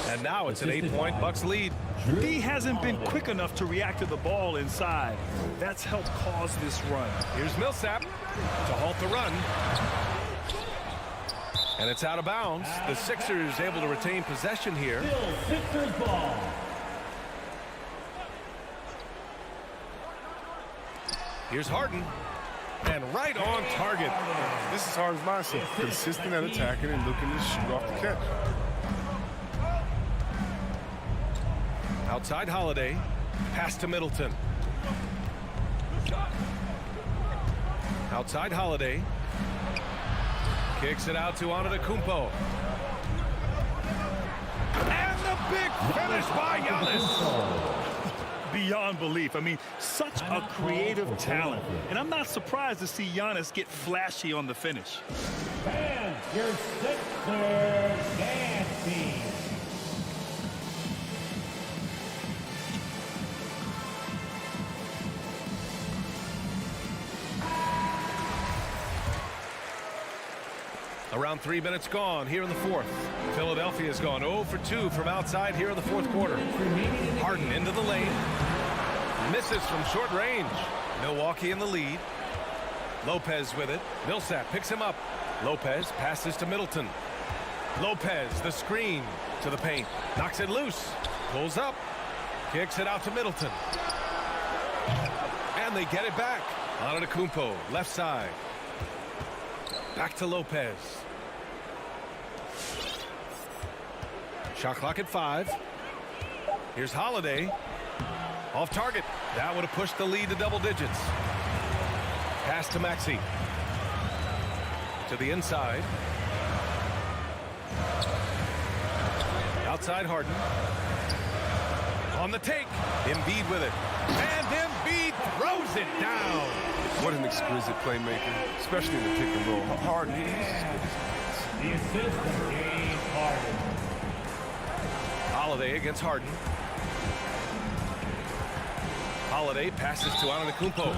And now it's an 8-point Bucks lead. D hasn't been quick enough to react to the ball inside. That's helped cause this run. Here's Millsap to halt the run. And it's out of bounds. The Sixers able to retain possession here. Sixers ball. Here's Harden. And right on target. This is Harden's mindset. Consistent at attacking and looking to shoot off the catch. Outside Holiday. Pass to Middleton. Outside Holiday. Kicks it out to Antetokounmpo. And the big finish by Giannis. Beyond belief. I mean, such a creative talent. And I'm not surprised to see Giannis get flashy on the finish. And your Sixers dance team. Around 3 minutes gone here in the fourth. Philadelphia's gone 0 for 2 from outside here in the fourth quarter. Harden into the lane. Misses from short range. Milwaukee in the lead. Lopez with it. Millsap picks him up. Lopez passes to Middleton. Lopez, the screen to the paint. Knocks it loose. Pulls up. Kicks it out to Middleton. And they get it back. Antetokounmpo, left side. Back to Lopez. Shot clock at 5. Here's Holiday. Off target. That would have pushed the lead to double digits. Pass to Maxey. To the inside. Outside Harden. On the take. Embiid with it. And Embiid throws it down. What an exquisite playmaker, especially in the pick and roll. Harden, he's The assist from James Harden. Holiday against Harden. Holiday passes to Antetokounmpo.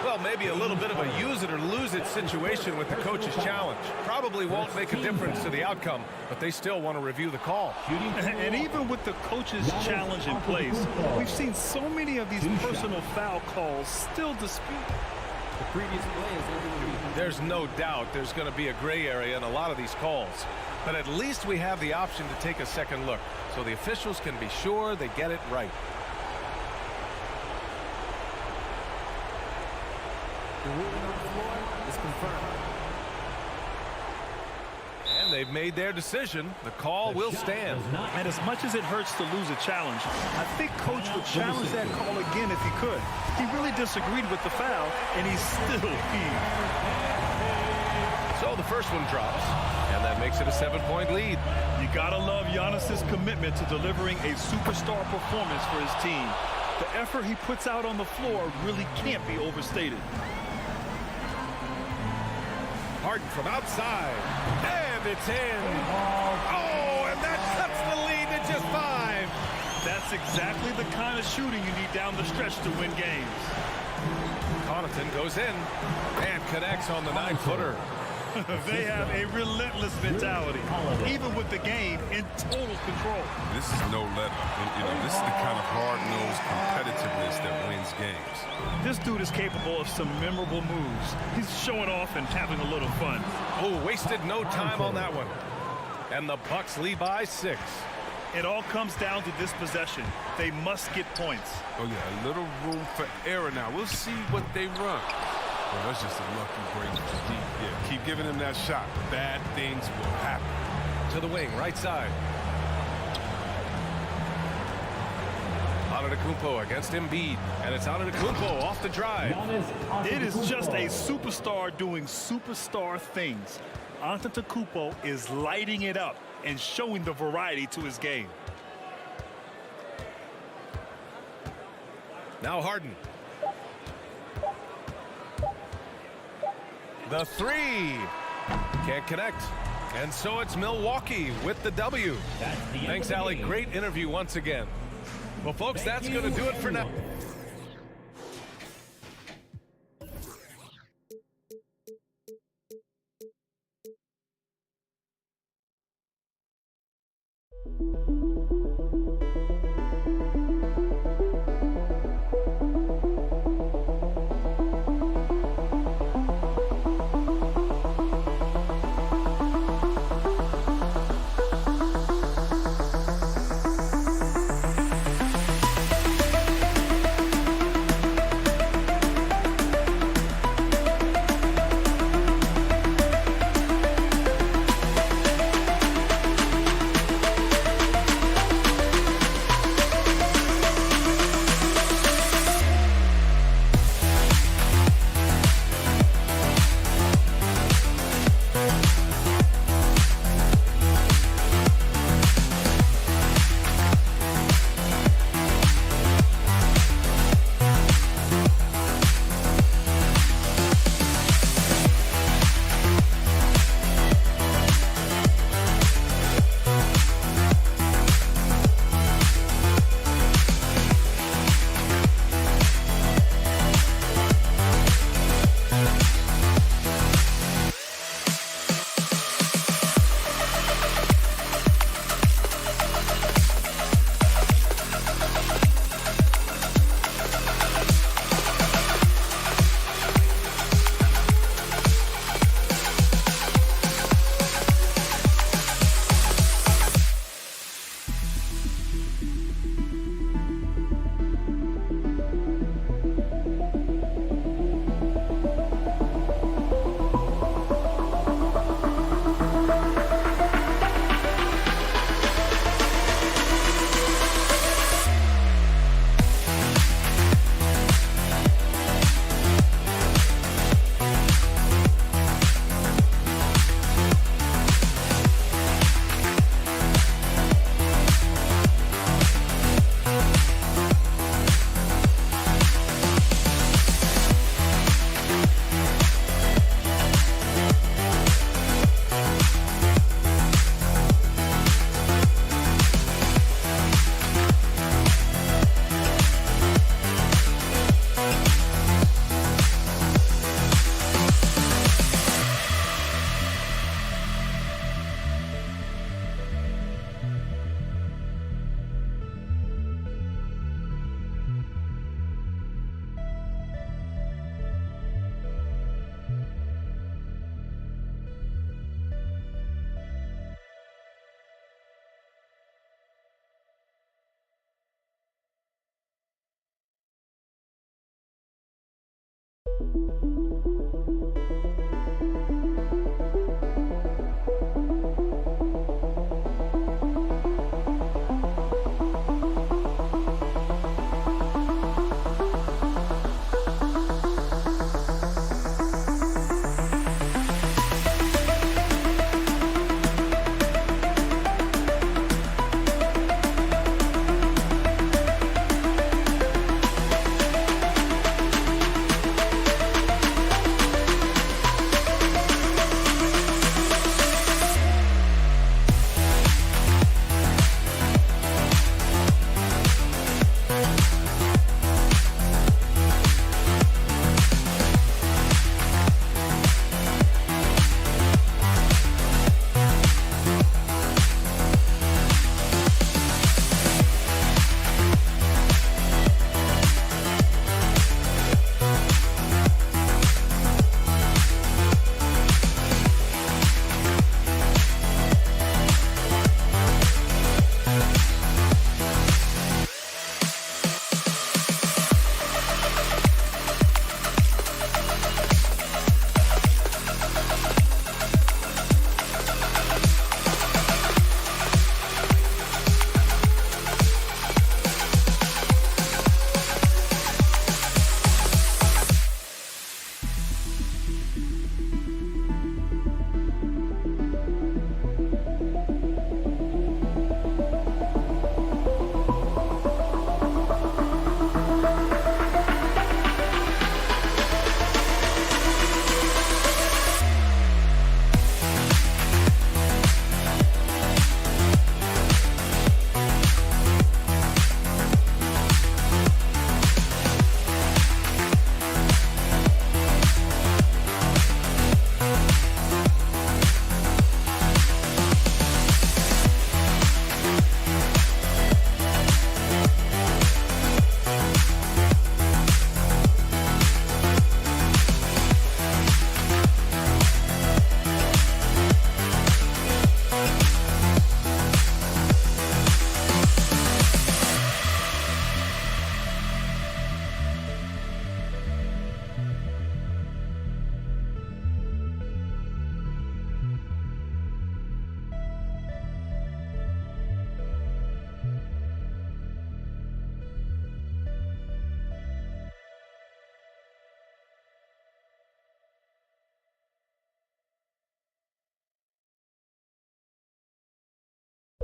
Well, maybe a little bit of a use it or lose it situation with the coach's challenge. Probably won't make a difference to the outcome, but they still want to review the call. And even with the coach's challenge in place, we've seen so many of these personal foul calls still disputed. The previous play is under. There's no doubt there's going to be a gray area in a lot of these calls. But at least we have the option to take a second look, so the officials can be sure they get it right. The ruling on the floor is confirmed. And they've made their decision. The call will stand. And as much as it hurts to lose a challenge, I think Coach would challenge that call again if he could. He really disagreed with the foul, and he's still peeved. So the first one drops, and that makes it a 7-point lead. You gotta love Giannis's commitment to delivering a superstar performance for his team. The effort he puts out on the floor really can't be overstated. Harden from outside, and it's in. Oh, and that cuts the lead to just 5. That's exactly the kind of shooting you need down the stretch to win games. Connaughton goes in and connects on the 9-footer. They have a relentless mentality, even with the game in total control. This is no let up. This is the kind of hard-nosed competitiveness that wins games. This dude is capable of some memorable moves. He's showing off and having a little fun. Oh, wasted no time on that one. And the Bucks lead by 6. It all comes down to this possession. They must get points. Oh, yeah, a little room for error now. We'll see what they run. Well, that's just a lucky break. Yeah, keep giving him that shot. Bad things will happen. To the wing, right side. Antetokounmpo against Embiid, and it's Antetokounmpo off the drive. It is just a superstar doing superstar things. Antetokounmpo is lighting it up and showing the variety to his game. Now Harden. The 3. Can't connect. And so it's Milwaukee with the W. Thanks, Allie. Great interview once again. Well, folks, that's going to do it for now.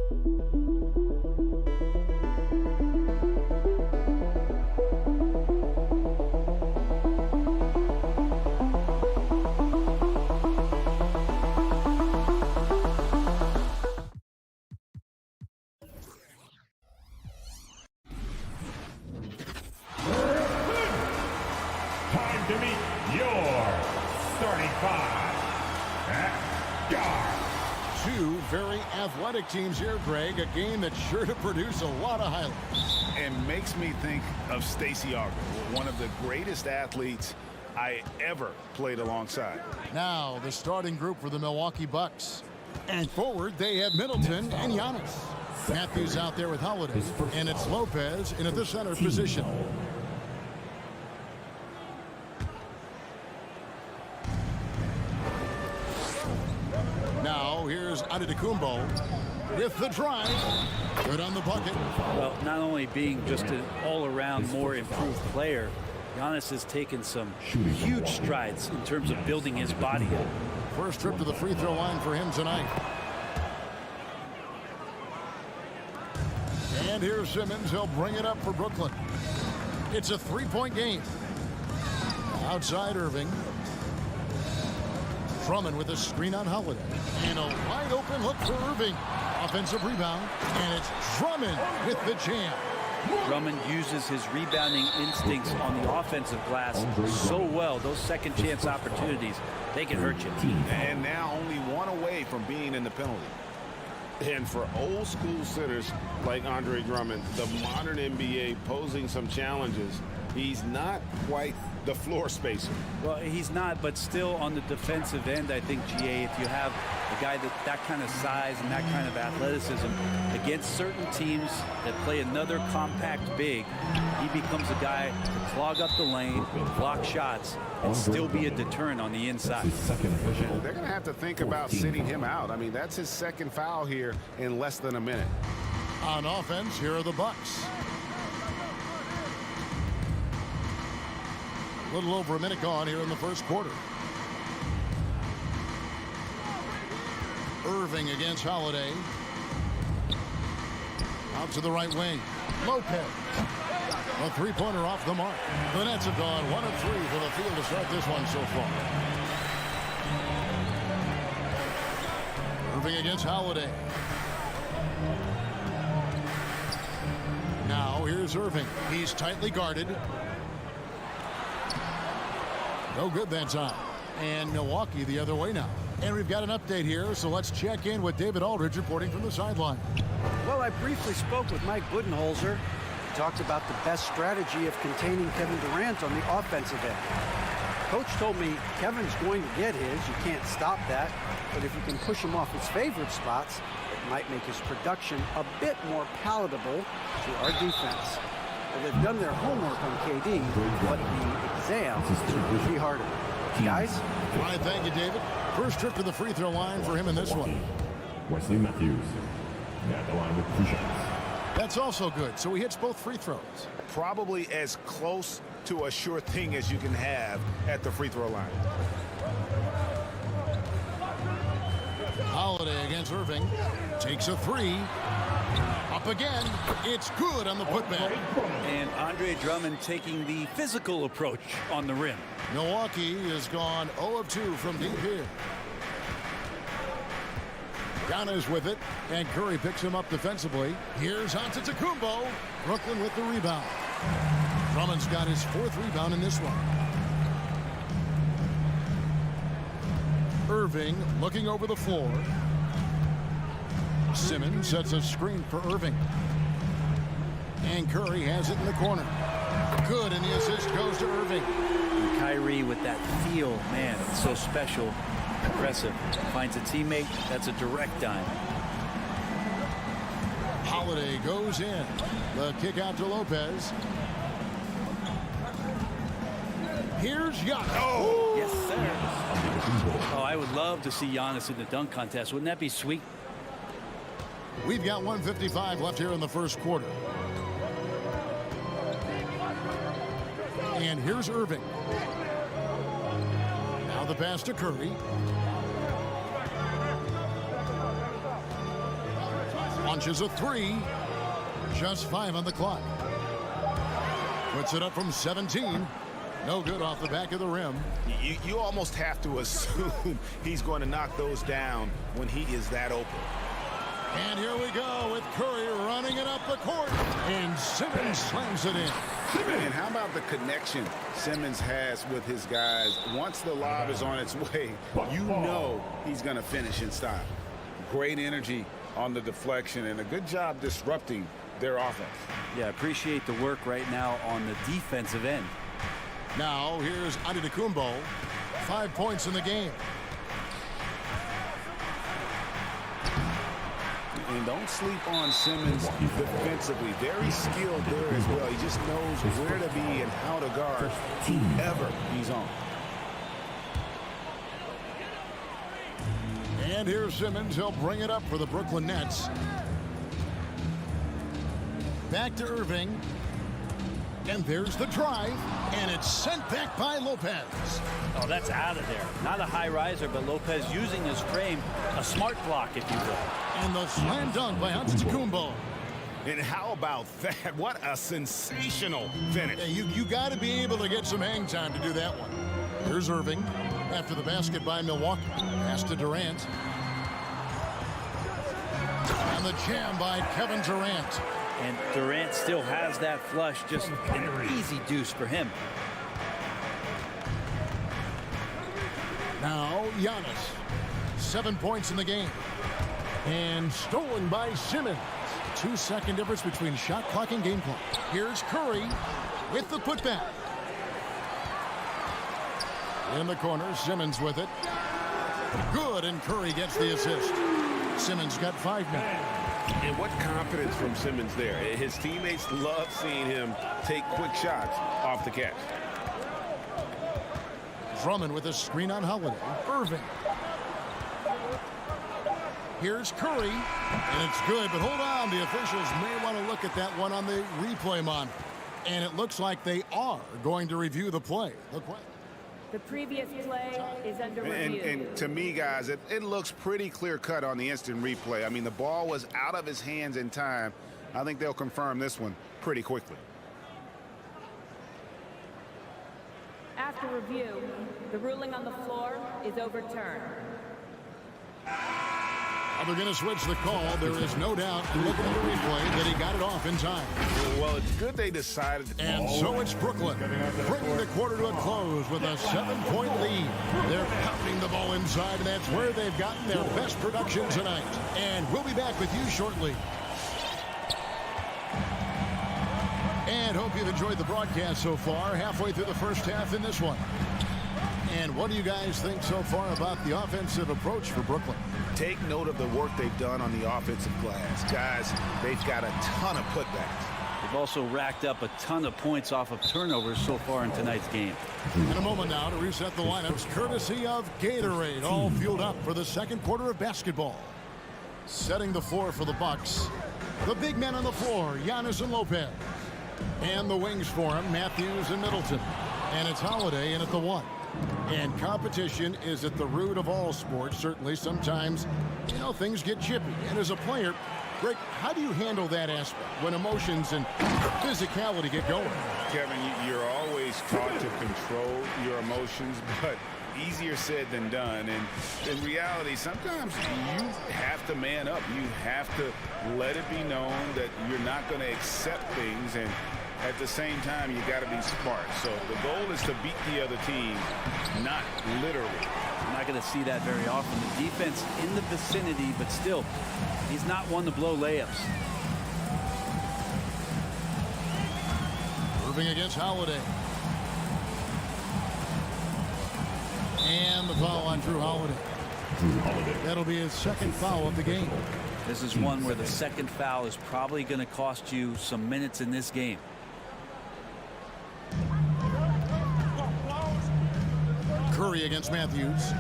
Time to meet your starting five. At guard. Two very athletic teams here, Greg. A game that's sure to produce a lot of highlights. And makes me think of Stacey Auger, one of the greatest athletes I ever played alongside. Now the starting group for the Milwaukee Bucks. And forward they have Middleton and Giannis. Matthews out there with Holiday, and it's Lopez in at the center position. Now here's Antetokounmpo with the drive. Good on the bucket. Well, not only being just an all-around more improved player, Giannis has taken some huge strides in terms of building his body. First trip to the free throw line for him tonight. And here's Simmons. He'll bring it up for Brooklyn. It's a three-point game. Outside Irving. Drummond with a screen on Holiday. And a wide open look for Irving. Offensive rebound. And it's Drummond with the jam. Drummond uses his rebounding instincts on the offensive glass so well. Those second chance opportunities, they can hurt you. And now only one away from being in the penalty. And for old school sitters like Andre Drummond, the modern NBA posing some challenges, he's not quite the floor spacer. Well, he's not, but still on the defensive end, I think, GA, if you have a guy that kind of size and that kind of athleticism against certain teams that play another compact big, he becomes a guy to clog up the lane, block shots, and still be a deterrent on the inside. They're going to have to think about sitting him out. I mean, that's his second foul here in less than a minute. On offense, here are the Bucks. A little over a minute gone here in the first quarter. Irving against Holiday. Out to the right wing. Lopez. A three-pointer off the mark. The Nets have gone 1 of 3 for the field to start this one so far. Irving against Holiday. Now here's Irving. He's tightly guarded. No good that time. And Milwaukee the other way now. And we've got an update here, so let's check in with David Aldridge reporting from the sideline. Well, I briefly spoke with Mike Budenholzer. He talked about the best strategy of containing Kevin Durant on the offensive end. Coach told me Kevin's going to get his. You can't stop that. But if you can push him off his favorite spots, it might make his production a bit more palatable to our defense. Well, they've done their homework on KD, but the exam will be harder. Guys? All right, thank you, David. First trip to the free throw line for him in this one. Wesley Matthews at the line with 2 shots. That's also good, so he hits both free throws. Probably as close to a sure thing as you can have at the free throw line. Holiday against Irving. Takes a three. Up again. It's good on the putback. And Andre Drummond taking the physical approach on the rim. Milwaukee has gone 0 of 2 from deep here. Giannis with it, and Curry picks him up defensively. Here's Antetokounmpo. Brooklyn with the rebound. Drummond's got his 4th rebound in this one. Irving looking over the floor. Simmons sets a screen for Irving. And Curry has it in the corner. Good, and the assist goes to Irving. And Kyrie with that feel, man, it's so special. Impressive. Finds a teammate. That's a direct dime. Holiday goes in. The kick out to Lopez. Here's Giannis. Oh, yes, sir. Oh, I would love to see Giannis in the dunk contest. Wouldn't that be sweet? We've got 1:55 left here in the first quarter. And here's Irving. Now the pass to Curry. Launches a three. Just 5 on the clock. Puts it up from 17. No good off the back of the rim. You almost have to assume he's going to knock those down when he is that open. And here we go with Curry running it up the court. And Simmons slams it in. And how about the connection Simmons has with his guys? Once the lob is on its way, you know he's going to finish in style. Great energy on the deflection and a good job disrupting their offense. Yeah, appreciate the work right now on the defensive end. Now here's Antetokounmpo. 5 points in the game. And don't sleep on Simmons defensively. Very skilled there as well. He just knows where to be and how to guard whoever he's on. And here's Simmons. He'll bring it up for the Brooklyn Nets. Back to Irving. And there's the drive. And it's sent back by Lopez. Oh, that's out of there. Not a high riser, but Lopez using his frame. A smart block, if you will. And the slam dunk by Antetokounmpo. And how about that? What a sensational finish. Yeah, you got to be able to get some hang time to do that one. Here's Irving after the basket by Milwaukee. Pass to Durant. And the jam by Kevin Durant. And Durant still has that flush, just an easy deuce for him. Now Giannis. 7 points in the game. And stolen by Simmons. 2-second difference between shot clock and game clock. Here's Curry with the putback. In the corner, Simmons with it. Good, and Curry gets the assist. Simmons got 5 now. And what confidence from Simmons there. His teammates love seeing him take quick shots off the catch. Drummond with a screen on Holiday. Irving. Here's Curry, and it's good, but hold on. The officials may want to look at that one on the replay monitor. And it looks like they are going to review the play. The previous play is under review. And to me, guys, it looks pretty clear-cut on the instant replay. I mean, the ball was out of his hands in time. I think they'll confirm this one pretty quickly. After review, the ruling on the floor is overturned. They're going to switch the call. There is no doubt, looking at the replay, that he got it off in time. Well, it's good they decided. And so it's Brooklyn, bringing the quarter to a close with a 7-point lead. They're pounding the ball inside, and that's where they've gotten their best production tonight. And we'll be back with you shortly. And hope you've enjoyed the broadcast so far, halfway through the first half in this one. And what do you guys think so far about the offensive approach for Brooklyn? Take note of the work they've done on the offensive glass. Guys, they've got a ton of putbacks. They've also racked up a ton of points off of turnovers so far in tonight's game. In a moment now to reset the lineups, courtesy of Gatorade, all fueled up for the second quarter of basketball. Setting the floor for the Bucks, the big men on the floor, Giannis and Lopez. And the wings for him, Matthews and Middleton. And it's Holiday in at the 1. And competition is at the root of all sports. Certainly, sometimes, things get chippy. And as a player, Greg, how do you handle that aspect when emotions and physicality get going? Kevin, you're always taught to control your emotions, but easier said than done. And in reality, sometimes you have to man up. You have to let it be known that you're not going to accept things, and at the same time, you got to be smart. So the goal is to beat the other team, not literally. I'm not going to see that very often. The defense in the vicinity, but still, he's not one to blow layups. Irving against Holiday. And the foul on Drew Holiday. That'll be his second foul of the game. This is one where the second foul is probably going to cost you some minutes in this game. Curry against Matthews.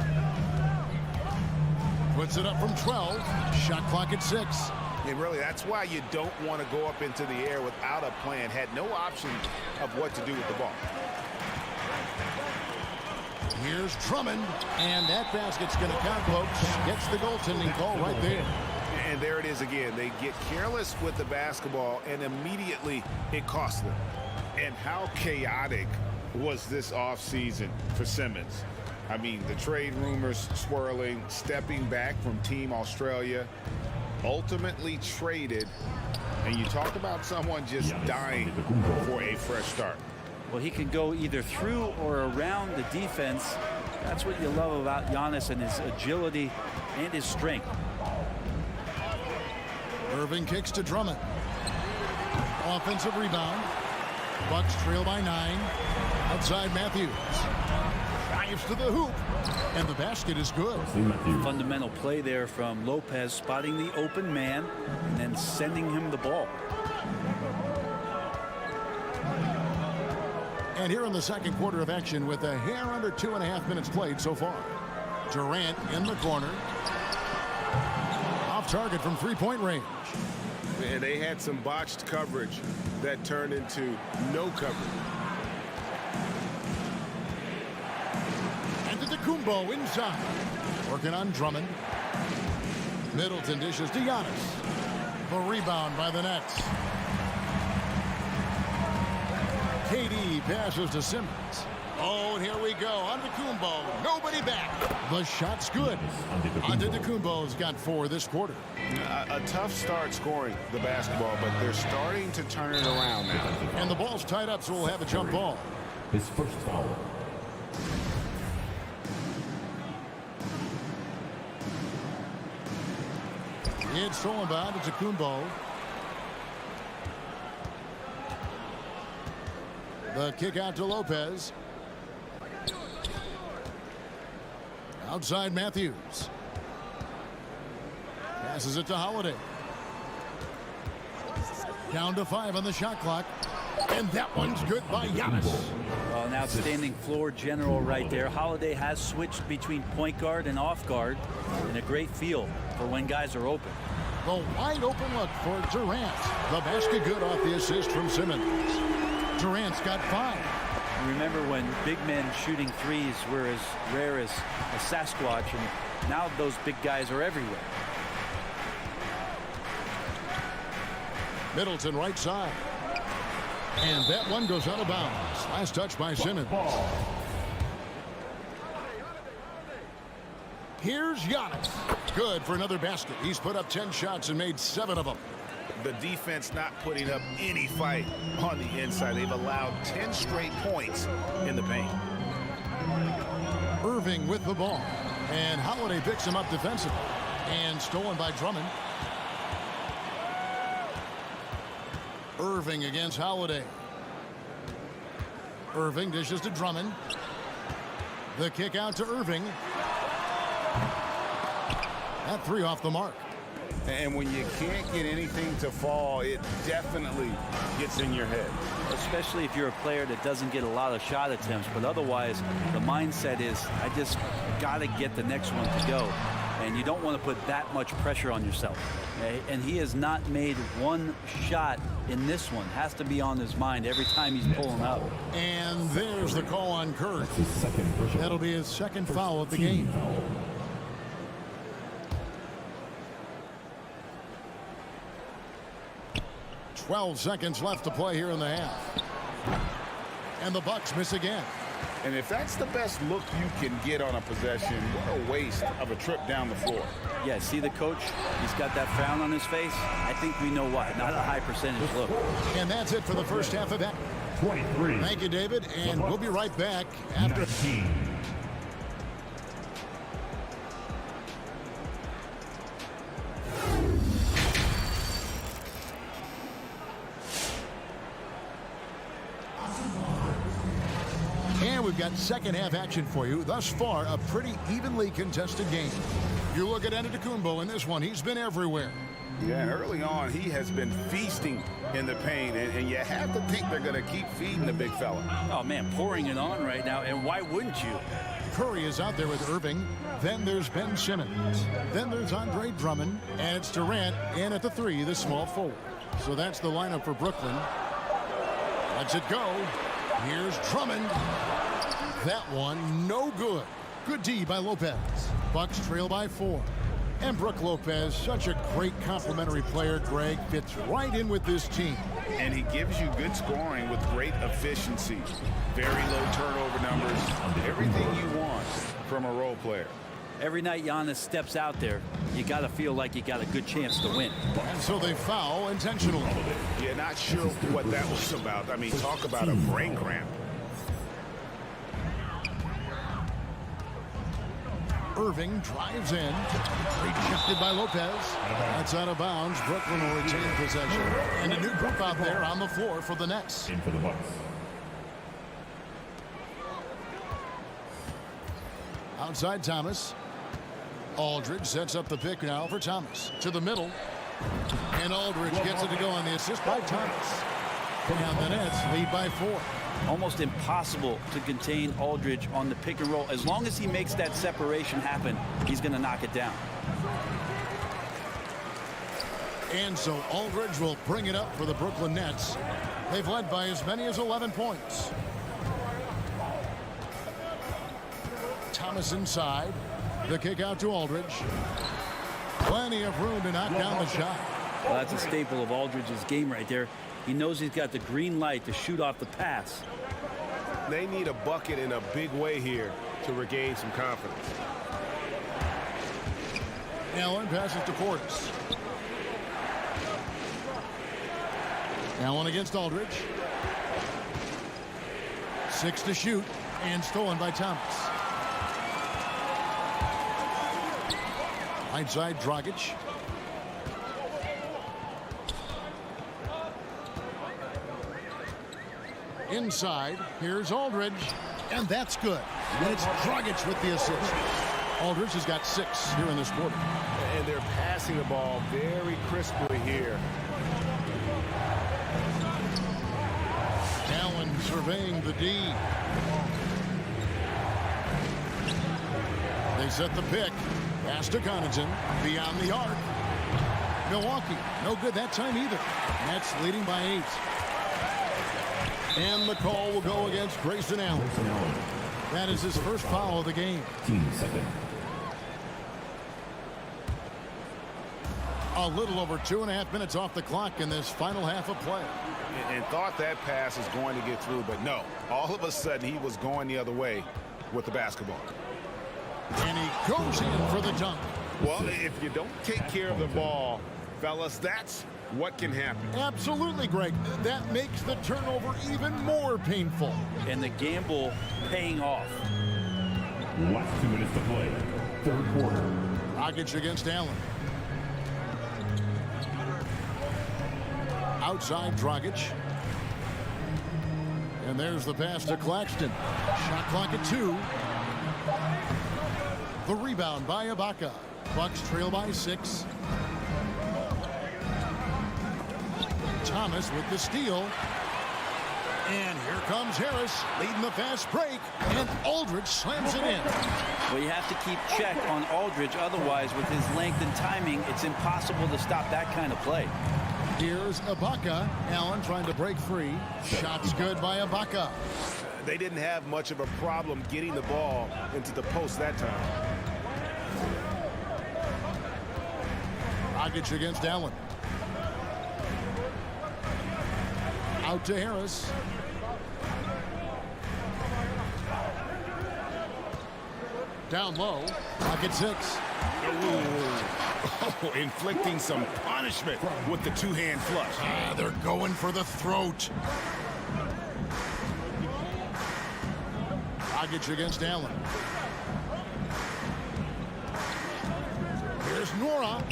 Puts it up from 12. Shot clock at 6. And really, that's why you don't want to go up into the air without a plan. Had no option of what to do with the ball. Here's Drummond, and that basket's going to count, folks. Gets the goaltending call right there. And there it is again. They get careless with the basketball, and immediately it costs them. And how chaotic was this offseason for Simmons? I mean, the trade rumors swirling, stepping back from Team Australia, ultimately traded. And you talk about someone just dying for a fresh start. Well, he can go either through or around the defense. That's what you love about Giannis and his agility and his strength. Irving kicks to Drummond. Offensive rebound. Bucks trail by 9. Outside Matthews. Dives to the hoop. And the basket is good. Fundamental play there from Lopez, spotting the open man and then sending him the ball. And here in the second quarter of action with a hair under 2.5 minutes played so far. Durant in the corner. Off target from three-point range. And they had some botched coverage that turned into no coverage. And to Kumbo inside. Working on Drummond. Middleton dishes to Giannis. The rebound by the Nets. KD passes to Simmons. Oh, and here we go. Antetokounmpo. Nobody back. The shot's good. Antetokounmpo's got 4 this quarter. A tough start scoring the basketball, but they're starting to turn it around now. And the ball's tied up, so we'll have a jump ball. His first foul. It's stolen by Antetokounmpo. The kick out to Lopez. Outside Matthews. Passes it to Holiday. Down to 5 on the shot clock. And that one's good by Giannis. Well, an outstanding floor general right there. Holiday has switched between point guard and off guard, and a great feel for when guys are open. The wide open look for Durant. The basket good off the assist from Simmons. Durant's got 5. Remember when big men shooting threes were as rare as a Sasquatch, and now those big guys are everywhere. Middleton right side. And that one goes out of bounds. Last touch by Simmons. Here's Giannis. Good for another basket. He's put up 10 shots and made 7 of them. The defense not putting up any fight on the inside. They've allowed 10 straight points in the paint. Irving with the ball. And Holiday picks him up defensively. And stolen by Drummond. Irving against Holiday. Irving dishes to Drummond. The kick out to Irving. That 3 off the mark. And when you can't get anything to fall, it definitely gets in your head. Especially if you're a player that doesn't get a lot of shot attempts. But otherwise, the mindset is, I just got to get the next one to go. And you don't want to put that much pressure on yourself. Okay? And he has not made one shot in this one. Has to be on his mind every time he's pulling up. And there's the call on Curry. That'll be his second foul of the game. 12 seconds left to play here in the half. And the Bucks miss again. And if that's the best look you can get on a possession, what a waste of a trip down the floor. Yeah, see the coach? He's got that frown on his face. I think we know why. Not a high percentage look. And that's it for the first half of that. 23. Thank you, David. And we'll be right back after. 19. And we've got second half action for you. Thus far, a pretty evenly contested game. You look at Antetokounmpo in this one. He's been everywhere. Yeah, and early on, he has been feasting in the paint, and you have to think they're going to keep feeding the big fella. Oh, man, pouring it on right now, and why wouldn't you? Curry is out there with Irving. Then there's Ben Simmons. Then there's Andre Drummond. And it's Durant in at the 3, the small forward. So that's the lineup for Brooklyn. Lets it go. Here's Drummond. That one, no good. Good D by Lopez. Bucks trail by 4. And Brook Lopez, such a great complimentary player, Greg, fits right in with this team. And he gives you good scoring with great efficiency. Very low turnover numbers. Everything you want from a role player. Every night Giannis steps out there, you got to feel like you got a good chance to win. And so they foul intentionally. Yeah, not sure what that was about. I mean, talk about a brain cramp. Irving drives in. Rejected by Lopez. That's out of bounds. Brooklyn will retain possession. And a new group out there on the floor for the Nets. In for the Bucks. Outside Thomas. Aldridge sets up the pick now for Thomas. To the middle. And Aldridge gets it to go on the assist by Thomas. And the Nets lead by 4. Almost impossible to contain Aldridge on the pick and roll. As long as he makes that separation happen, he's going to knock it down. And so Aldridge will bring it up for the Brooklyn Nets. They've led by as many as 11 points. Thomas inside. The kick out to Aldridge. Plenty of room to knock down the shot. Well, that's a staple of Aldridge's game right there. He knows he's got the green light to shoot off the pass. They need a bucket in a big way here to regain some confidence. Allen passes to Portis. Allen against Aldridge. 6 to shoot, and stolen by Thomas. Right side, Dragic. Inside, here's Aldridge, and that's good. And it's Dragic with the assist. Aldridge has got 6 here in this quarter. And they're passing the ball very crisply here. Allen surveying the D. They set the pick. Pass to Connaughton. Beyond the arc. Milwaukee, no good that time either. Nets leading by 8. And the call will go against Grayson Allen. That is his first foul of the game. A little over 2.5 minutes off the clock in this final half of play. And thought that pass was going to get through, but no. All of a sudden, he was going the other way with the basketball. And he goes in for the dunk. Well, if you don't take care of the ball, fellas, that's what can happen. Absolutely, Greg. That makes the turnover even more painful. And the gamble paying off. Last 2 minutes to play. Third quarter. Dragic against Allen. Outside Dragic. And there's the pass to Claxton. Shot clock at 2. The rebound by Ibaka. Bucks trail by 6. Thomas with the steal. And here comes Harris leading the fast break. And Aldridge slams it in. Well, you have to keep check on Aldridge. Otherwise, with his length and timing, it's impossible to stop that kind of play. Here's Ibaka. Allen trying to break free. Shots good by Ibaka. They didn't have much of a problem getting the ball into the post that time. Dragic against Allen. Out to Harris. Down low. Pocket 6. Oh, inflicting some punishment with the two-hand flush. They're going for the throat. Dragic against Allen. Here's Nwora.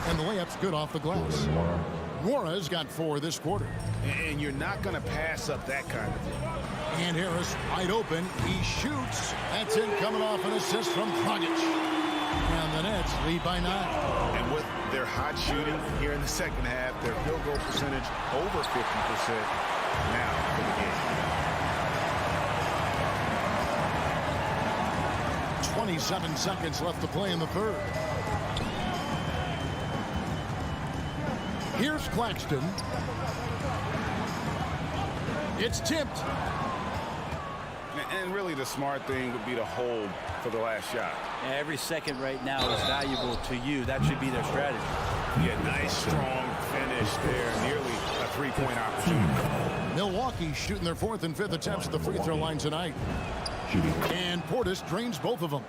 And the layup's good off the glass. Nwora's got 4 this quarter. And you're not going to pass up that kind of thing. And Harris wide open. He shoots. That's it, coming off an assist from Dragic. And the Nets lead by 9. And with their hot shooting here in the second half, their field goal percentage over 50% now for the game. 27 seconds left to play in the third. Here's Claxton. It's tipped. And really the smart thing would be to hold for the last shot. Every second right now is valuable to you. That should be their strategy. Yeah, nice, strong finish there. Nearly a three-point opportunity. Milwaukee shooting their 4th and 5th attempts at the free throw line tonight. And Portis drains both of them.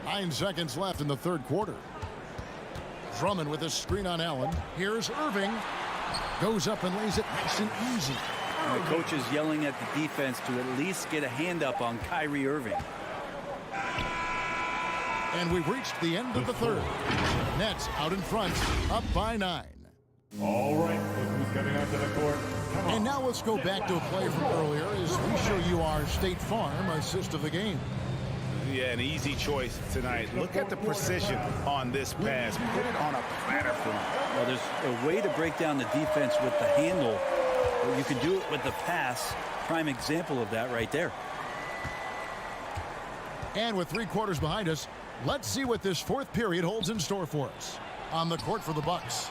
9 seconds left in the 3rd quarter. Drummond with a screen on Allen. Here's Irving. Goes up and lays it nice and easy. And the coach is yelling at the defense to at least get a hand up on Kyrie Irving. And we've reached the end of the 3rd. Nets out in front, up by 9. All right, who's coming onto the court? And now let's go back to a play from earlier as we show you our State Farm assist of the game. Yeah, an easy choice tonight. Look at the precision on this pass. Put it on a platter for him. Well, there's a way to break down the defense with the handle. You can do it with the pass. Prime example of that right there. And with 3 quarters behind us, let's see what this 4th period holds in store for us. On the court for the Bucks,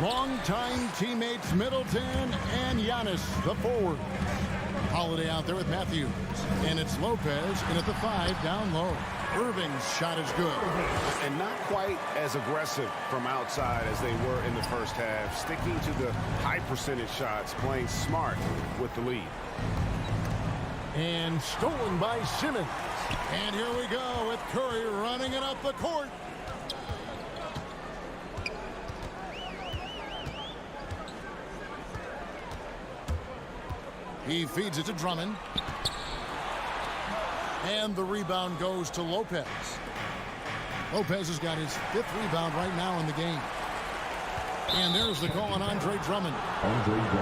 longtime teammates Middleton and Giannis, the forward. Holiday out there with Matthews. And it's Lopez in at the 5, down low. Irving's shot is good. And not quite as aggressive from outside as they were in the first half. Sticking to the high percentage shots, playing smart with the lead. And stolen by Simmons. And here we go with Curry running it up the court. He feeds it to Drummond. And the rebound goes to Lopez. Lopez has got his 5th rebound right now in the game. And there's the call on Andre Drummond.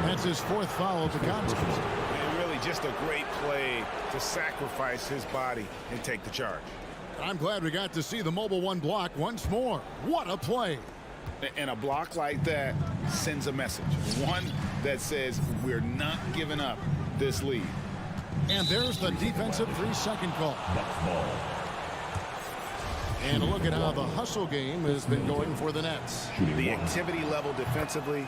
That's his 4th foul of the contest. And really just a great play to sacrifice his body and take the charge. I'm glad we got to see the Mobile One block once more. What a play. And a block like that sends a message. One that says we're not giving up this lead. And there's the defensive 3-second call. And look at how the hustle game has been going for the Nets. The activity level defensively,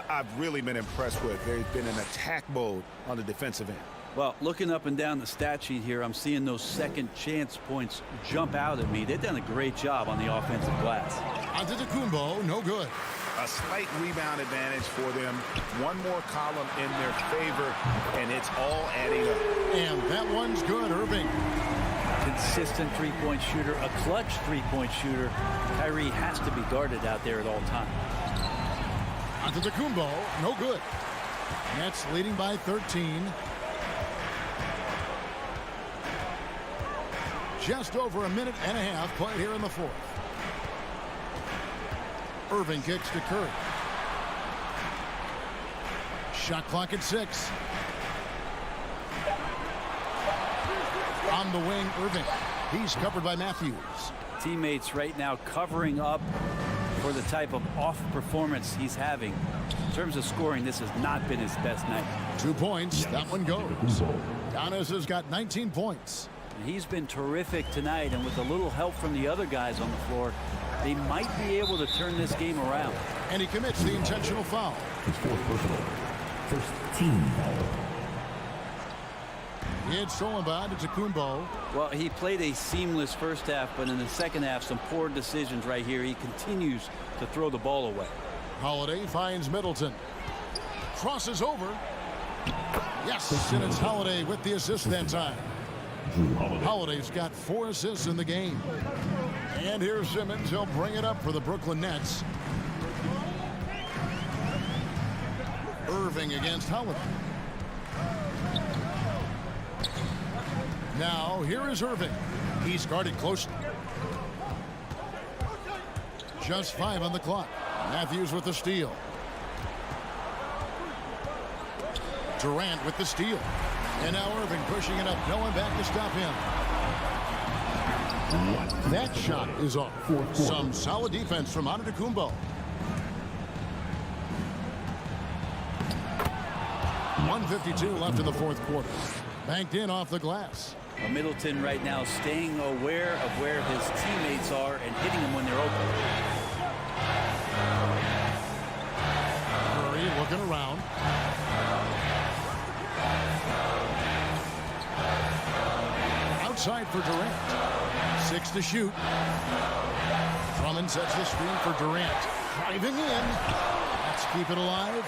I've really been impressed with. There's been an attack mode on the defensive end. Well, looking up and down the stat sheet here, I'm seeing those second chance points jump out at me. They've done a great job on the offensive glass. Antetokounmpo, no good. A slight rebound advantage for them. One more column in their favor, and it's all adding up. And that one's good, Irving. Consistent 3-point shooter, a clutch 3-point shooter. Kyrie has to be guarded out there at all times. Antetokounmpo, no good. Nets leading by 13. Just over a minute and a half played here in the 4th. Irving kicks to Curry. Shot clock at 6. On the wing, Irving. He's covered by Matthews. Teammates right now covering up for the type of off performance he's having. In terms of scoring, this has not been his best night. 2 points. That one goes. Giannis has got 19 points. He's been terrific tonight, and with a little help from the other guys on the floor, they might be able to turn this game around. And he commits the intentional foul. His 4th personal. First team foul. It's stolen by Antetokounmpo. Well, he played a seamless first half, but in the second half, some poor decisions right here. He continues to throw the ball away. Holiday finds Middleton. Crosses over. Yes, and it's Holiday with the assist that time. Holiday's got 4 assists in the game. And here's Simmons. He'll bring it up for the Brooklyn Nets. Irving against Holiday. Now, here is Irving. He's guarded closely. Just 5 on the clock. Matthews with the steal. Durant with the steal. And now Irving pushing it up. No one back to stop him. That shot is off. Some solid defense from Antetokounmpo. 1:52 left in the 4th quarter. Banked in off the glass. Well, Middleton right now staying aware of where his teammates are and hitting them when they're open. Curry looking around. outside for Durant. 6 to shoot. Drummond sets the screen for Durant. Driving in. Let's keep it alive.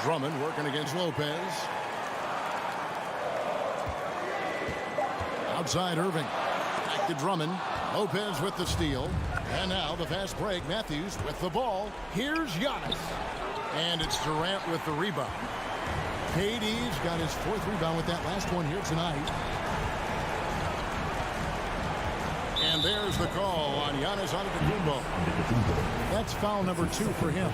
Drummond working against Lopez. Outside Irving. Back to Drummond. Lopez with the steal. And now the fast break. Matthews with the ball. Here's Giannis. And it's Durant with the rebound. KD's got his 4th rebound with that last one here tonight. And there's the call on Giannis Antetokounmpo. That's foul number 2 for him.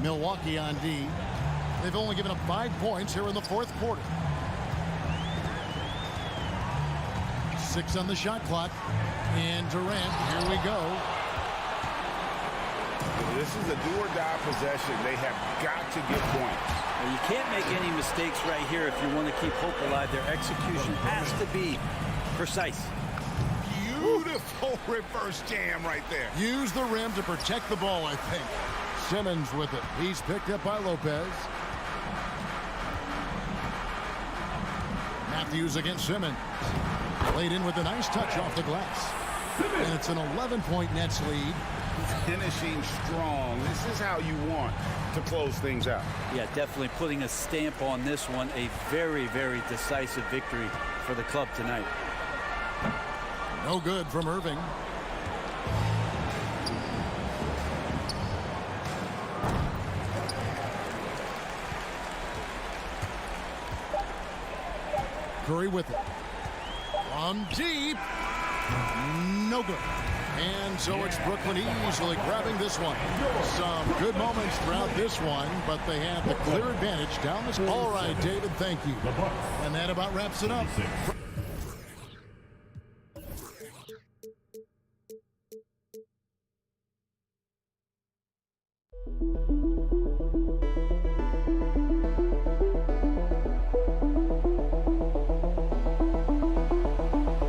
Milwaukee on D. They've only given up 5 points here in the 4th quarter. 6 on the shot clock. And Durant, here we go. This is a do-or-die possession. They have got to get points. Well, you can't make any mistakes right here if you want to keep hope alive. Their execution has to be precise. Beautiful reverse jam right there. Use the rim to protect the ball, I think. Simmons with it. He's picked up by Lopez. Matthews against Simmons. Laid in with a nice touch off the glass. And it's an 11-point Nets lead. Finishing strong. This is how you want to close things out. Yeah, definitely putting a stamp on this one. A very, very decisive victory for the club tonight. No good from Irving. Curry with it. From deep. No good. And so it's Brooklyn easily grabbing this one. Some good moments throughout this one, but they have the clear advantage down this. All right, David, thank you. And that about wraps it up.